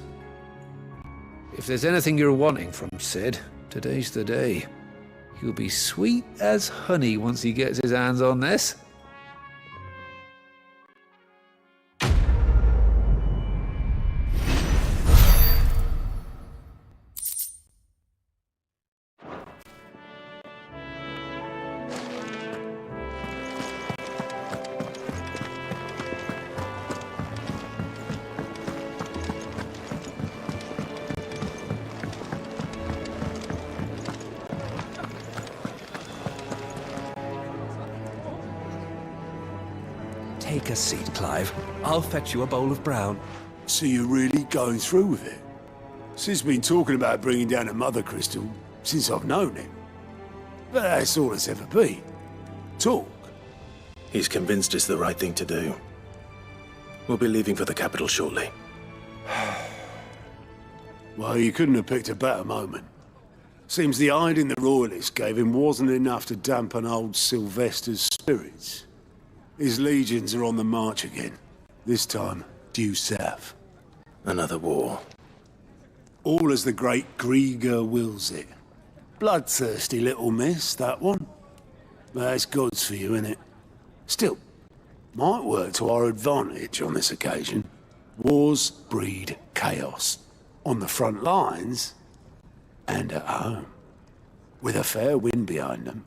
If there's anything you're wanting from Sid, today's the day. He'll be sweet as honey once he gets his hands on this. Take a seat, Clive. I'll fetch you a bowl of brown. So you're really going through with it? Sid's been talking about bringing down a mother crystal since I've known him. But that's all it's ever been. Talk. He's convinced it's the right thing to do. We'll be leaving for the capital shortly. Well, you couldn't have picked a better moment. Seems the hiding the Royalists gave him wasn't enough to dampen old Sylvester's spirits. His legions are on the march again. This time, due south. Another war. All as the great Grieger wills it. Bloodthirsty little miss, that one. But that's God's for you, innit? Still, might work to our advantage on this occasion. Wars breed chaos. On the front lines, and at home. With a fair wind behind them,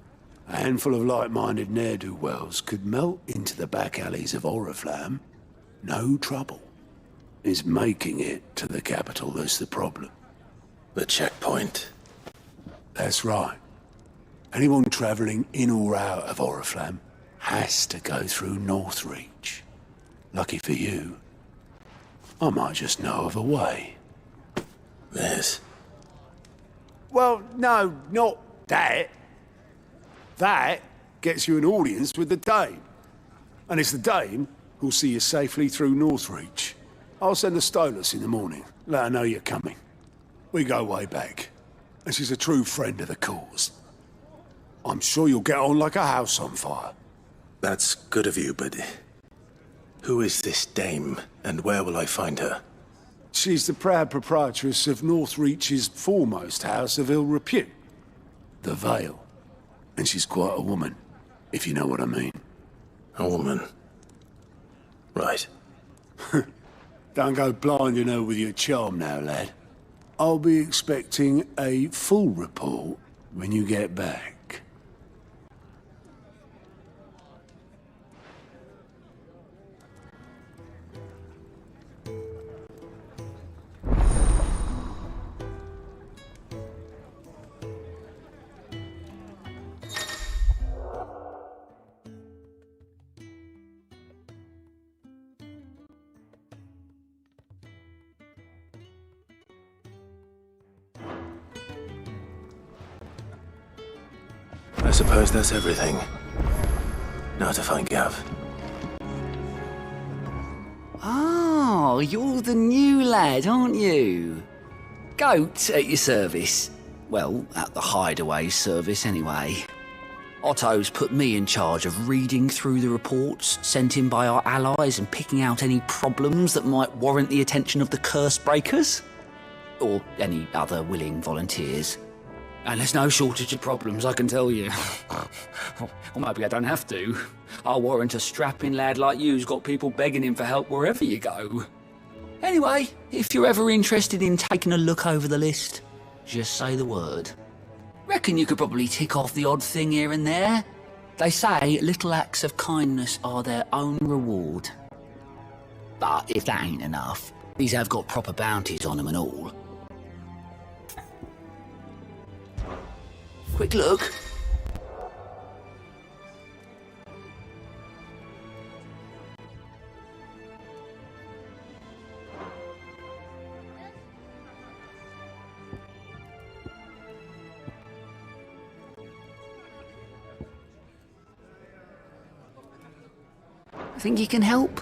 a handful of like-minded ne'er-do-wells could melt into the back alleys of Oriflamme. No trouble. It's making it to the capital that's the problem. The checkpoint. That's right. Anyone travelling in or out of Oriflamme has to go through Northreach. Lucky for you, I might just know of a way. This? Well, no, not that. That gets you an audience with the Dame. And it's the Dame who'll see you safely through Northreach. I'll send the Stolas in the morning. Let her know you're coming. We go way back. And she's a true friend of the cause. I'm sure you'll get on like a house on fire. That's good of you, but... who is this Dame, and where will I find her? She's the proud proprietress of Northreach's foremost house of ill repute. The Vale. And she's quite a woman, if you know what I mean. A woman? Right. Don't go blinding her with your charm now, lad. I'll be expecting a full report when you get back. I suppose that's everything. Now to find Gav. Oh, you're the new lad, aren't you? Goat at your service. Well, at the hideaway service anyway. Otto's put me in charge of reading through the reports sent in by our allies and picking out any problems that might warrant the attention of the curse breakers. Or any other willing volunteers. And there's no shortage of problems, I can tell you. Or maybe I don't have to. I'll warrant a strapping lad like you's got people begging him for help wherever you go. Anyway, if you're ever interested in taking a look over the list, just say the word. Reckon you could probably tick off the odd thing here and there. They say little acts of kindness are their own reward. But if that ain't enough, these have got proper bounties on them and all. Quick look. Think you can help?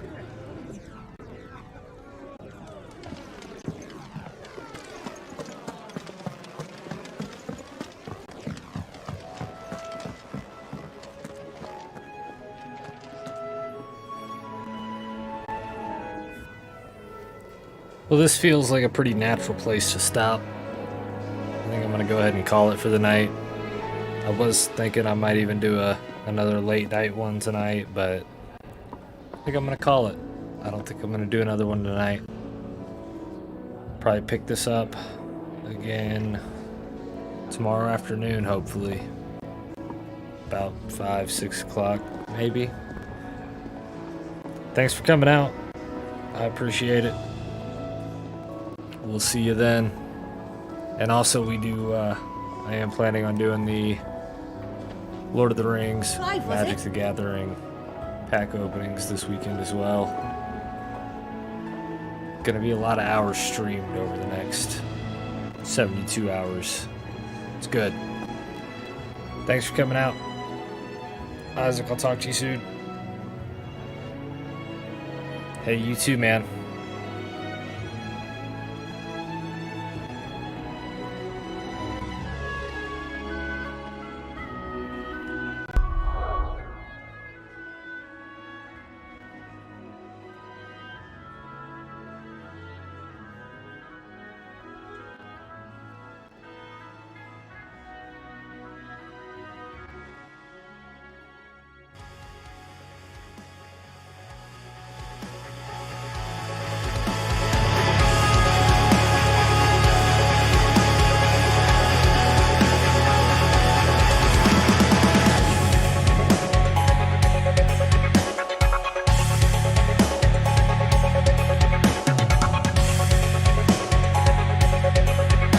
Well, this feels like a pretty natural place to stop. I think I'm gonna go ahead and call it for the night. I was thinking I might even do another late night one tonight, but I think I'm gonna call it. I don't think I'm gonna do another one tonight. Probably pick this up again tomorrow afternoon, hopefully. About 5, 6 o'clock, maybe. Thanks for coming out. I appreciate it. We'll see you then. And also I am planning on doing the Lord of the Rings, Magic the Gathering pack openings this weekend as well. Gonna be a lot of hours streamed over the next 72 hours. It's good. Thanks for coming out. Isaac, I'll talk to you soon. Hey, you too, man.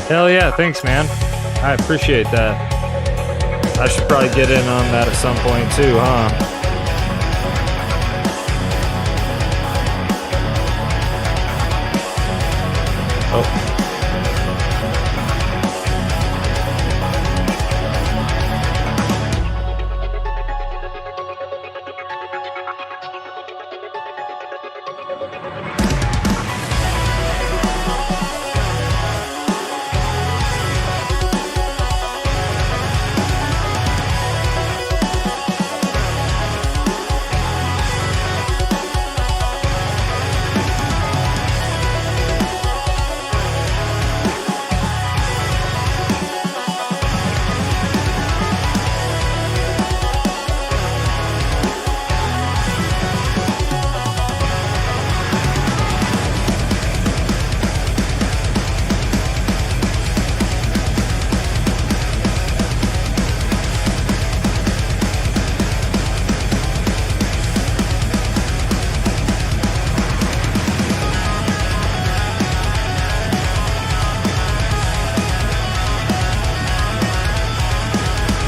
Hell yeah, thanks, man. I appreciate that. I should probably get in on that at some point too, huh? Oh.